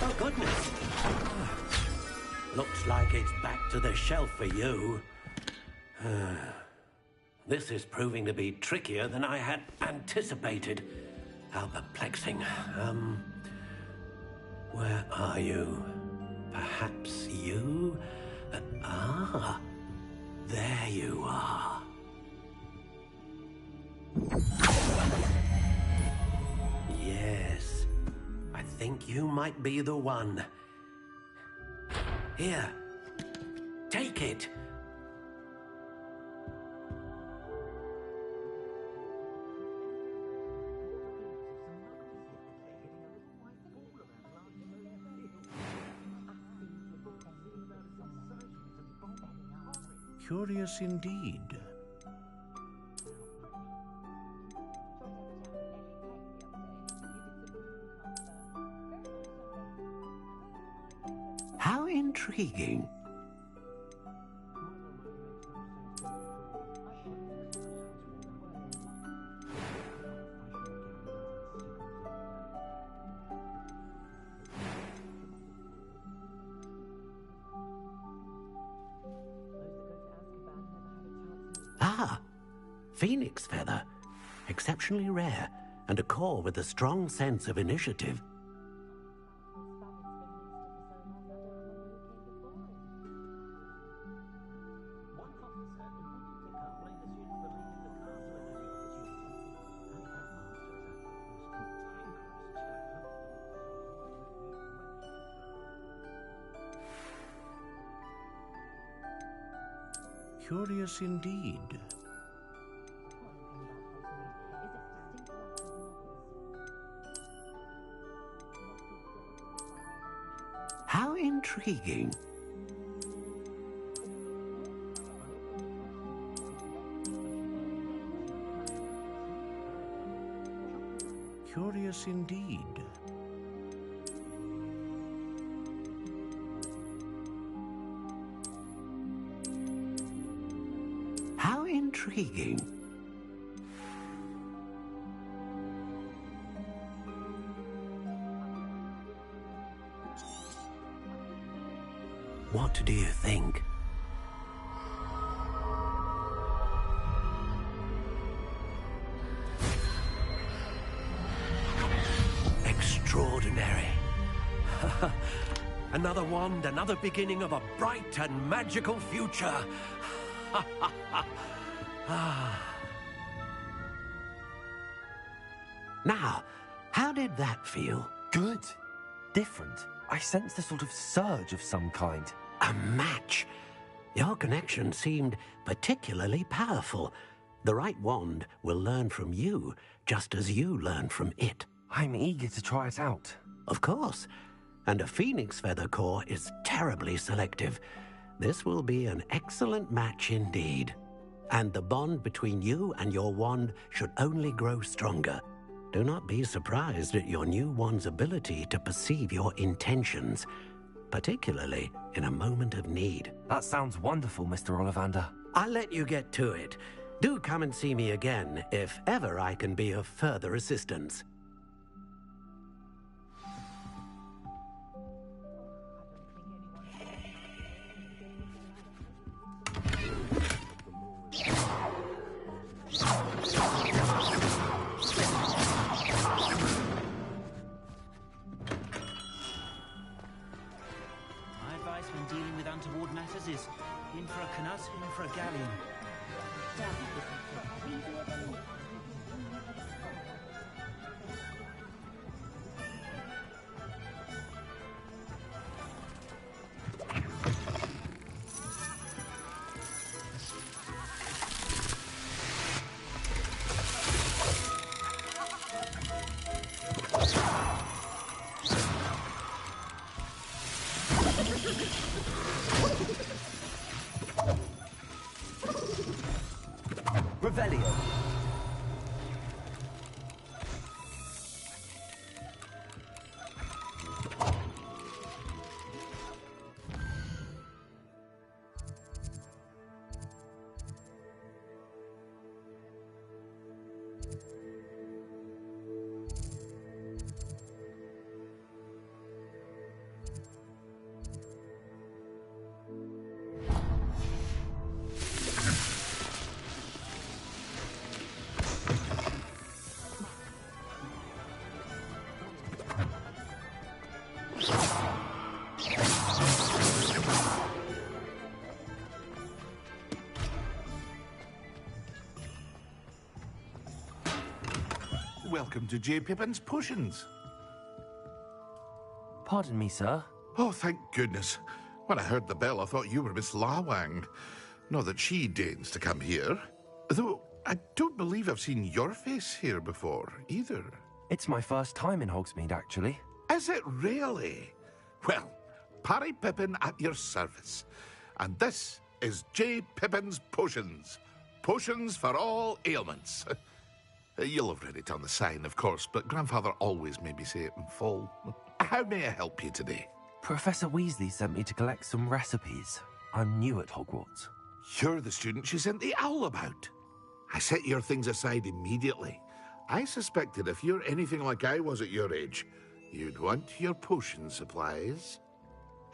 Oh, goodness. Looks like it's back to the shelf for you. This is proving to be trickier than I had anticipated. How perplexing. Where are you? Perhaps you? There you are. Yes, I think you might be the one. Here, take it. Curious indeed. How intriguing. Phoenix feather. Exceptionally rare, and a core with a strong sense of initiative. Curious indeed. How intriguing. Curious indeed. How intriguing. What do you think? Extraordinary. Another wand, another beginning of a bright and magical future. Now, how did that feel? Good. Different. I sensed a sort of surge of some kind. A match. Your connection seemed particularly powerful. The right wand will learn from you, just as you learn from it. I'm eager to try it out. Of course. And a phoenix feather core is terribly selective. This will be an excellent match indeed. And the bond between you and your wand should only grow stronger. Do not be surprised at your new wand's ability to perceive your intentions, particularly in a moment of need. That sounds wonderful, Mr. Ollivander. I'll let you get to it. Do come and see me again if ever I can be of further assistance. Untoward matters is in for a canut, in for a galleon. welcome to J. Pippin's Potions. Pardon me, sir. Oh, thank goodness. When I heard the bell, I thought you were Miss Lawang. Not that she deigns to come here. Though, I don't believe I've seen your face here before, either. It's my first time in Hogsmeade, actually. Is it really? Well, Parry Pippin at your service. And this is J. Pippin's Potions. Potions for all ailments. You'll have read it on the sign, of course, but Grandfather always made me say it in full. How may I help you today? Professor Weasley sent me to collect some recipes. I'm new at Hogwarts. You're the student she sent the owl about. I set your things aside immediately. I suspected if you're anything like I was at your age, you'd want your potion supplies.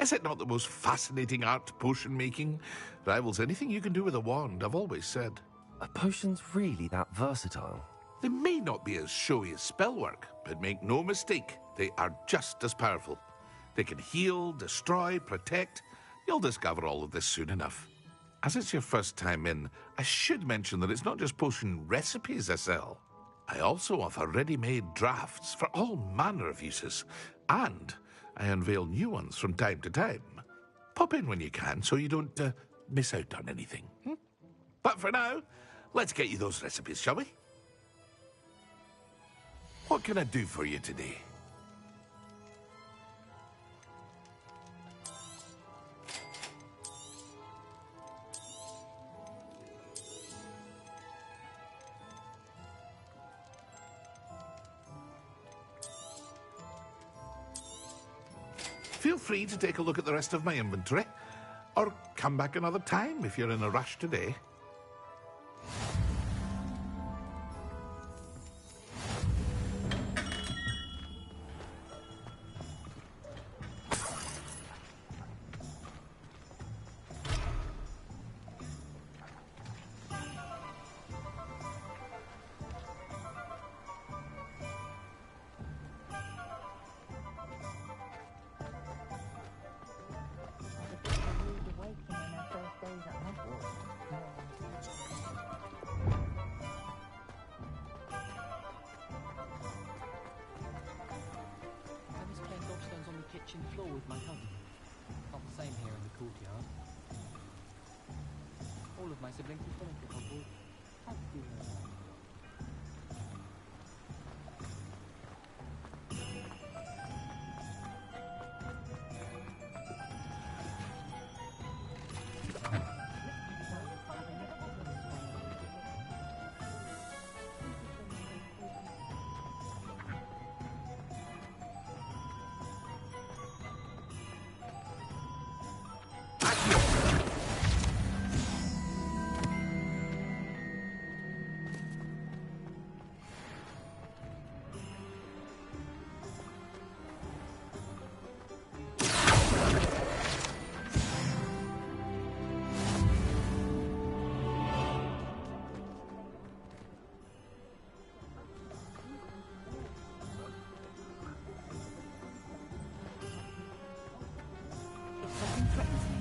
Is it not the most fascinating art, potion making? Rivals anything you can do with a wand, I've always said. Are potions really that versatile? They may not be as showy as spellwork, but make no mistake, they are just as powerful. They can heal, destroy, protect. You'll discover all of this soon enough. As it's your first time in, I should mention that it's not just potion recipes I sell. I also offer ready-made drafts for all manner of uses, and I unveil new ones from time to time. Pop in when you can so you don't miss out on anything. But for now, let's get you those recipes, shall we? What can I do for you today? Feel free to take a look at the rest of my inventory, or come back another time if you're in a rush today. Kitchen floor with my cousin. Not the same here in the courtyard. All of my siblings are still at Hogwarts. How do you know that?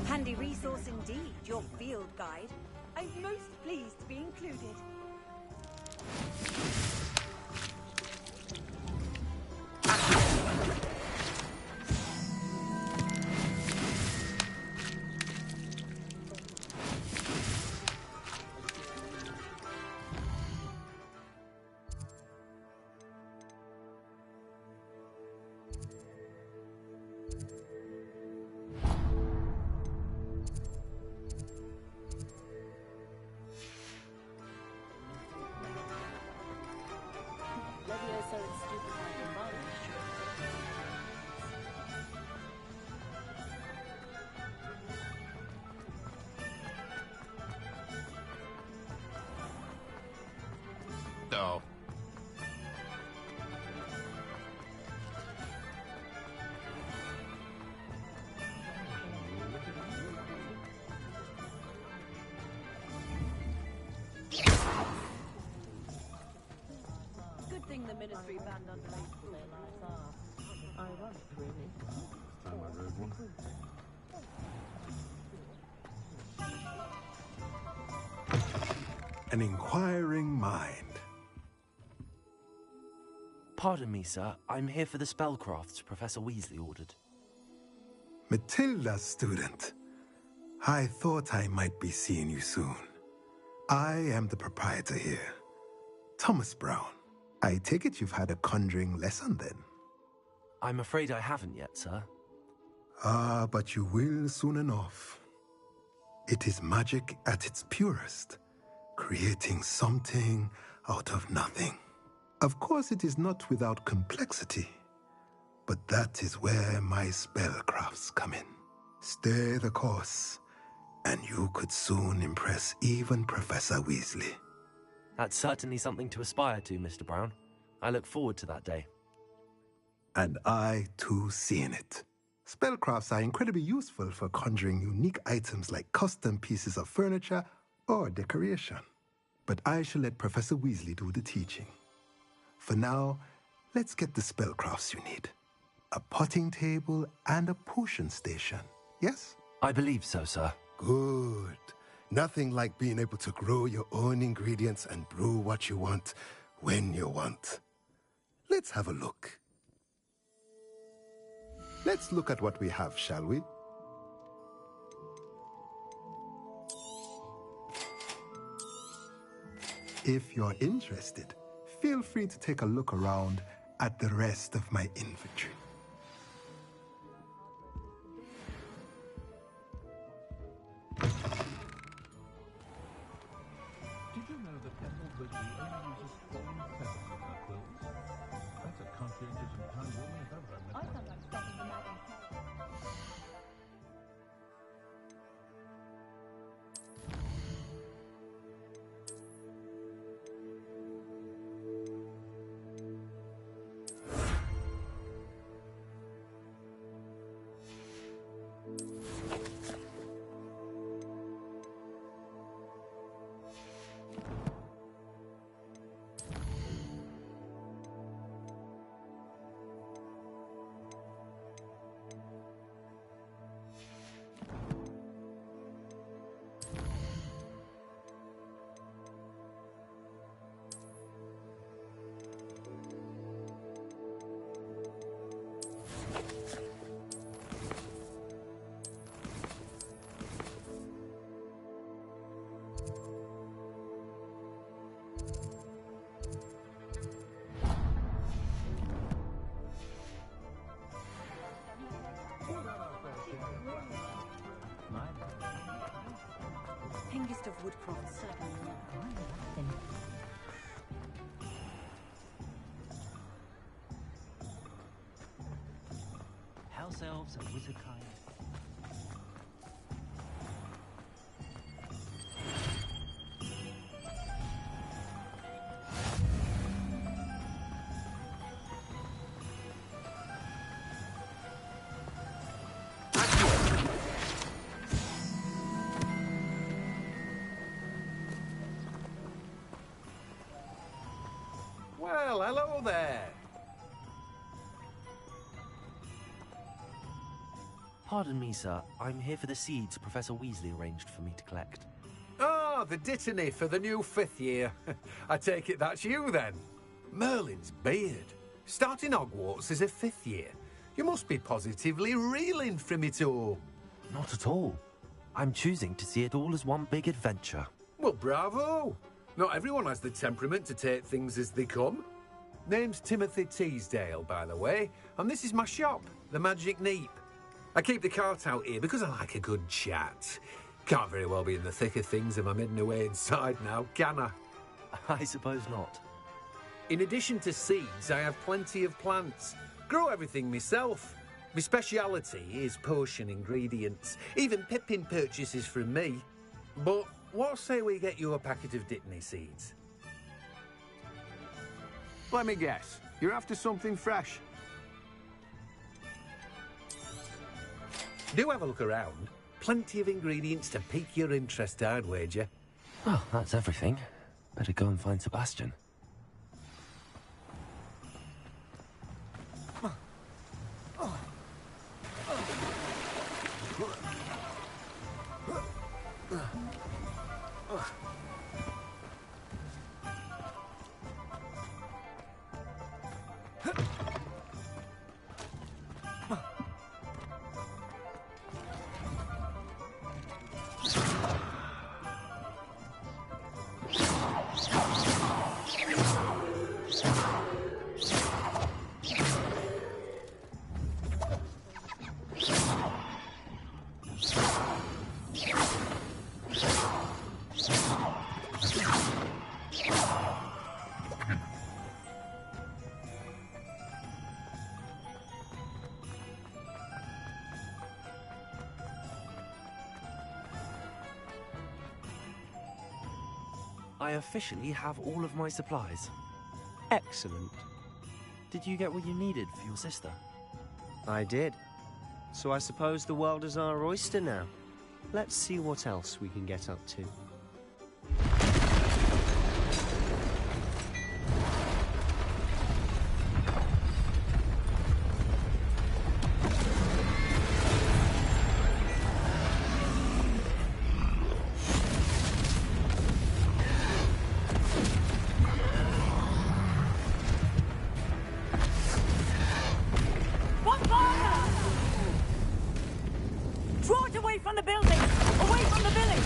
Handy resource indeed, your field guide. I'm most pleased to be included. No. Good thing the Ministry banned underage their lives are. Ironic, really. Time I read one. An inquiring mind. Pardon me, sir. I'm here for the spellcrafts Professor Weasley ordered. Matilda's student. I thought I might be seeing you soon. I am the proprietor here, Thomas Brown. I take it you've had a conjuring lesson then? I'm afraid I haven't yet, sir. Ah, but you will soon enough. It is magic at its purest, creating something out of nothing. Of course, it is not without complexity, but that is where my spellcrafts come in. Stay the course, and you could soon impress even Professor Weasley. That's certainly something to aspire to, Mr. Brown. I look forward to that day. And I, too, seeing it. Spellcrafts are incredibly useful for conjuring unique items like custom pieces of furniture or decoration. But I shall let Professor Weasley do the teaching. For now, let's get the spellcrafts you need. A potting table and a potion station, yes? I believe so, sir. Good. Nothing like being able to grow your own ingredients and brew what you want when you want. Let's have a look. Let's look at what we have, shall we? If you're interested, feel free to take a look around at the rest of my inventory. Did you know that Ethel Ridley only uses falling feathers in her quills? That's a conscientious and kind woman if ever I met one. Youngest of Woodcroft, certainly. House elves and wizard kind. Well, hello there. Pardon me, sir. I'm here for the seeds Professor Weasley arranged for me to collect. Oh, the dittany for the new 5th year. I take it that's you, then. Merlin's beard. Starting Hogwarts as a 5th year. You must be positively reeling from it all. Not at all. I'm choosing to see it all as one big adventure. Well, bravo. Not everyone has the temperament to take things as they come. Name's Timothy Teasdale, by the way, and this is my shop, the Magic Neep. I keep the cart out here because I like a good chat. Can't very well be in the thick of things if I'm heading away inside now, can I? I suppose not. In addition to seeds, I have plenty of plants. Grow everything myself. My speciality is potion ingredients. Even Pippin purchases from me. But what say we get you a packet of Dittany seeds? Let me guess. You're after something fresh. Do have a look around. Plenty of ingredients to pique your interest, I'd wager. Well, that's everything. Better go and find Sebastian. I officially have all of my supplies. Excellent. Did you get what you needed for your sister? I did. So I suppose the world is our oyster now. Let's see what else we can get up to. Draw it away from the building! Away from the village!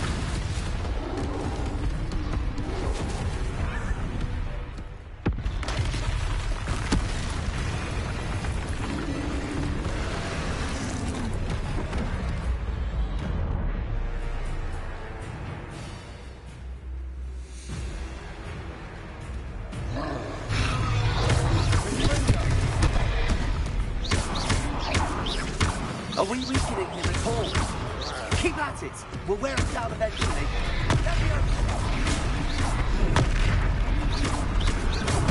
Are we weakening him at all? Keep at it! We'll wear him down eventually.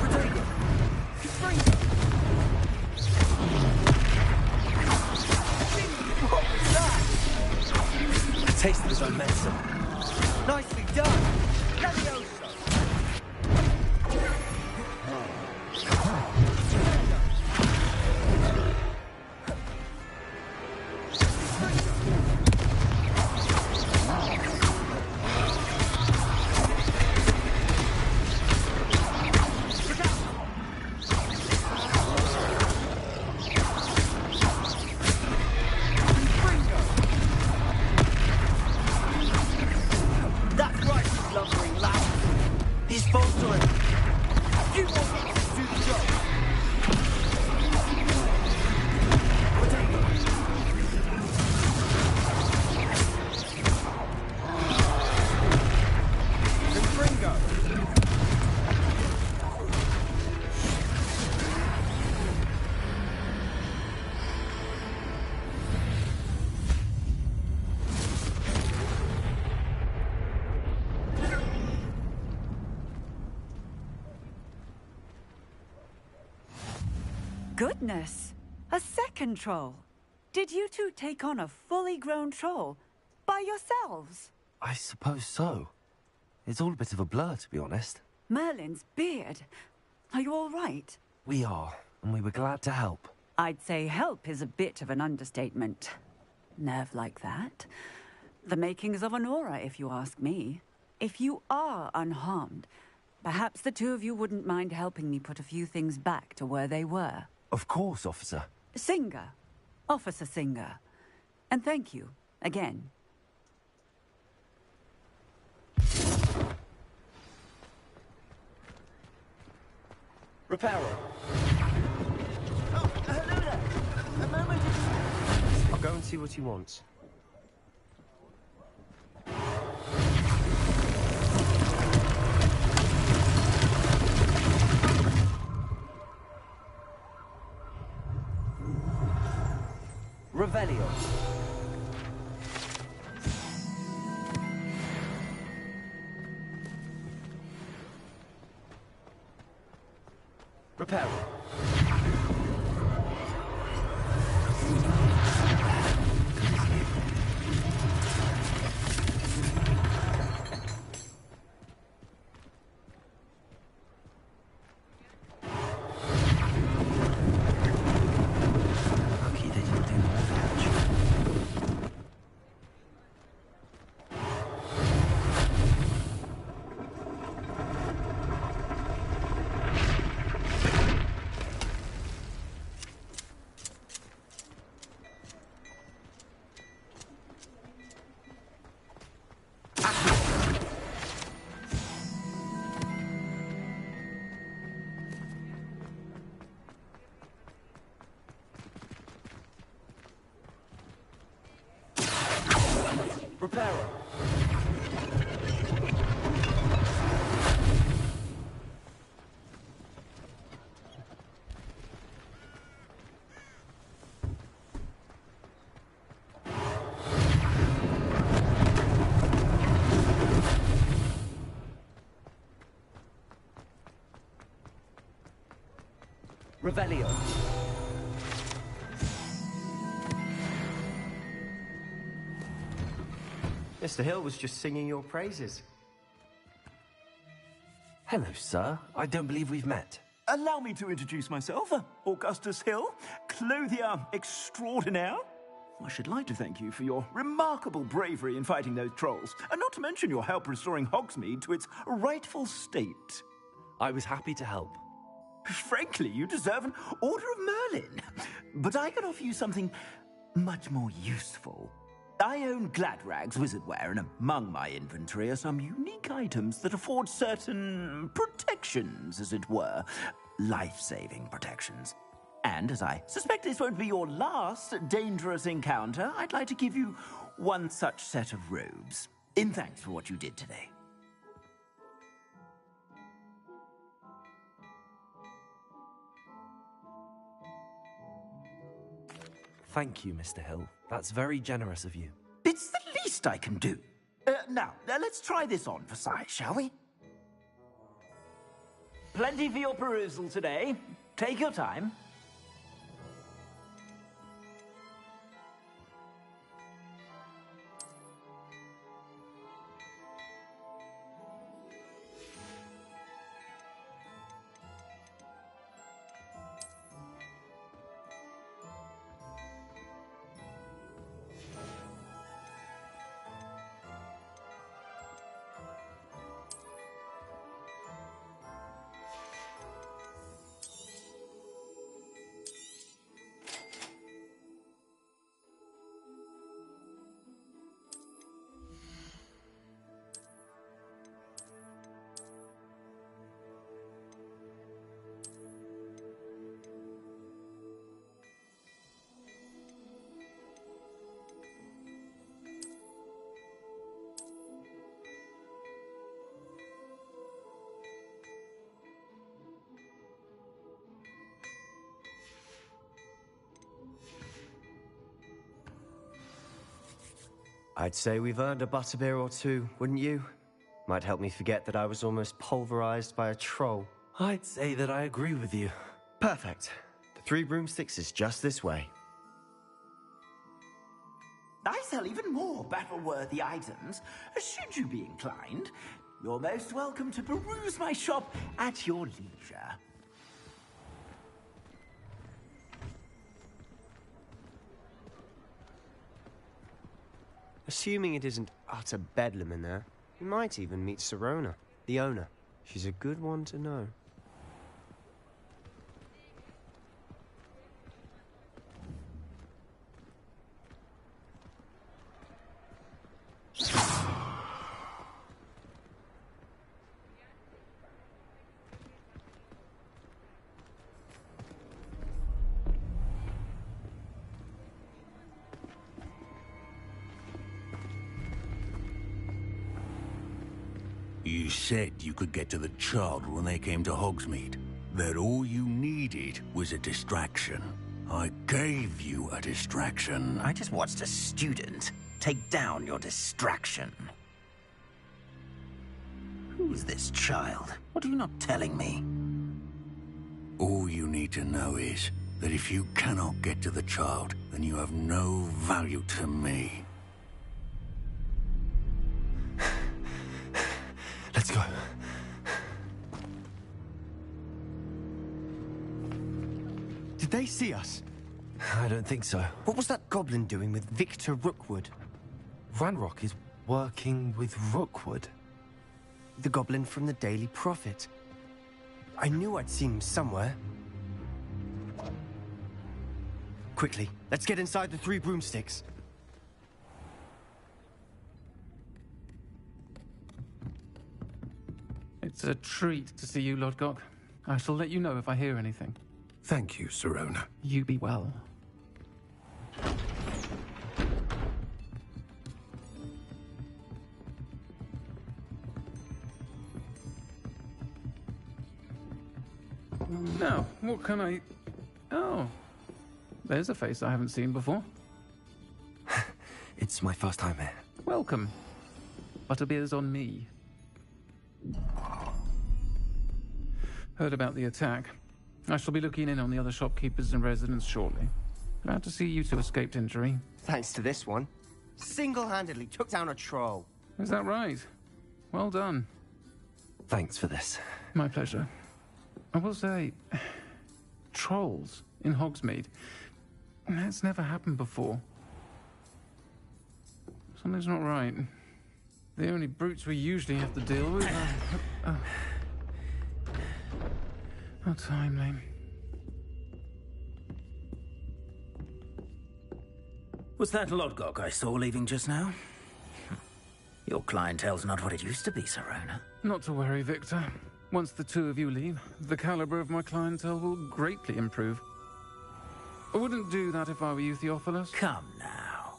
Rodrigo! Confringo! What was that? A taste of his own medicine. Nicely done! Levioso! That's right, you lumbering lad! He's faltering! You want me to do the job! Confringo! Goodness! A second troll! Did you two take on a fully grown troll? By yourselves? I suppose so. It's all a bit of a blur, to be honest. Merlin's beard. Are you all right? We are, and we were glad to help. I'd say help is a bit of an understatement. Nerve like that. The makings of an aura, if you ask me. If you are unharmed, perhaps the two of you wouldn't mind helping me put a few things back to where they were. Of course, officer. Singer. Officer Singer. And thank you, again. Reparo. Oh, hello there. A moment. I'll go and see what he wants. Revelio. Reparo. Lucky they didn't do more damage. Reparo. Revelio. Mr. Hill was just singing your praises. Hello, sir. I don't believe we've met. Allow me to introduce myself, Augustus Hill, clothier extraordinaire. I should like to thank you for your remarkable bravery in fighting those trolls, and not to mention your help restoring Hogsmeade to its rightful state. I was happy to help. Frankly, you deserve an Order of Merlin. But I can offer you something much more useful. I own Gladrag's wizardware, and among my inventory are some unique items that afford certain protections, as it were. Life-saving protections. And as I suspect this won't be your last dangerous encounter, I'd like to give you one such set of robes, in thanks for what you did today. Thank you, Mr. Hill. That's very generous of you. It's the least I can do. Now, let's try this on for size, shall we? Plenty for your perusal today. Take your time. I'd say we've earned a butterbeer or two, wouldn't you? Might help me forget that I was almost pulverized by a troll. I'd say that I agree with you. Perfect. The 3 broomsticks is just this way. I sell even more battle-worthy items. Should you be inclined, you're most welcome to peruse my shop at your leisure. Assuming it isn't utter bedlam in there, you might even meet Sirona, the owner. She's a good one to know. You said you could get to the child when they came to Hogsmeade. That all you needed was a distraction. I gave you a distraction. I just watched a student take down your distraction. Who's this child? What are you not telling me? All you need to know is that if you cannot get to the child, then you have no value to me. Let's go. Did they see us? I don't think so. What was that goblin doing with Victor Rookwood? Ranrock is working with Rookwood. The goblin from the Daily Prophet. I knew I'd seen him somewhere. Quickly, let's get inside the 3 broomsticks. It's a treat to see you, Lodgok. I shall let you know if I hear anything. Thank you, Sirona. You be well. Now, what can I... Oh, there's a face I haven't seen before. It's my first time here. Welcome. Butterbeer's on me. Heard about the attack. I shall be looking in on the other shopkeepers and residents shortly. Glad to see you two escaped injury. Thanks to this one. Single-handedly took down a troll. Is that right? Well done. Thanks for this. My pleasure. I will say, trolls in Hogsmeade. That's never happened before. Something's not right. The only brutes we usually have to deal with are... How timely. Was that Lodgok I saw leaving just now? Your clientele's not what it used to be, Serona. Not to worry, Victor. Once the two of you leave, the caliber of my clientele will greatly improve. I wouldn't do that if I were you, Theophilus. Come now.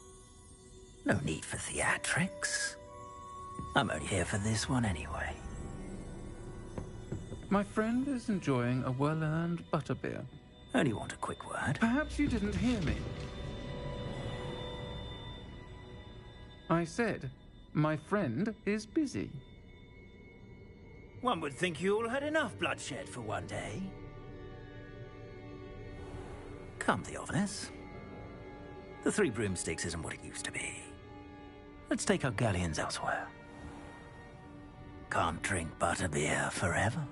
No need for theatrics. I'm only here for this one anyway. My friend is enjoying a well-earned butterbeer. Only want a quick word. Perhaps you didn't hear me. I said, my friend is busy. One would think you all had enough bloodshed for one day. Come, Theophilus. The Three Broomsticks isn't what it used to be. Let's take our galleons elsewhere. Can't drink butterbeer forever.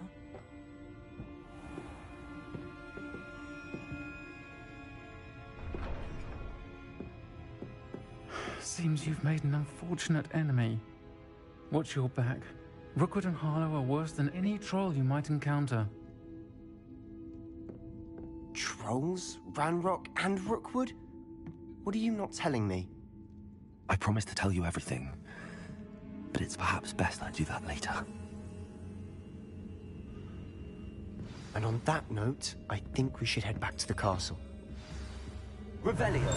Seems you've made an unfortunate enemy. Watch your back. Rookwood and Harlow are worse than any troll you might encounter. Trolls? Ranrock and Rookwood? What are you not telling me? I promised to tell you everything, but it's perhaps best I do that later. And on that note, I think we should head back to the castle. Revelio!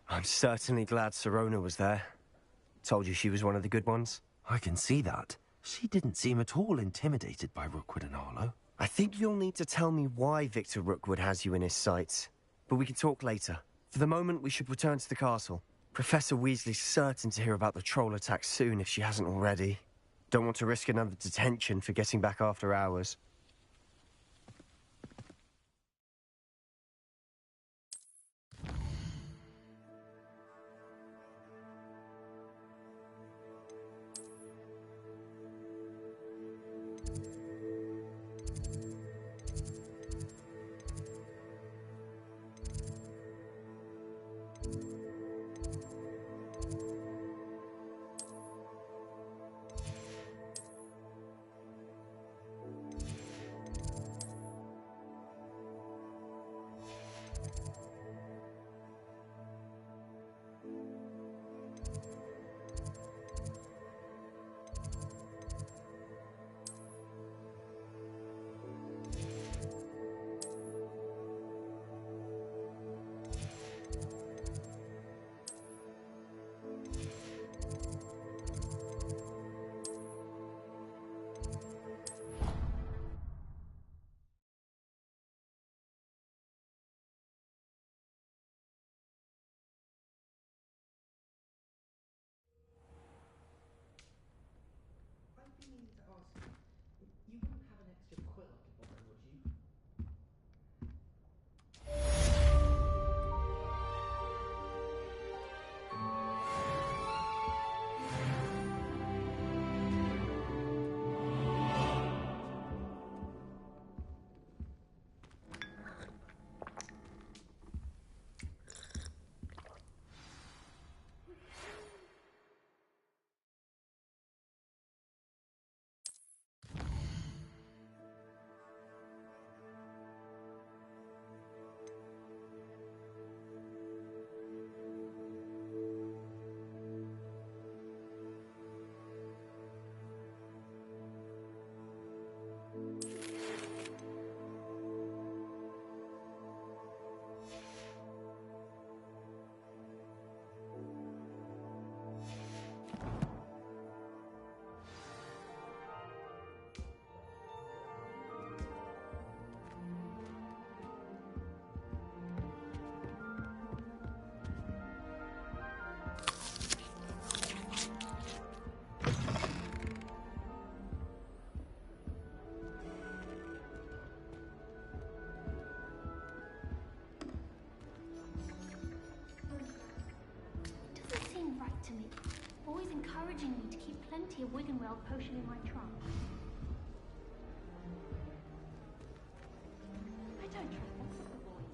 I'm certainly glad Serona was there. Told you she was one of the good ones. I can see that. She didn't seem at all intimidated by Rookwood and Harlow. I think you'll need to tell me why Victor Rookwood has you in his sights. But we can talk later. For the moment, we should return to the castle. Professor Weasley's certain to hear about the troll attack soon if she hasn't already. Don't want to risk another detention for getting back after hours. plenty of Wiggenweld potion in my trunk. I don't trust most of the boys.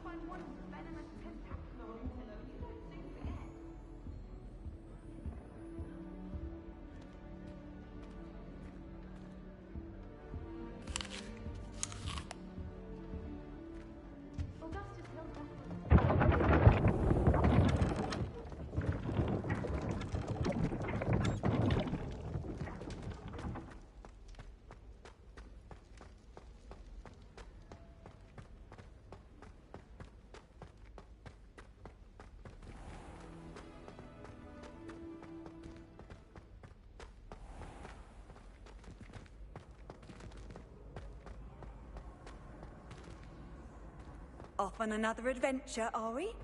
Find one venomous tentacular on pillow, you don't soon forget. Augustus held back. Off on another adventure, are we?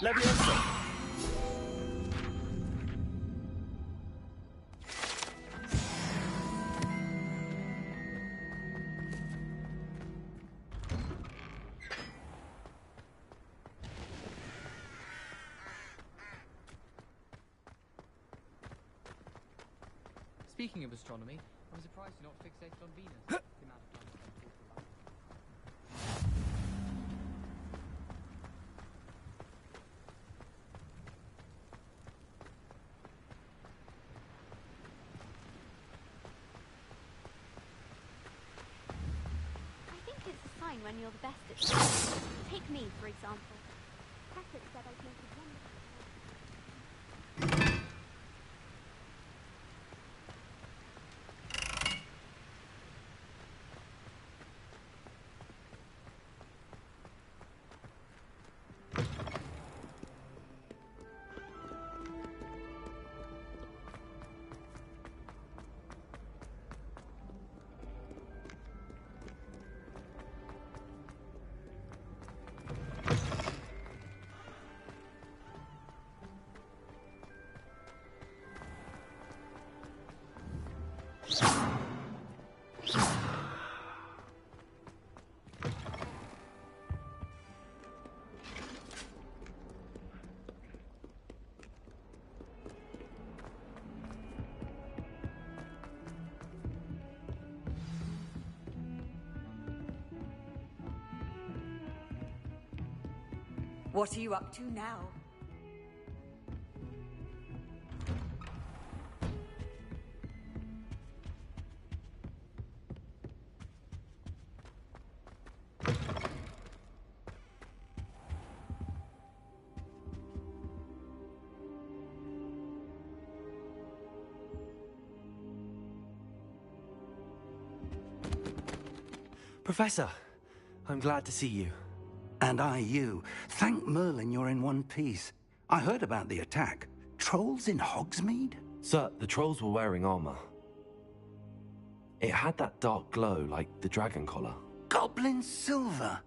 Leviosa! Speaking of astronomy, I'm surprised you're not fixated on Venus. The amount of time spent talking about it. I think it's a sign when you're the best at something. Take me, for example. Patrick said I painted wonderful. What are you up to now? Professor, I'm glad to see you. And I you. Thank Merlin you're in one piece. I heard about the attack. Trolls in Hogsmeade? Sir, the trolls were wearing armor. It had that dark glow like the dragon collar. Goblin silver.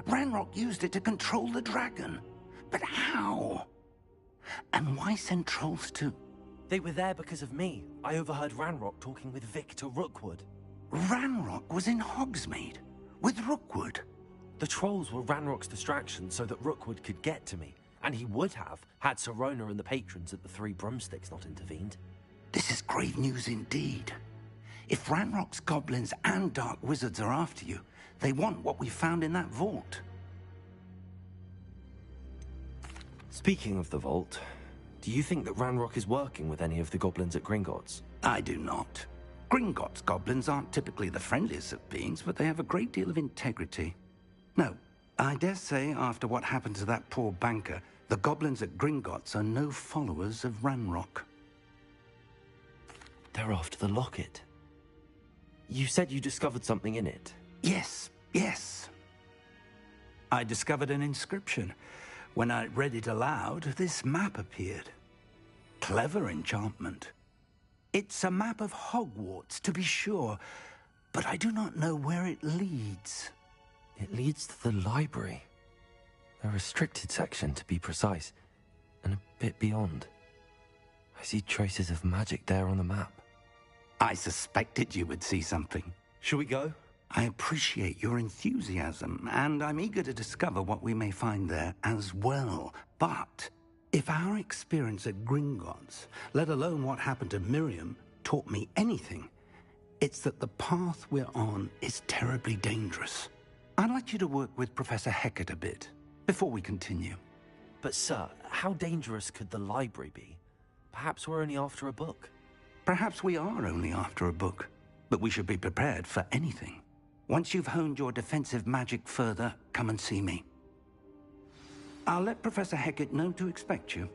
Ranrock used it to control the dragon. But how? And why send trolls too? They were there because of me. I overheard Ranrock talking with Victor Rookwood. Ranrock was in Hogsmeade? With Rookwood? The trolls were Ranrock's distraction so that Rookwood could get to me. And he would have, had Sirona and the patrons at the Three Broomsticks not intervened. This is grave news indeed. If Ranrock's goblins and dark wizards are after you, they want what we found in that vault. Speaking of the vault, do you think that Ranrock is working with any of the goblins at Gringotts? I do not. Gringotts goblins aren't typically the friendliest of beings, but they have a great deal of integrity. No, I dare say after what happened to that poor banker, the goblins at Gringotts are no followers of Ranrock. They're after the locket. You said you discovered something in it. Yes. I discovered an inscription. When I read it aloud, this map appeared. Clever enchantment. It's a map of Hogwarts, to be sure, but I do not know where it leads. It leads to the library. A restricted section, to be precise, and a bit beyond. see traces of magic there on the map. I suspected you would see something. Shall we go? I appreciate your enthusiasm, and I'm eager to discover what we may find there as well. But if our experience at Gringotts, let alone what happened to Miriam, taught me anything, it's that the path we're on is terribly dangerous. I'd like you to work with Professor Hecat a bit before we continue. But sir, how dangerous could the library be? Perhaps we're only after a book. Perhaps we are only after a book, but we should be prepared for anything. Once you've honed your defensive magic further, come and see me. I'll let Professor Hecat know to expect you.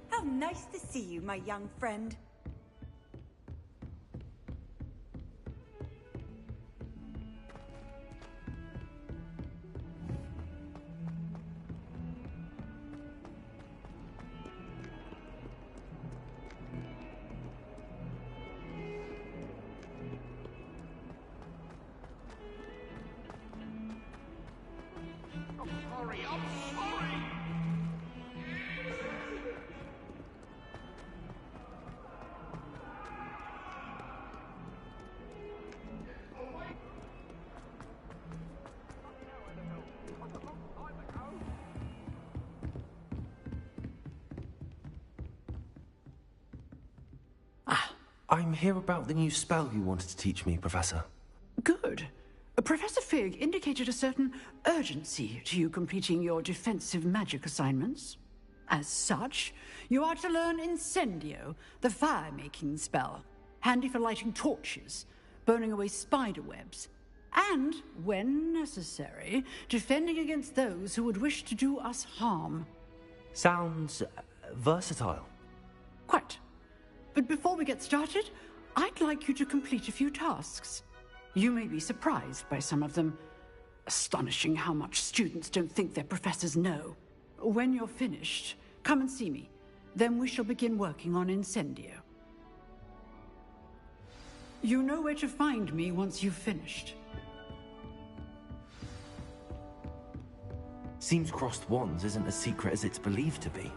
How nice to see you, my young friend. I'm here about the new spell you wanted to teach me, Professor. Good. Professor Fig indicated a certain urgency to you completing your defensive magic assignments. As such, you are to learn Incendio, the fire-making spell, handy for lighting torches, burning away spider webs, and, when necessary, defending against those who would wish to do us harm. Sounds versatile. Quite. But before we get started, I'd like you to complete a few tasks. You may be surprised by some of them. Astonishing how much students don't think their professors know. When you're finished, come and see me. Then we shall begin working on Incendio. You know where to find me once you've finished. Seems crossed wands isn't as secret as it's believed to be.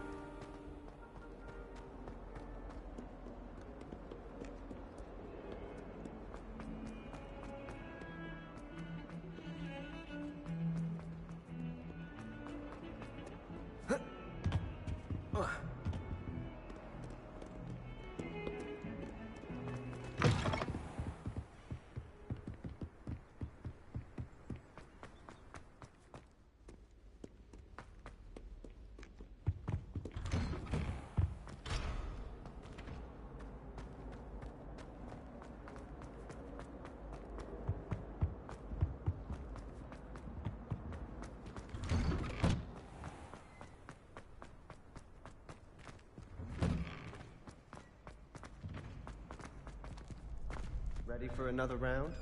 Ready for another round?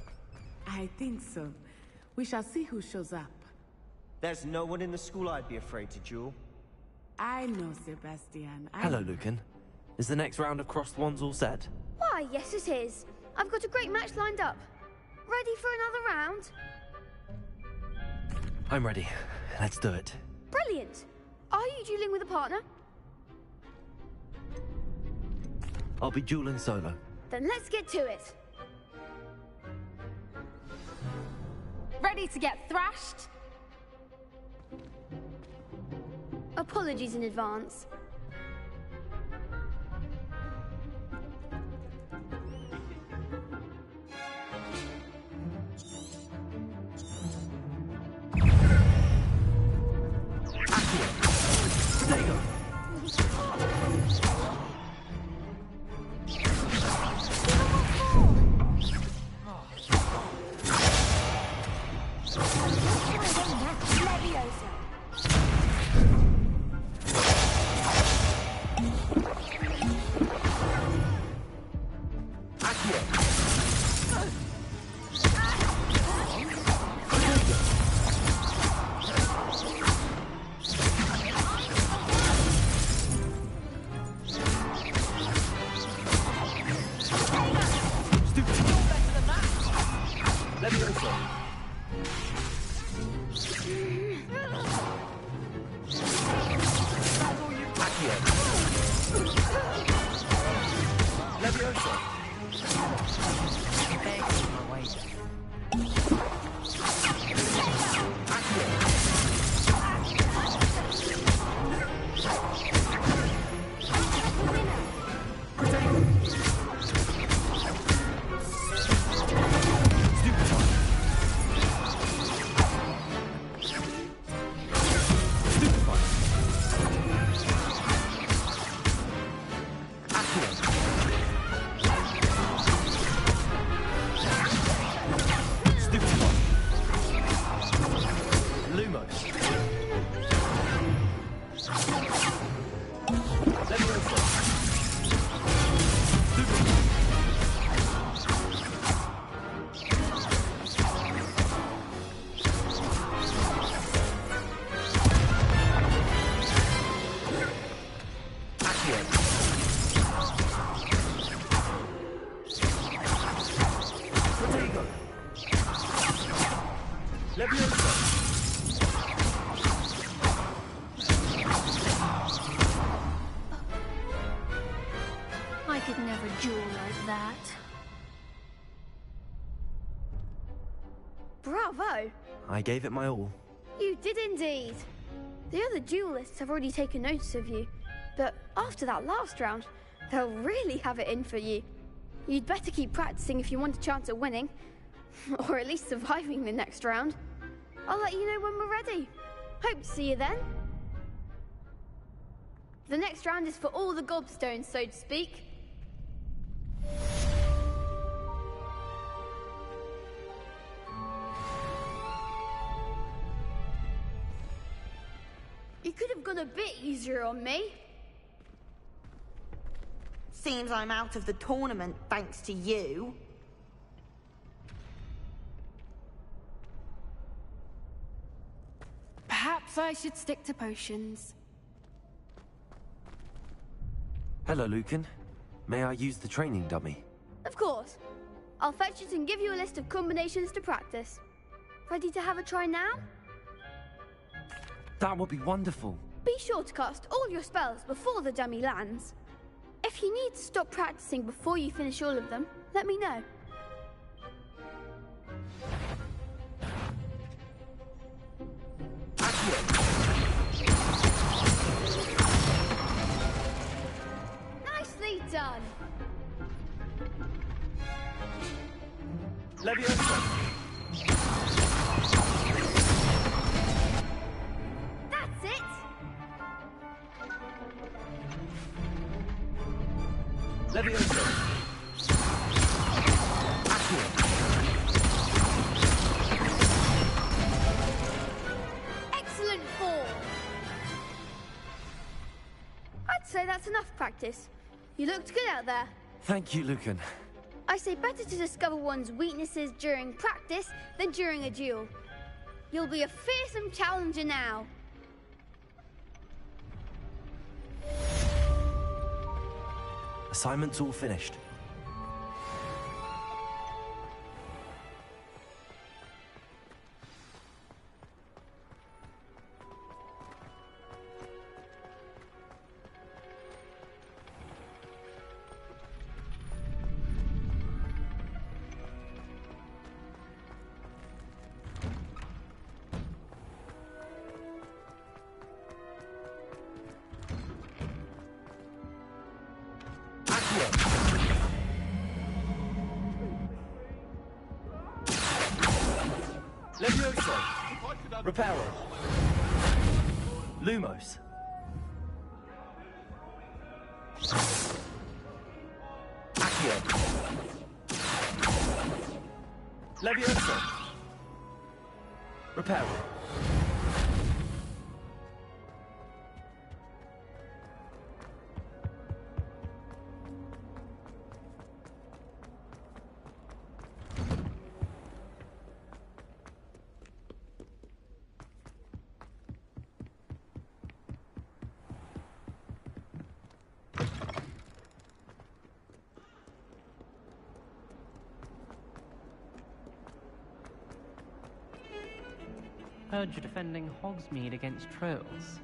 I think so. We shall see who shows up. There's no one in the school I'd be afraid to duel. I know, Sebastian. Hello, Lucan. Is the next round of crossed wands all set? Why, yes it is. I've got a great match lined up. Ready for another round? I'm ready. Let's do it. Brilliant. Are you dueling with a partner? I'll be dueling solo. Then let's get to it. Ready to get thrashed? Apologies in advance. Levioso! Accio! Levioso! I could never duel like that. Bravo! I gave it my all. You did indeed. The other duelists have already taken notice of you, but after that last round, they'll really have it in for you. You'd better keep practicing if you want a chance at winning, or at least surviving the next round. I'll let you know when we're ready. Hope to see you then. The next round is for all the gobstones, so to speak. You could have gone a bit easier on me. Seems I'm out of the tournament thanks to you. Perhaps I should stick to potions. Hello, Lucan. May I use the training dummy? Of course. I'll fetch it and give you a list of combinations to practice. Ready to have a try now? That would be wonderful. Be sure to cast all your spells before the dummy lands. If you need to stop practicing before you finish all of them, let me know. Nicely done. Levioso! That's it! Levioso! Excellent fall! I'd say that's enough practice. You looked good out there. Thank you, Lucan. I say better to discover one's weaknesses during practice than during a duel. You'll be a fearsome challenger now. Assignment's all finished. Levioso! Reparo. Lumos. Accio! Levioso! Reparo. heard you're defending Hogsmeade against trolls.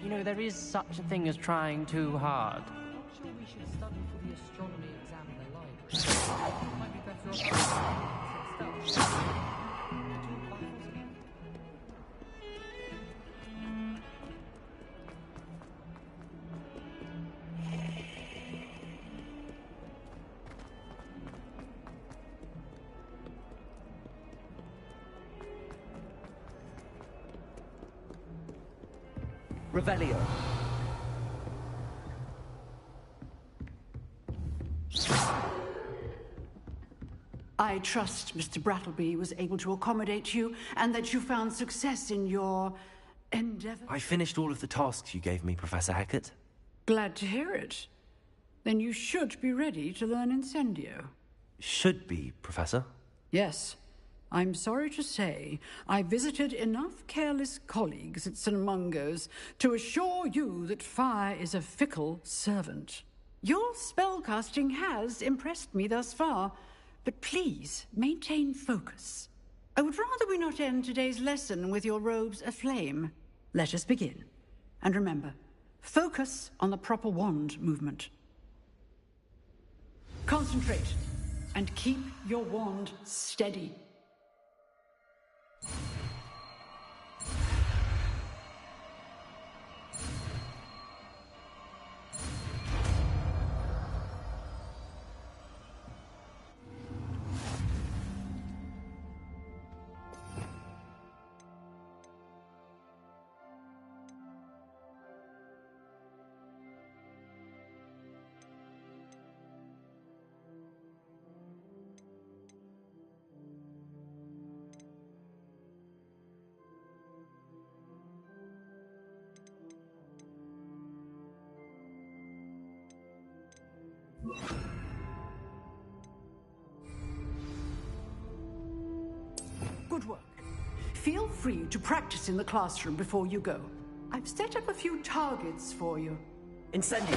You know, there is such a thing as trying too hard. I'm not sure we should study for the astronomy exam in the library. Might be better off instead. Revelio. I trust Mr. Brattleby was able to accommodate you and that you found success in your endeavor. I finished all of the tasks you gave me, Professor Hecat. Glad to hear it. Then you should be ready to learn Incendio. Should be, Professor. Yes. I'm sorry to say, I visited enough careless colleagues at St. Mungo's to assure you that fire is a fickle servant. Your spellcasting has impressed me thus far, but please maintain focus. I would rather we not end today's lesson with your robes aflame. Let us begin. And remember, focus on the proper wand movement. Concentrate, and keep your wand steady. Good work. Feel free to practice in the classroom before you go. I've set up a few targets for you. Incendio.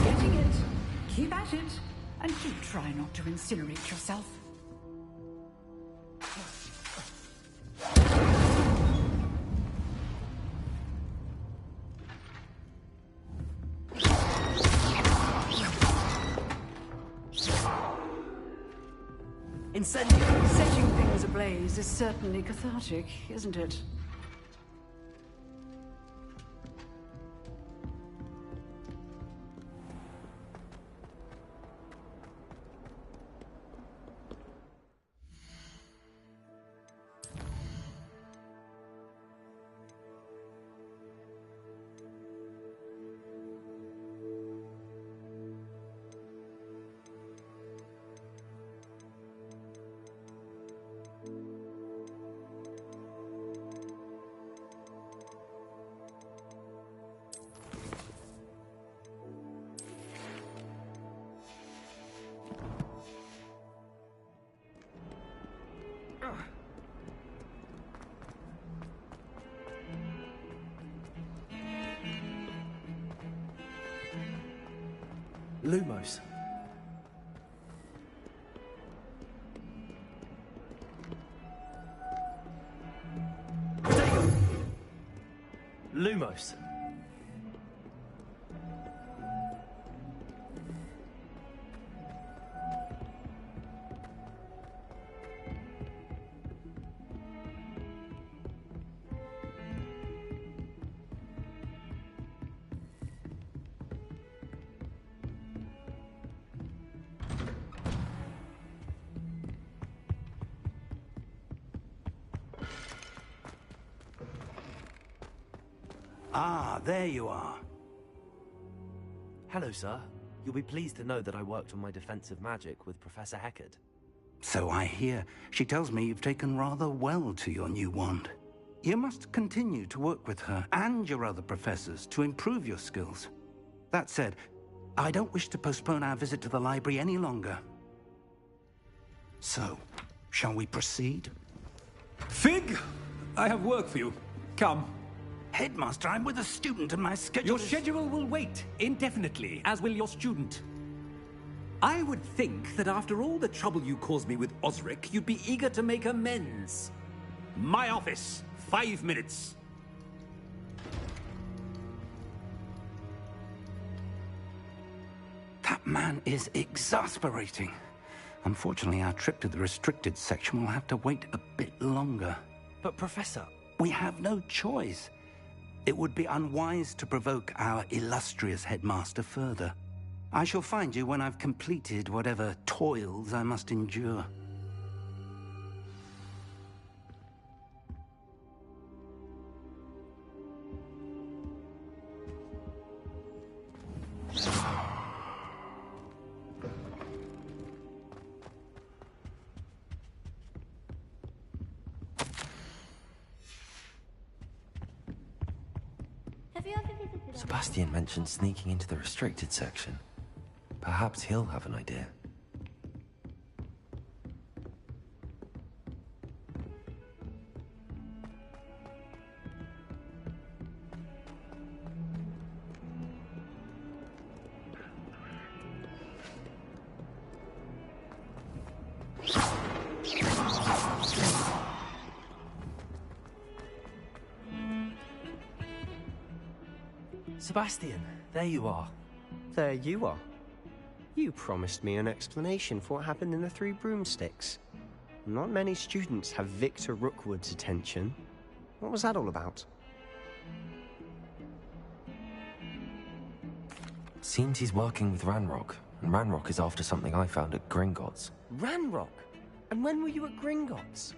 Getting it. Keep at it. And do try not to incinerate yourself. Incendio. Setting things ablaze is certainly cathartic, isn't it? Lumos. Lumos. Ah, there you are. Hello, sir. You'll be pleased to know that I worked on my defensive magic with Professor Hecat. So I hear. She tells me you've taken rather well to your new wand. You must continue to work with her and your other professors to improve your skills. That said, I don't wish to postpone our visit to the library any longer. So, Shall we proceed? Fig, I have work for you. Come. Headmaster, I'm with a student and my schedule Your schedule will wait indefinitely, as will your student. I would think that after all the trouble you caused me with Osric, you'd be eager to make amends. My office, 5 minutes. That man is exasperating. Unfortunately, our trip to the restricted section will have to wait a bit longer. But, Professor... We have no choice. It would be unwise to provoke our illustrious headmaster further. I shall find you when I've completed whatever toils I must endure. Sebastian mentioned sneaking into the restricted section. Perhaps he'll have an idea. Sebastian, there you are. There you are. You promised me an explanation for what happened in the Three Broomsticks. Not many students have Victor Rookwood's attention. What was that all about? Seems he's working with Ranrock, and Ranrock is after something I found at Gringotts. Ranrock? And when were you at Gringotts?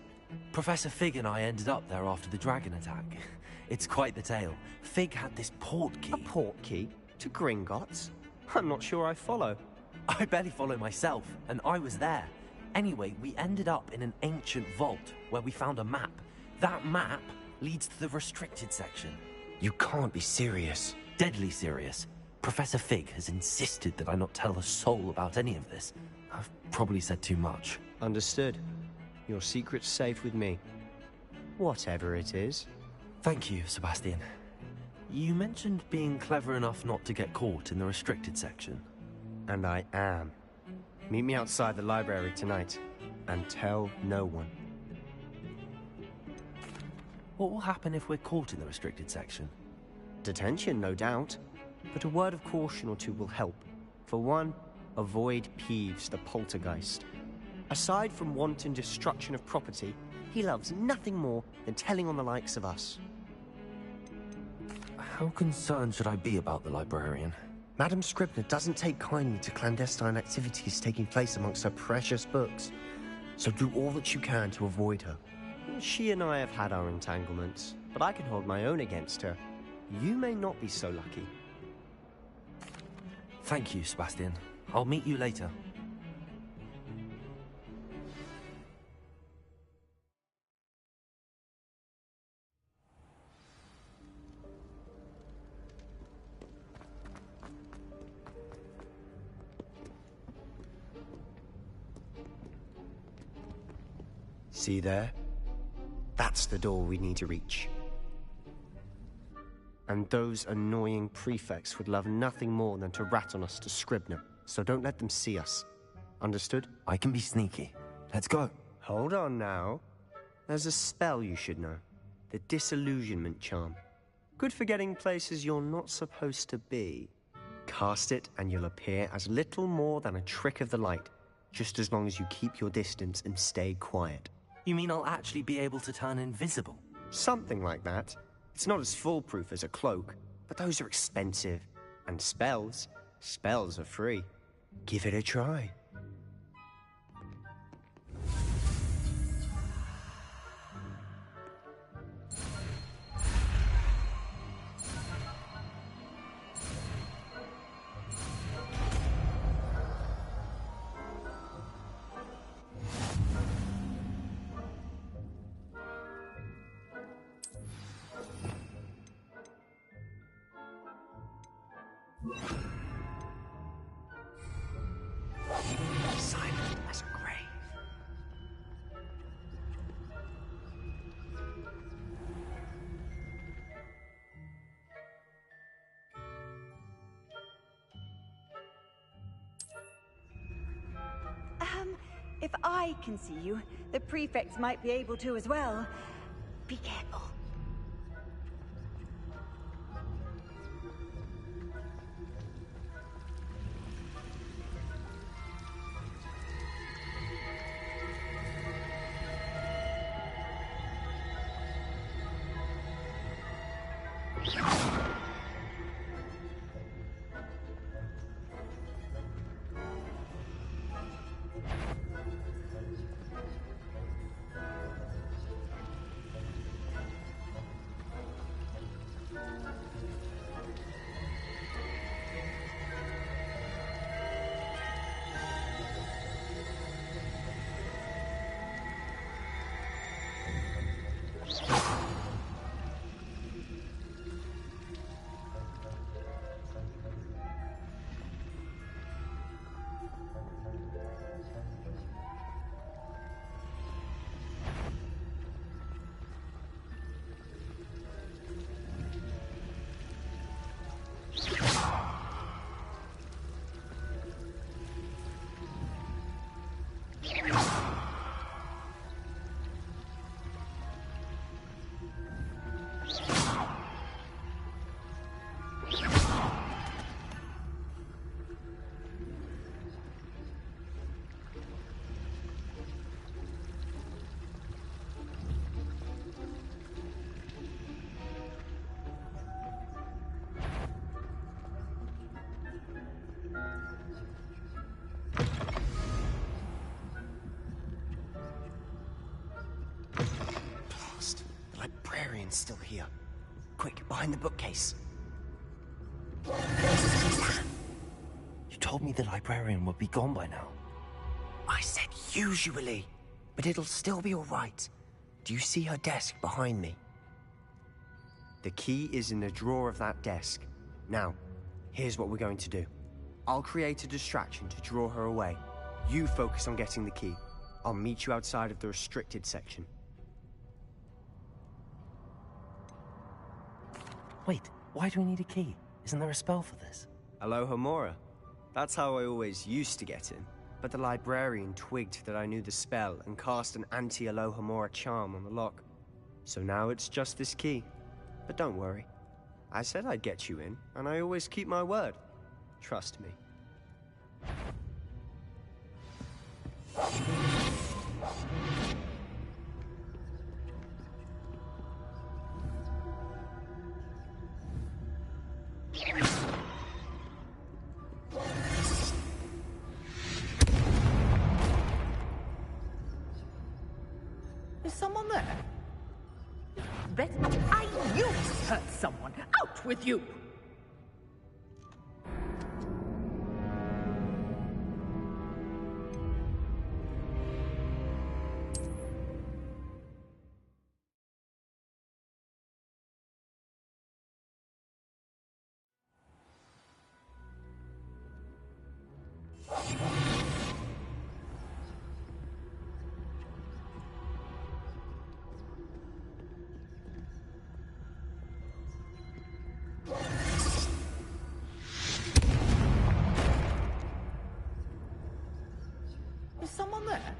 Professor Fig and I ended up there after the dragon attack. It's quite the tale. Fig had this port key. A port key? To Gringotts? I'm not sure I follow. I barely follow myself, and I was there. Anyway, we ended up in an ancient vault where we found a map. That map leads to the restricted section. You can't be serious. Deadly serious. Professor Fig has insisted that I not tell a soul about any of this. I've probably said too much. Understood. Your secret's safe with me. Whatever it is. Thank you, Sebastian. You mentioned being clever enough not to get caught in the restricted section. And I am. Meet me outside the library tonight, and tell no one. What will happen if we're caught in the restricted section? Detention, no doubt. But a word of caution or two will help. For one, avoid Peeves, the poltergeist. Aside from wanton destruction of property, he loves nothing more than telling on the likes of us. How concerned should I be about the librarian? Madame Scribner doesn't take kindly to clandestine activities taking place amongst her precious books. So do all that you can to avoid her. She and I have had our entanglements, but I can hold my own against her. You may not be so lucky. Thank you, Sebastian. I'll meet you later. See there? That's the door we need to reach. And those annoying prefects would love nothing more than to rat on us to Scribner, so don't let them see us. Understood? I can be sneaky. Let's go. Hold on now. There's a spell you should know. The Disillusionment Charm. Good for getting places you're not supposed to be. Cast it and you'll appear as little more than a trick of the light, just as long as you keep your distance and stay quiet. You mean I'll actually be able to turn invisible? Something like that. It's not as foolproof as a cloak, but those are expensive. And spells are free. Give it a try. If I can see you, the prefects might be able to as well. Be careful. Librarian's still here. Quick, behind the bookcase. You told me the librarian would be gone by now. I said usually, but it'll still be all right. Do you see her desk behind me? The key is in the drawer of that desk. Now, here's what we're going to do. I'll create a distraction to draw her away. You focus on getting the key. I'll meet you outside of the restricted section. Wait, why do we need a key? Isn't there a spell for this? Alohomora. That's how I always used to get in. But the librarian twigged that I knew the spell and cast an anti-Alohomora charm on the lock. So now it's just this key. But don't worry. I said I'd get you in, and I always keep my word. Trust me. Is someone there? Bet I knew you hurt someone. Out with you! Is someone there?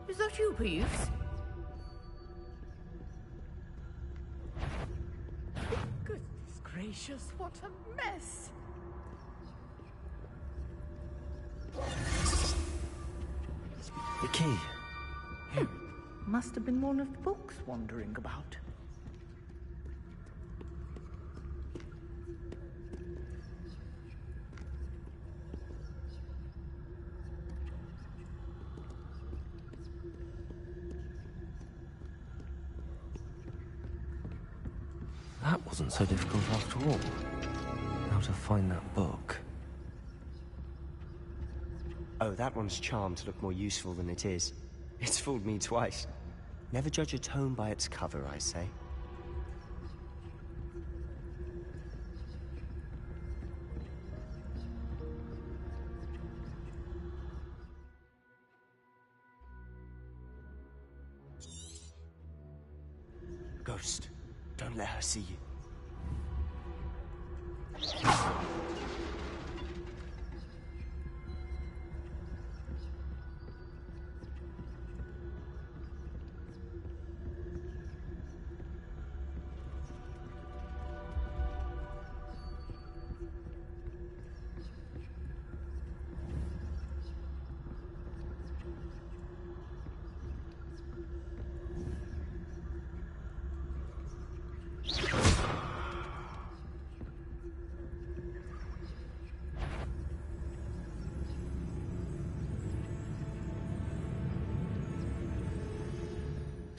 Is that you, Peeves? Goodness gracious, what a mess! The key. Must have been one of the books wandering about. That wasn't so difficult after all. How to find that book. Oh, that one's charmed to look more useful than it is. It's fooled me twice. Never judge a tome by its cover, I say. Ghost, don't let her see you.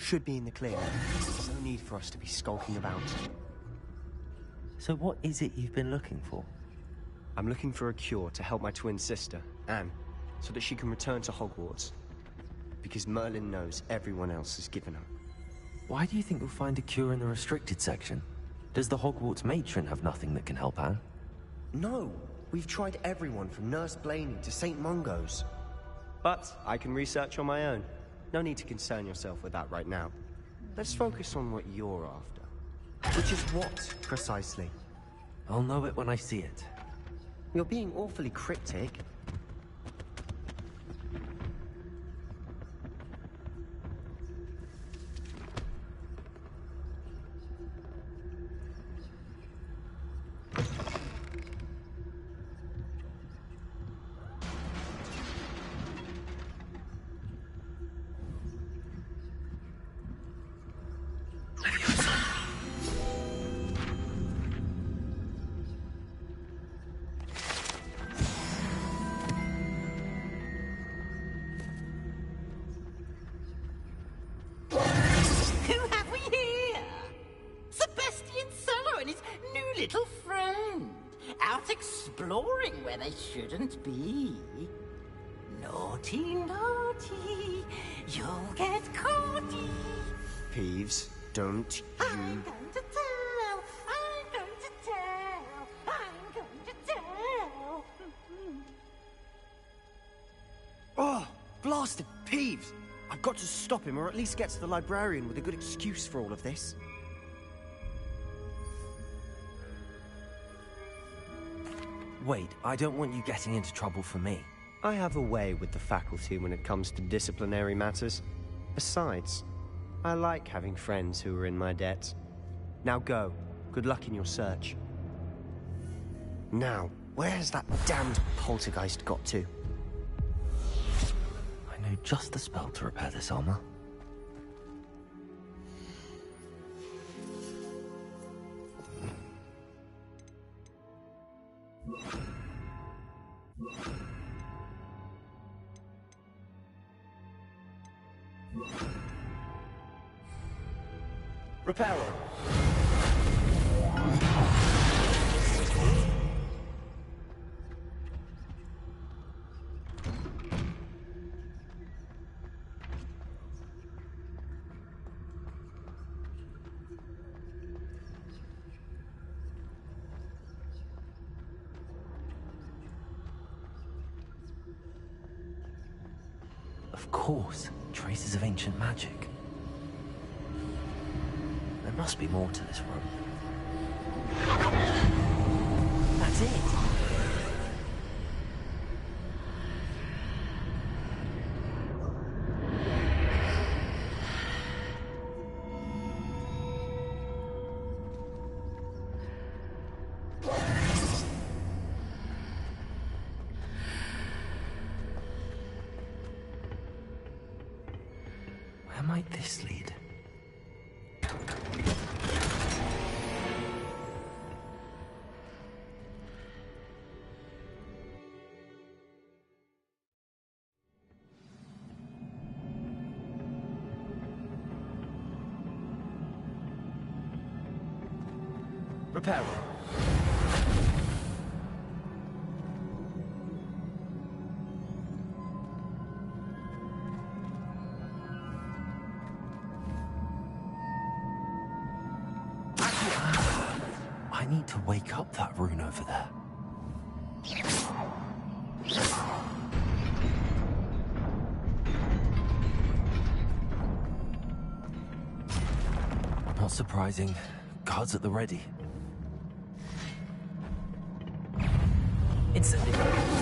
should be in the clear. There's no need for us to be skulking about. So what is it you've been looking for? I'm looking for a cure to help my twin sister, Anne, so that she can return to Hogwarts. Because Merlin knows everyone else has given up. Why do you think you'll find a cure in the restricted section? Does the Hogwarts matron have nothing that can help Anne? No, we've tried everyone from Nurse Blaney to St. Mungo's. But I can research on my own. No need to concern yourself with that right now. Let's focus on what you're after. Which is what, precisely? I'll know it when I see it. You're being awfully cryptic. Exploring where they shouldn't be. Naughty, naughty, you'll get caughty. Peeves, don't you... I'm going to tell, I'm going to tell, I'm going to tell. Oh, blasted Peeves! I've got to stop him, or at least get to the librarian with a good excuse for all of this. Wait, I don't want you getting into trouble for me. I have a way with the faculty when it comes to disciplinary matters. Besides, I like having friends who are in my debt. Now go. Good luck in your search. Now, where's that damned poltergeist got to? I know just the spell to repair this armor. Reparo. Of course, traces of ancient magic. There must be more to this room. That's it. Where might this lead? Reparo. I need to wake up that rune over there. Not surprising. Guards at the ready. Incendiary.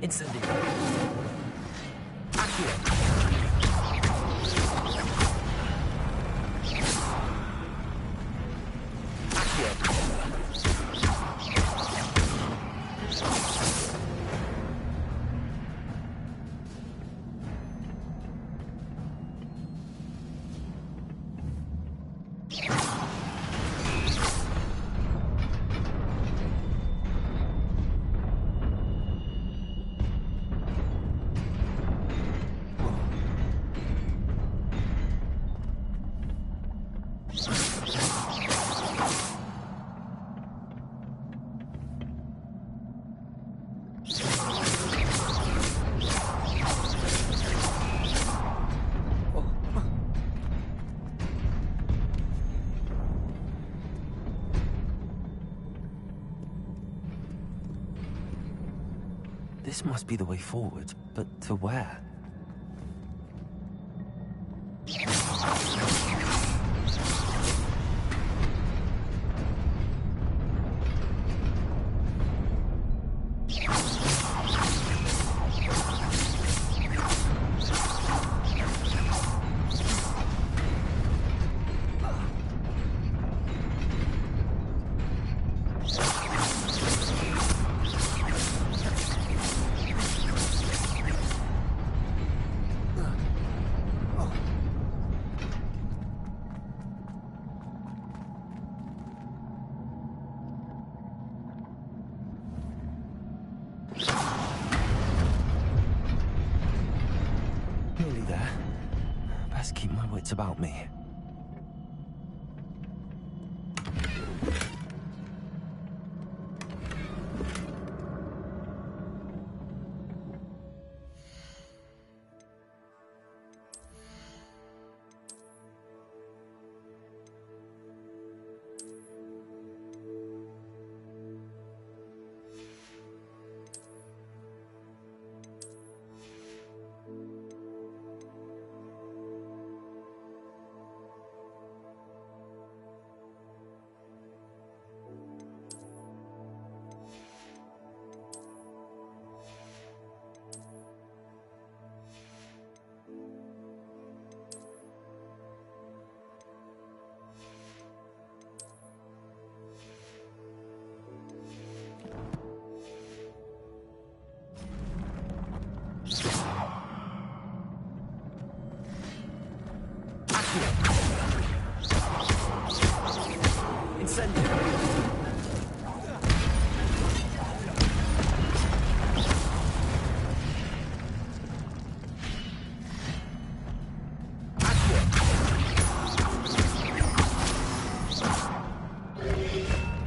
Incendio. This must be the way forward, but to where? Nearly there. Best keep my wits about me.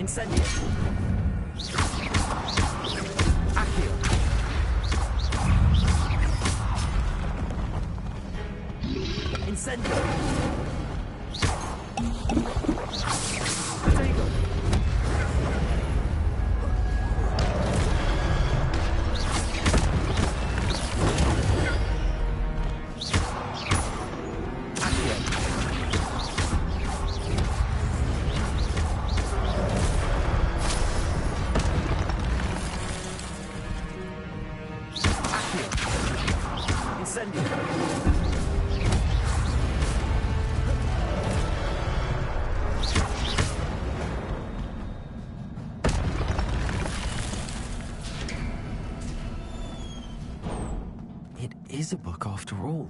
Incendio. Accio. Incendio. Protego. It is a book after all.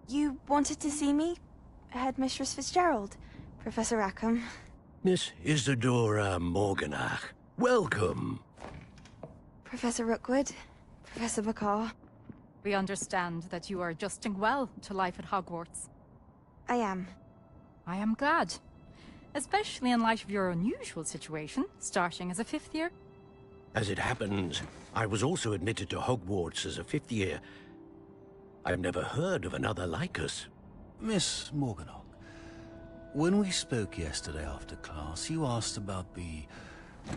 You wanted to see me? Headmistress Fitzgerald, Professor Rackham. Miss Isadora Morganach, welcome. Professor Rookwood, Professor Bakar. We understand that you are adjusting well to life at Hogwarts. I am. I am glad. Especially in light of your unusual situation, starting as a 5th year. As it happens, I was also admitted to Hogwarts as a 5th year. I've never heard of another like us. Miss Morganach, when we spoke yesterday after class, you asked about the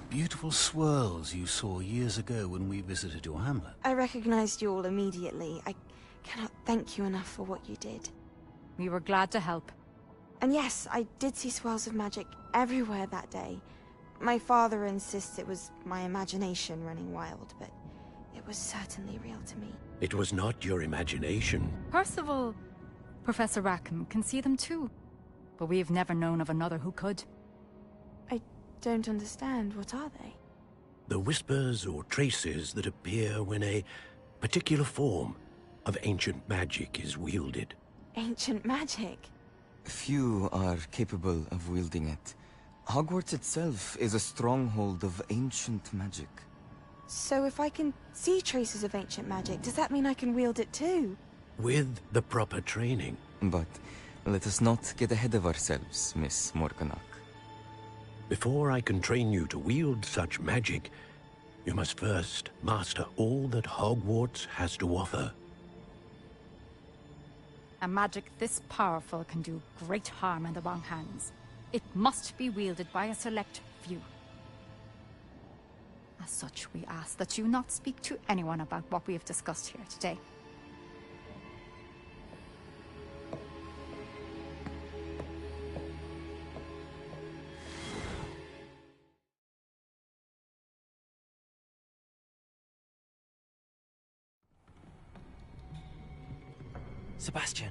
beautiful swirls you saw years ago when we visited your hamlet. I recognized you all immediately. I cannot thank you enough for what you did. We were glad to help. And yes, I did see swirls of magic everywhere that day. My father insists it was my imagination running wild, but it was certainly real to me. It was not your imagination. Percival, Professor Rackham can see them too. But we have never known of another who could. I don't understand. What are they? The whispers or traces that appear when a particular form of ancient magic is wielded. Ancient magic? Few are capable of wielding it. Hogwarts itself is a stronghold of ancient magic. So if I can see traces of ancient magic, does that mean I can wield it too? With the proper training. But let us not get ahead of ourselves, Miss Morganach. Before I can train you to wield such magic, you must first master all that Hogwarts has to offer. A magic this powerful can do great harm in the wrong hands. It must be wielded by a select few. As such, we ask that you not speak to anyone about what we have discussed here today. Sebastian.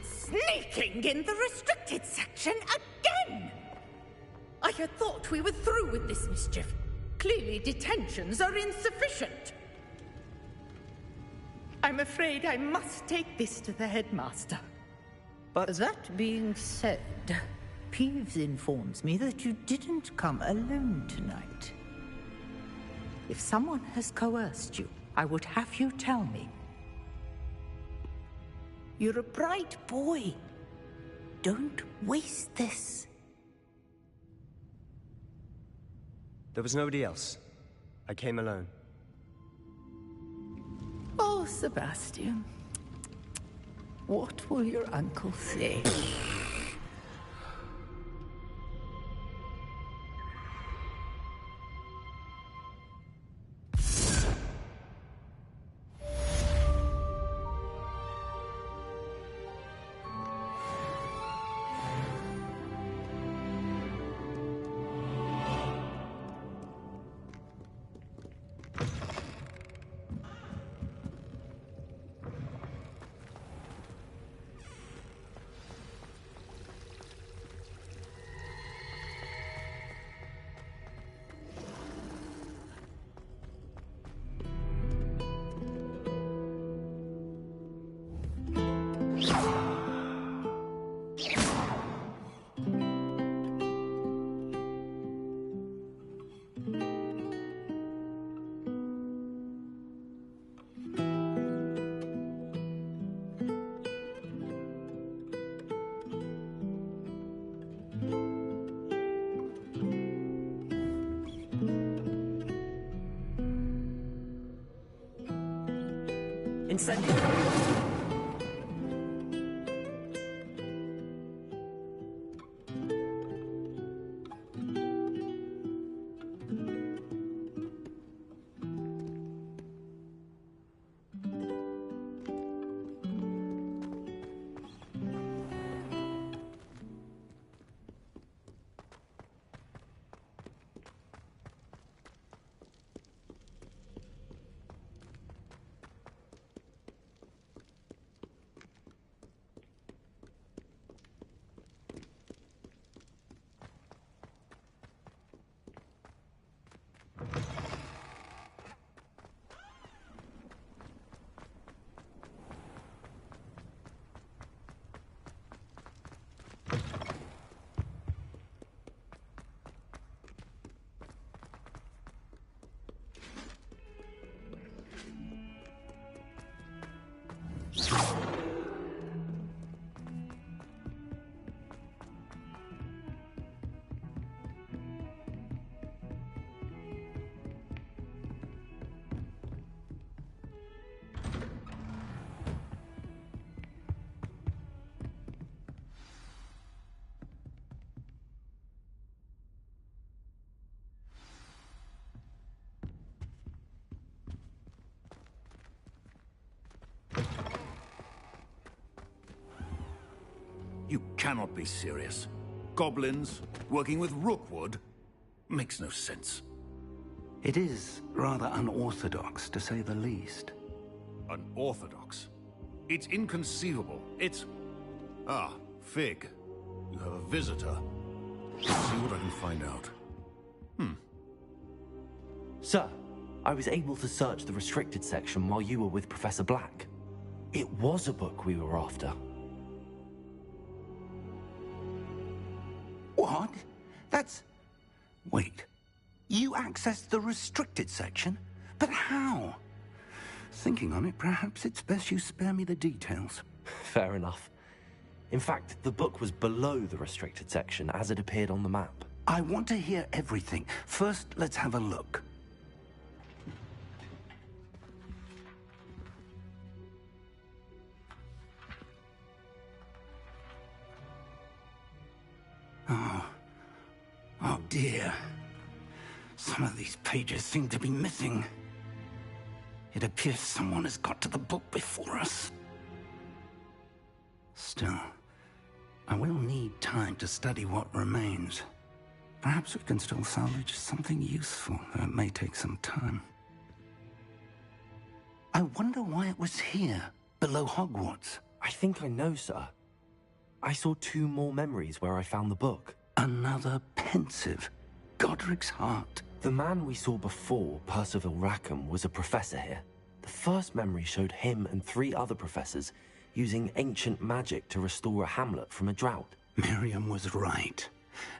Sneaking in the restricted section again! I had thought we were through with this mischief. Clearly detentions are insufficient. I'm afraid I must take this to the headmaster. But that being said, Peeves informs me that you didn't come alone tonight. If someone has coerced you, I would have you tell me. You're a bright boy. Don't waste this. There was nobody else. I came alone. Oh, Sebastian. What will your uncle say? Incendio! cannot be serious. Goblins working with Rookwood makes no sense. It is rather unorthodox, to say the least. Unorthodox? It's inconceivable. It's... Ah, Fig. You have a visitor. Let's see what I can find out. Sir, I was able to search the restricted section while you were with Professor Black. It was a book we were after. What? That's... Wait. You accessed the restricted section? But how? Thinking on it, perhaps it's best you spare me the details. Fair enough. In fact, the book was below the restricted section as it appeared on the map. I want to hear everything. First, let's have a look. Oh dear. Some of these pages seem to be missing. It appears someone has got to the book before us. Still, I will need time to study what remains. Perhaps we can still salvage something useful, though it may take some time. I wonder why it was here, below Hogwarts. I think I know, sir. I saw 2 more memories where I found the book. Another pensive. Godric's heart. The man we saw before, Percival Rackham, was a professor here. The first memory showed him and 3 other professors using ancient magic to restore a hamlet from a drought. Miriam was right.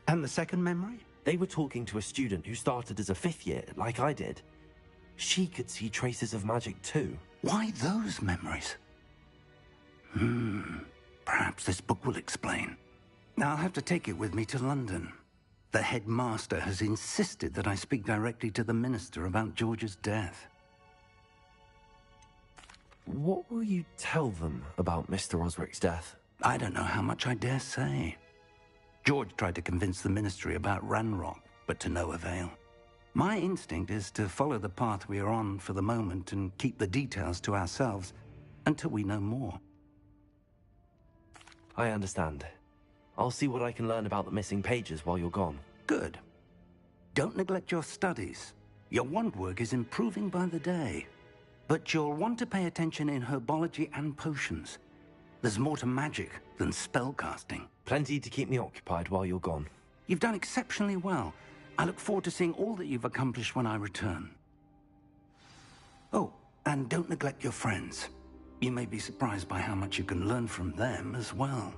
And the second memory? They were talking to a student who started as a 5th year, like I did. She could see traces of magic too. Why those memories? Perhaps this book will explain. Now I'll have to take it with me to London. The headmaster has insisted that I speak directly to the minister about George's death. What will you tell them about Mr. Osric's death? I don't know how much I dare say. George tried to convince the ministry about Ranrock, but to no avail. My instinct is to follow the path we are on for the moment and keep the details to ourselves until we know more. I understand. I'll see what I can learn about the missing pages while you're gone. Good. Don't neglect your studies. Your wand work is improving by the day. But you'll want to pay attention in herbology and potions. There's more to magic than spellcasting. Plenty to keep me occupied while you're gone. You've done exceptionally well. I look forward to seeing all that you've accomplished when I return. Oh, and don't neglect your friends. You may be surprised by how much you can learn from them as well.